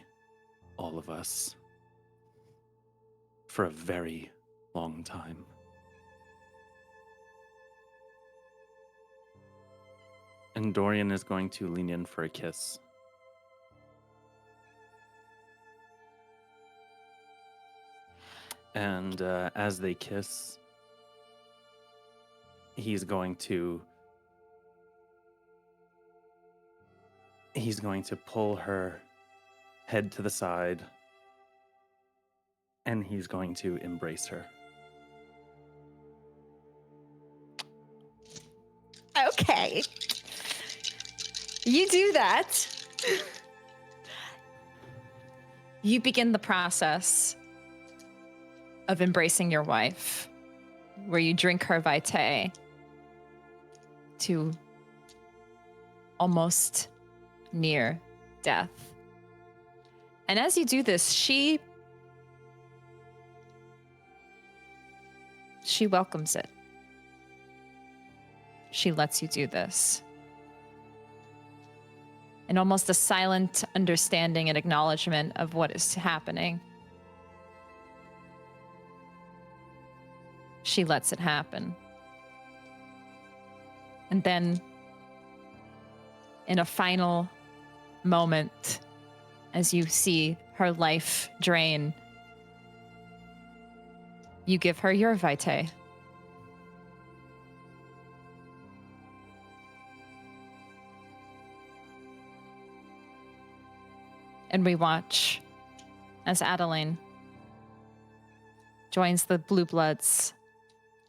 all of us, for a very long time. And Dorian is going to lean in for a kiss. And as they kiss, he's going to pull her head to the side, and he's going to embrace her. Okay. You do that. You begin the process of embracing your wife, where you drink her vitae to almost near death. And as you do this, she welcomes it. She lets you do this. And almost a silent understanding and acknowledgement of what is happening. She lets it happen. And then, in a final moment, as you see her life drain, you give her your vitae. And we watch as Adeline joins the Blue Bloods,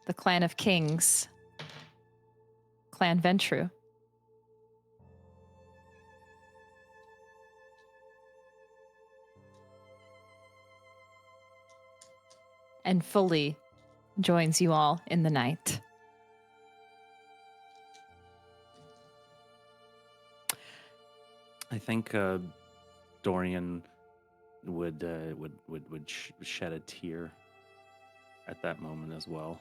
the Clan of Kings, Clan Ventrue. And fully joins you all in the night. I think Dorian would shed a tear at that moment as well.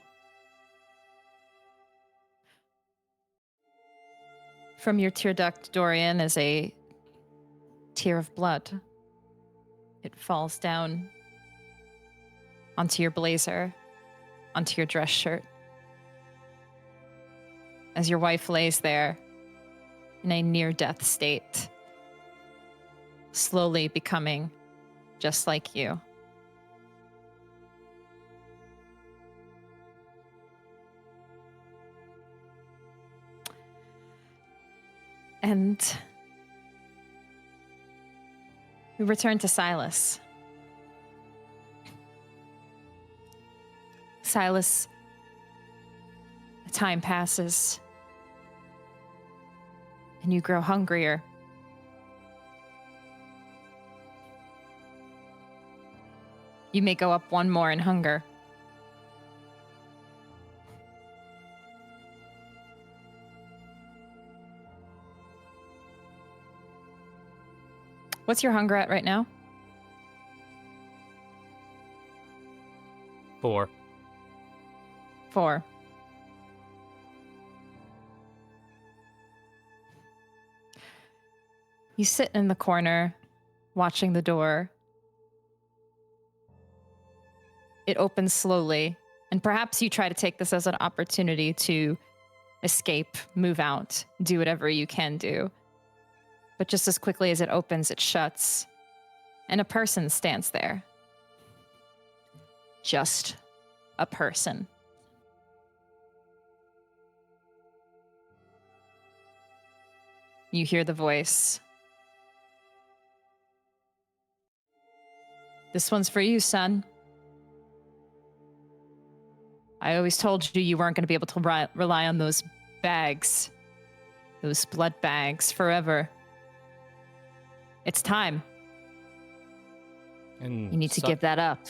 From your tear duct, Dorian, is a tear of blood. It falls down onto your blazer, onto your dress shirt. As your wife lays there in a near-death state, slowly becoming just like you. And we return to Silas. Silas, time passes, and you grow hungrier. You may go up one more in hunger. What's your hunger at right now? 4. 4. You sit in the corner, watching the door. It opens slowly, and perhaps you try to take this as an opportunity to escape, move out, do whatever you can do. But just as quickly as it opens, it shuts, and a person stands there. Just a person. You hear the voice. This one's for you, son. I always told you you weren't going to be able to rely on those bags, those blood bags, forever. It's time. And You need to give that up.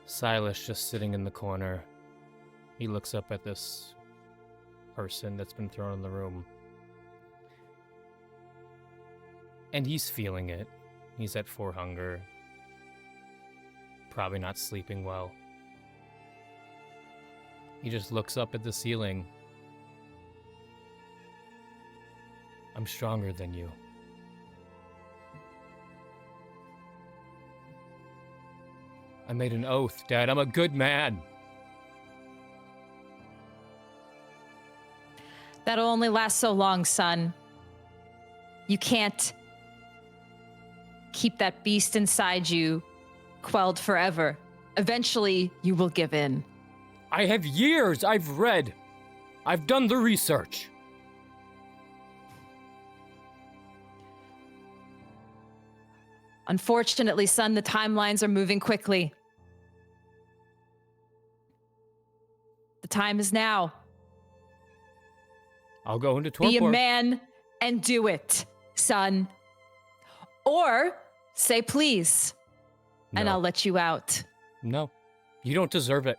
Silas just sitting in the corner. He looks up at this person that's been thrown in the room. And he's feeling it. He's at 4 hunger. Probably not sleeping well. He just looks up at the ceiling. I'm stronger than you. I made an oath, Dad. I'm a good man. That'll only last so long, son. You can't keep that beast inside you quelled forever. Eventually, you will give in. I have years. I've read. I've done the research. Unfortunately, son, the timelines are moving quickly. The time is now. I'll go into torpor. Be a man and do it, son. Or say please, and No. I'll let you out. No, you don't deserve it.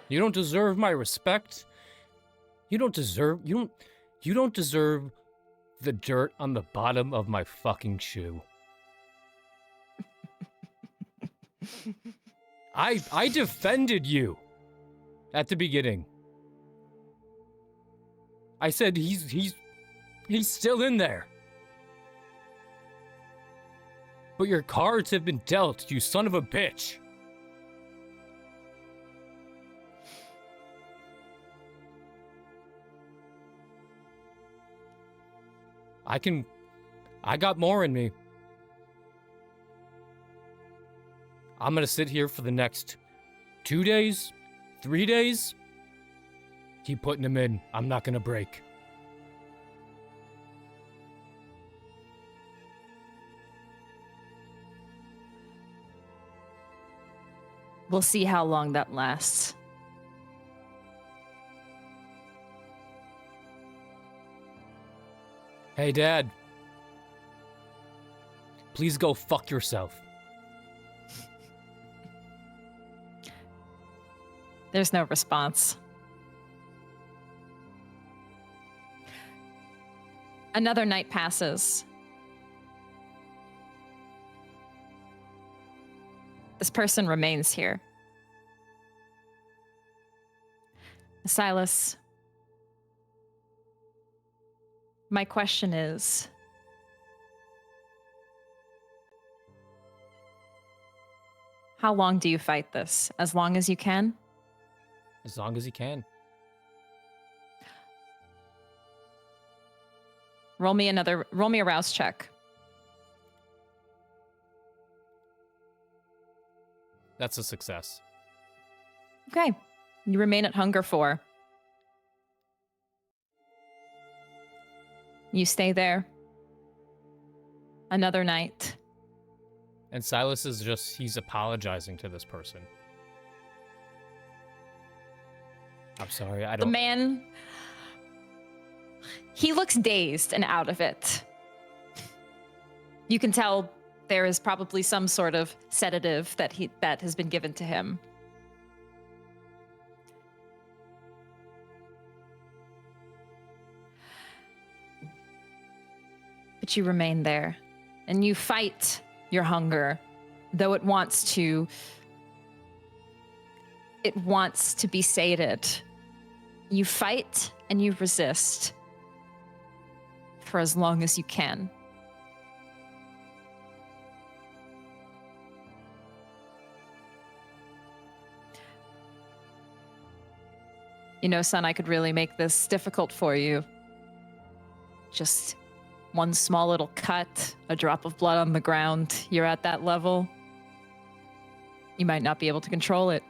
You don't deserve my respect. You don't deserve the dirt on the bottom of my fucking shoe. I defended you at the beginning. I said he's still in there. But your cards have been dealt, you son of a bitch. I got more in me. I'm gonna sit here for the next 2 days, 3 days. Keep putting them in. I'm not gonna break. We'll see how long that lasts. Hey, Dad. Please go fuck yourself. There's no response. Another night passes. This person remains here. Silas, my question is, how long do you fight this? As long as you can? As long as you can. Roll me a rouse check. That's a success. Okay. You remain at hunger 4. You stay there. Another night. And Silas is he's apologizing to this person. I'm sorry, I The don't... man, he looks dazed and out of it. You can tell there is probably some sort of sedative that has been given to him. But you remain there, and you fight your hunger, though it wants to be sated. You fight and you resist for as long as you can. You know, son, I could really make this difficult for you. Just one small little cut, a drop of blood on the ground, you're at that level. You might not be able to control it.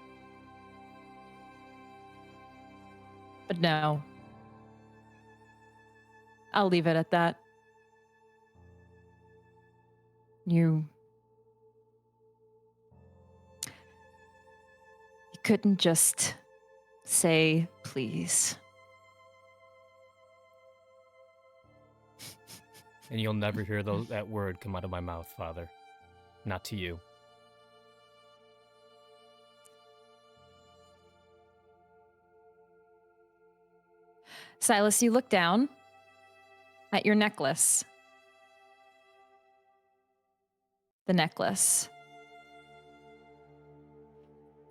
But no. I'll leave it at that. You couldn't just say please. And you'll never hear that word come out of my mouth, Father. Not to you. Silas, you look down at your necklace. The necklace.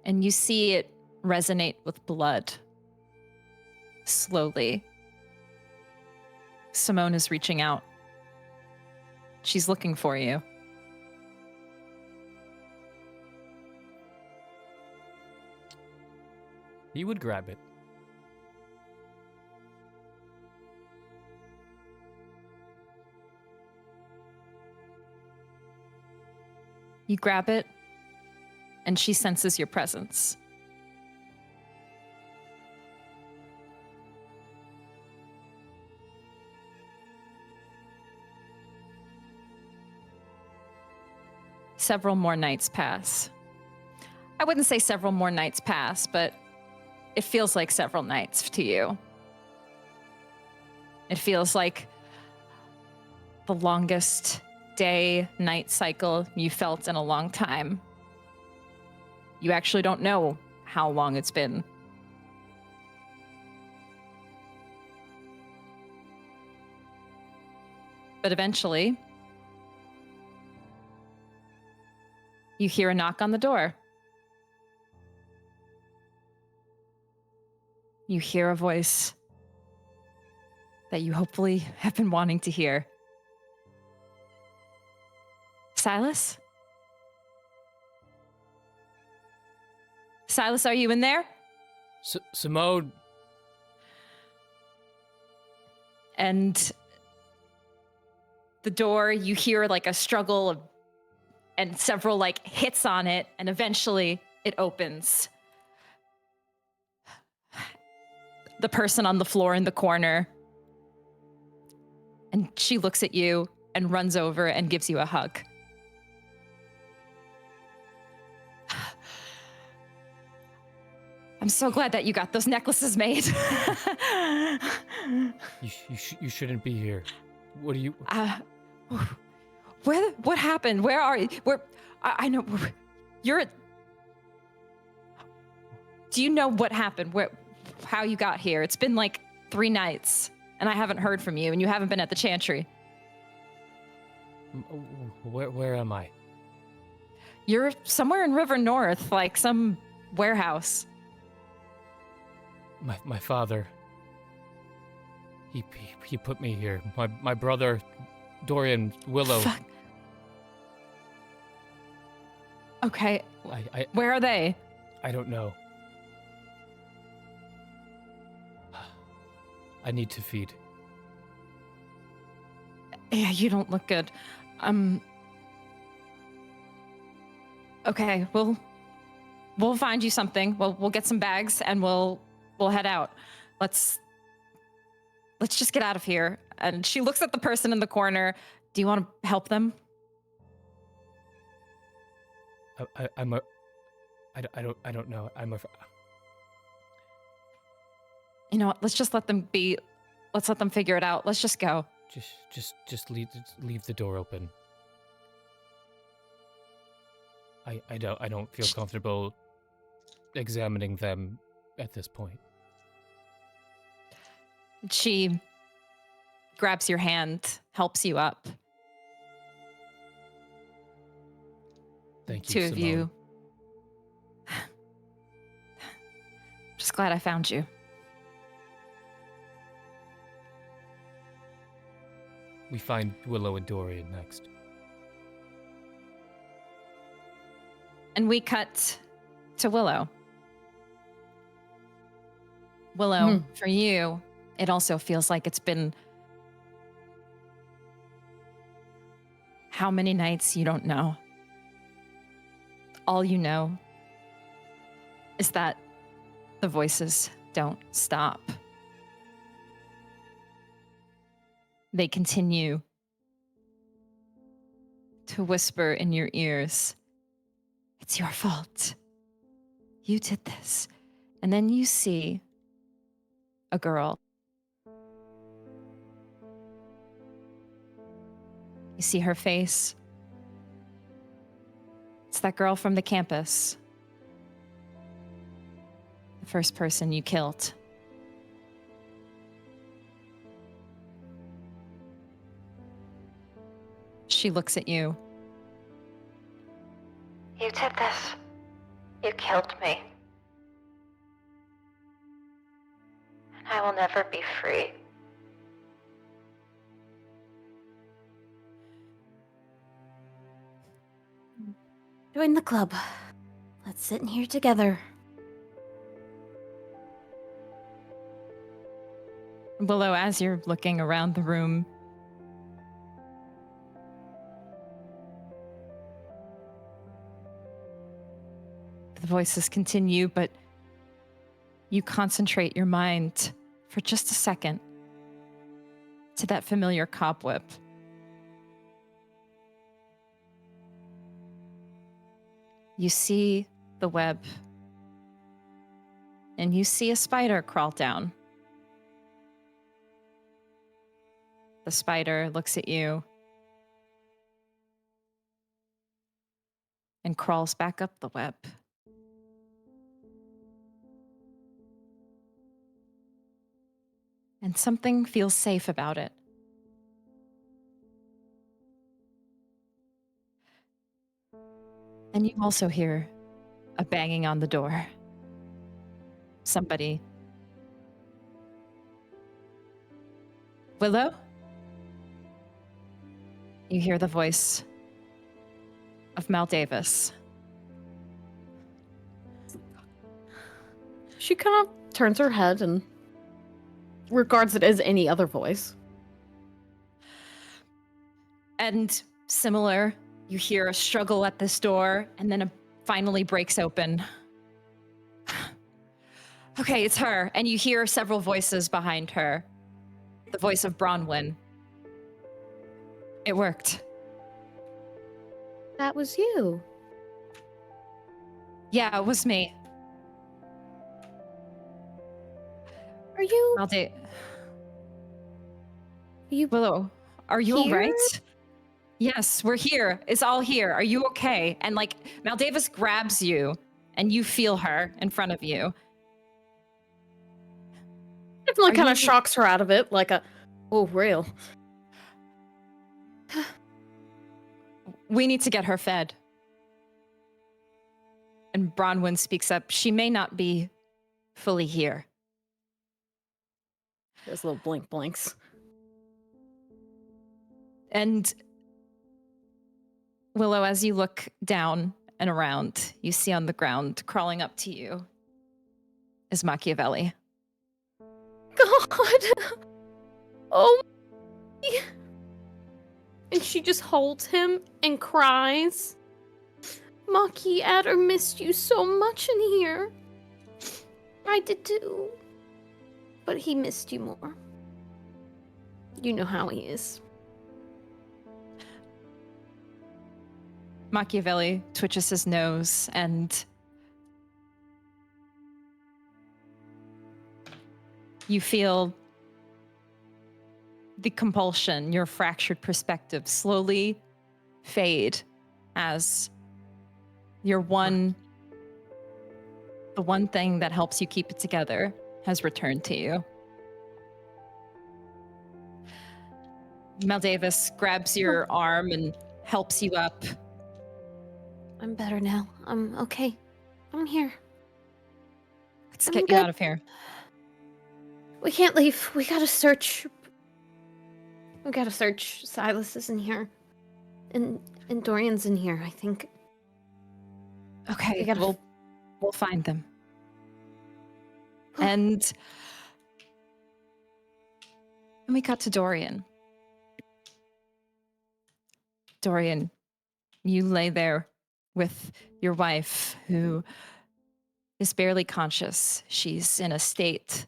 And you see it resonate with blood. Slowly. Simone is reaching out. She's looking for you. He would grab it. You grab it, and she senses your presence. Several more nights pass. I wouldn't say several more nights pass, but it feels like several nights to you. It feels like the longest day-night cycle you felt in a long time. You actually don't know how long it's been. But eventually, you hear a knock on the door. You hear a voice that you hopefully have been wanting to hear. Silas? Silas, are you in there? Simone. And the door, you hear like a struggle and several like hits on it, and eventually it opens. The person on the floor in the corner, and she looks at you and runs over and gives you a hug. I'm so glad that you got those necklaces made. You shouldn't be here. What are you? What happened? Where are you? I know you're. Do you know what happened? How you got here? It's been like 3 nights, and I haven't heard from you, and you haven't been at the Chantry. Where am I? You're somewhere in River North, like some warehouse. My father. He put me here. My brother, Dorian, Willow. Fuck. Okay. I Where are they? I don't know. I need to feed. Yeah, you don't look good. Okay, we'll find you something. We'll get some bags and we'll head out. Let's just get out of here. And she looks at the person in the corner. Do you want to help them? I don't know. You know what? Let's just let them be. Let's let them figure it out. Let's just go. Just leave the door open. I don't feel comfortable examining them at this point. She grabs your hand, helps you up. Thank you, Two of Simone. you. Just glad I found you. We find Willow and Dorian next. And we cut to Willow. Willow, for you, it also feels like it's been how many nights you don't know. All you know is that the voices don't stop. They continue to whisper in your ears, "It's your fault. You did this." And then you see a girl. You see her face. It's that girl from the campus. The first person you killed. She looks at you. You did this. You killed me. And I will never be free. Join the club. Let's sit in here together. Willow, as you're looking around the room, the voices continue, but you concentrate your mind for just a second to that familiar cobweb. You see the web and you see a spider crawl down. The spider looks at you and crawls back up the web. And something feels safe about it. And you also hear a banging on the door. Somebody. Willow? You hear the voice of Mal Davis. She kind of turns her head and regards it as any other voice. And similar, you hear a struggle at this door, and then it finally breaks open. Okay, it's her. And you hear several voices behind her. The voice of Bronwyn. It worked. That was you. Yeah, it was me. Are you? Willow, are you all here? right? Yes, we're here. It's all here. Are you okay? And like, Maldavis grabs you, and you feel her in front of you. Definitely Are kind of you- shocks her out of it, like a, oh, real. We need to get her fed. And Bronwyn speaks up. She may not be fully here. There's little blink blinks. And Willow, as you look down and around, you see on the ground, crawling up to you, is Machiavelli. God! Oh. And she just holds him and cries. Maki Adder missed you so much in here. I did too. But he missed you more. You know how he is. Machiavelli twitches his nose and you feel the compulsion, your fractured perspective slowly fade as the one thing that helps you keep it together has returned to you. Maldavis grabs your arm and helps you up. I'm better now. I'm okay. I'm here. Let's I'm get good. you out of here. We can't leave. We gotta search. Silas is in here. And Dorian's in here, I think. Okay, We gotta we'll find them. And we cut to Dorian. Dorian, you lay there with your wife, who is barely conscious. She's in a state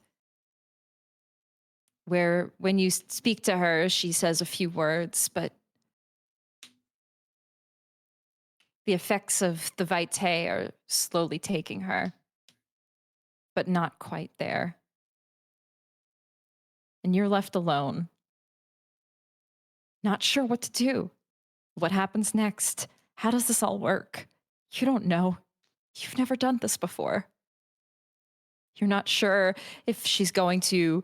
where when you speak to her, she says a few words, but the effects of the vitae are slowly taking her, but not quite there. And you're left alone, not sure what to do. What happens next? How does this all work? You don't know. You've never done this before. You're not sure if she's going to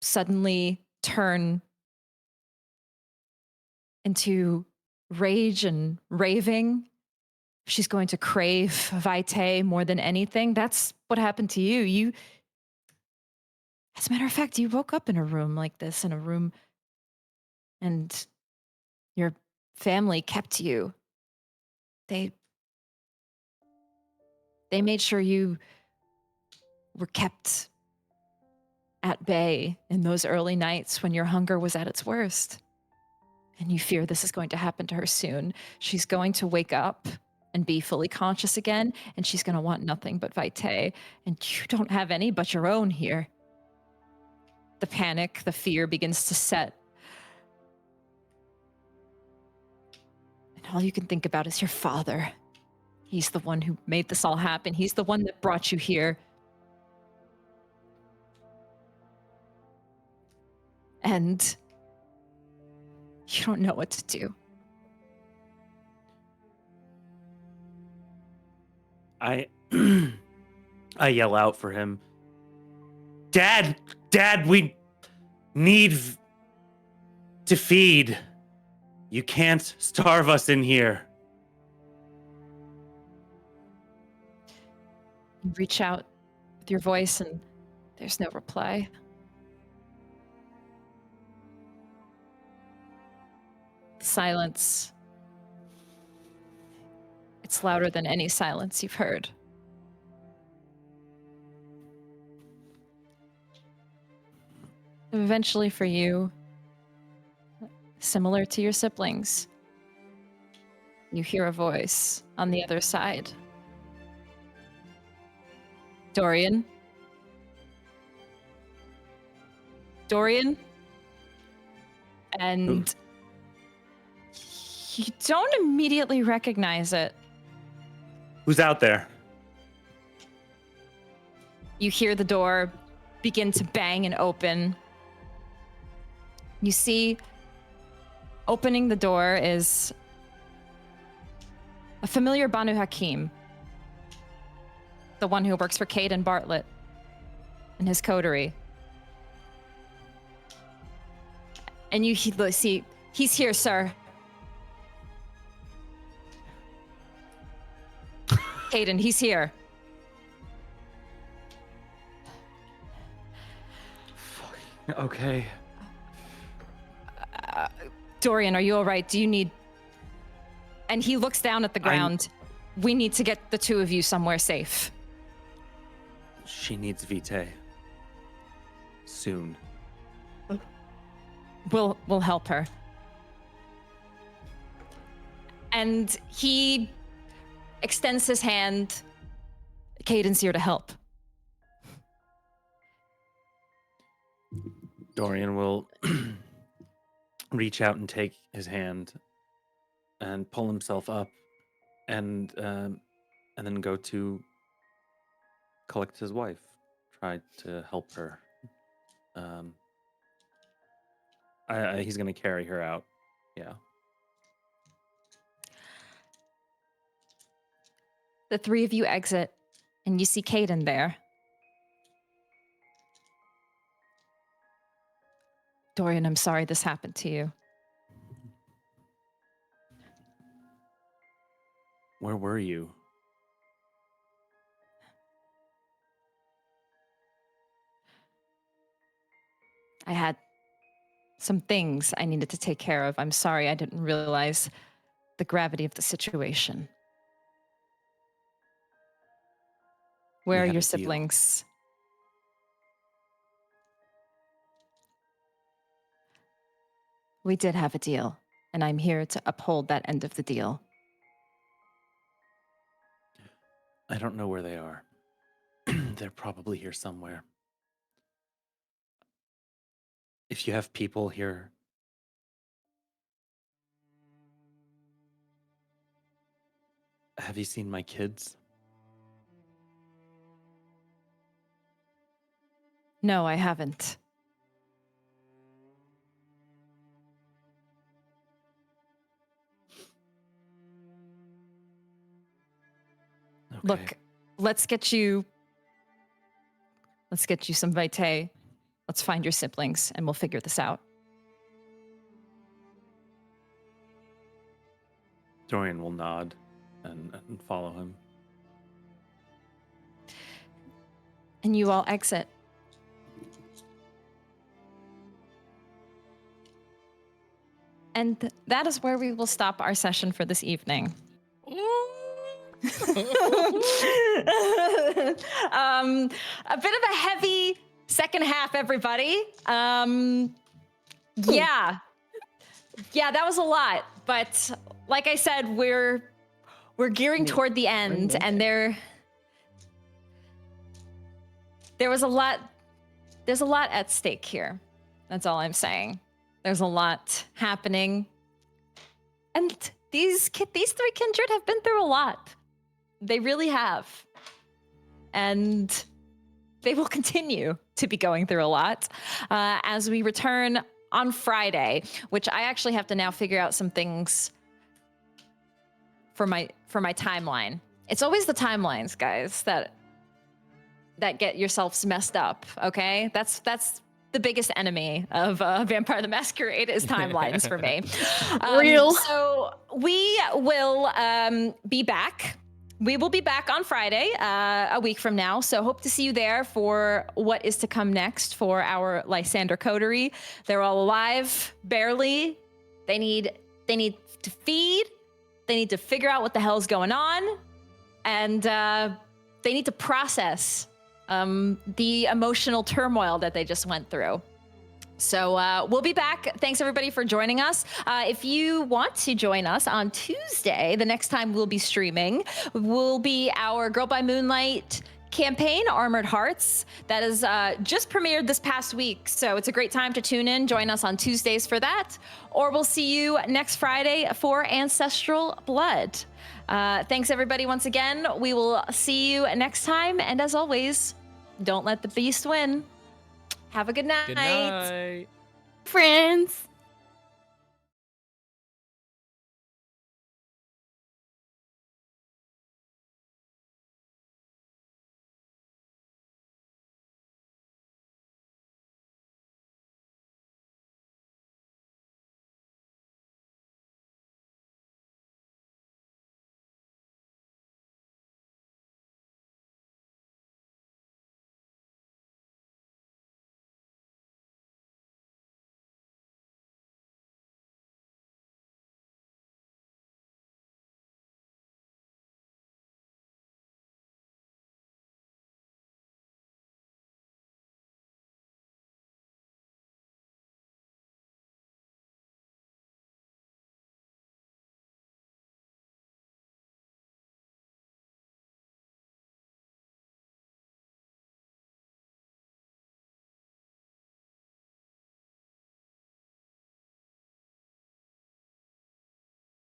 suddenly turn into rage and raving. She's going to crave vitae more than anything. That's what happened to you. As a matter of fact, you woke up in a room like this, and your family kept you. They made sure you were kept at bay in those early nights when your hunger was at its worst. And you fear this is going to happen to her soon. She's going to wake up and be fully conscious again, and she's going to want nothing but vitae. And you don't have any but your own here. The panic, the fear begins to set. And all you can think about is your father. He's the one who made this all happen. He's the one that brought you here. and you don't know what to do. I yell out for him. Dad, we need to feed. You can't starve us in here. You reach out with your voice and there's no reply. Silence. It's louder than any silence you've heard. Eventually for you, similar to your siblings, you hear a voice on the other side. Dorian? Dorian? And you don't immediately recognize it. Who's out there? You hear the door begin to bang and open. You see, opening the door is a familiar Banu Hakim, the one who works for Caden Bartlett in his coterie. And you see, he's here, sir. Caden, he's here. Okay. Dorian, are you all right? Do you need... And he looks down at the ground. We need to get the two of you somewhere safe. She needs Vitae. Soon. We'll help her. And he extends his hand. Caden's here to help. Dorian will reach out and take his hand and pull himself up and then go to collect his wife, try to help her. He's going to carry her out. Yeah. The three of you exit, and you see Caden there. Dorian, I'm sorry this happened to you. Where were you? I had some things I needed to take care of. I'm sorry I didn't realize the gravity of the situation. Where are had your a deal. siblings? We did have a deal, and I'm here to uphold that end of the deal. I don't know where they are. They're probably here somewhere. If you have people here, have you seen my kids? No, I haven't. Okay. Look, let's get you some Vitae. Let's find your siblings, and we'll figure this out. Dorian will nod and follow him. And you all exit. And that is where we will stop our session for this evening. A bit of a heavy second half, everybody. Yeah, that was a lot. But like I said, we're gearing toward the end, and there was a lot. There's a lot at stake here. That's all I'm saying. There's a lot happening, and these three kindred have been through a lot. They really have, and they will continue to be going through a lot as we return on Friday, which I actually have to now figure out some things for my timeline. It's always the timelines, guys, that get yourselves messed up, okay? That's the biggest enemy of Vampire the Masquerade is timelines for me. Real. So we will be back. We will be back on Friday, a week from now. So hope to see you there for what is to come next for our Lysander coterie. They're all alive, barely. They need to feed. They need to figure out what the hell's going on, and they need to process the emotional turmoil that they just went through. So we'll be back. Thanks everybody for joining us. If you want to join us on Tuesday, the next time we'll be streaming will be our Girl by Moonlight campaign, Armored Hearts, that is just premiered this past week. So it's a great time to tune in. Join us on Tuesdays for that. Or we'll see you next Friday for Ancestral Blood. Thanks everybody once again. We will see you next time. And as always, don't let the beast win. Have a good night. Good night. Friends.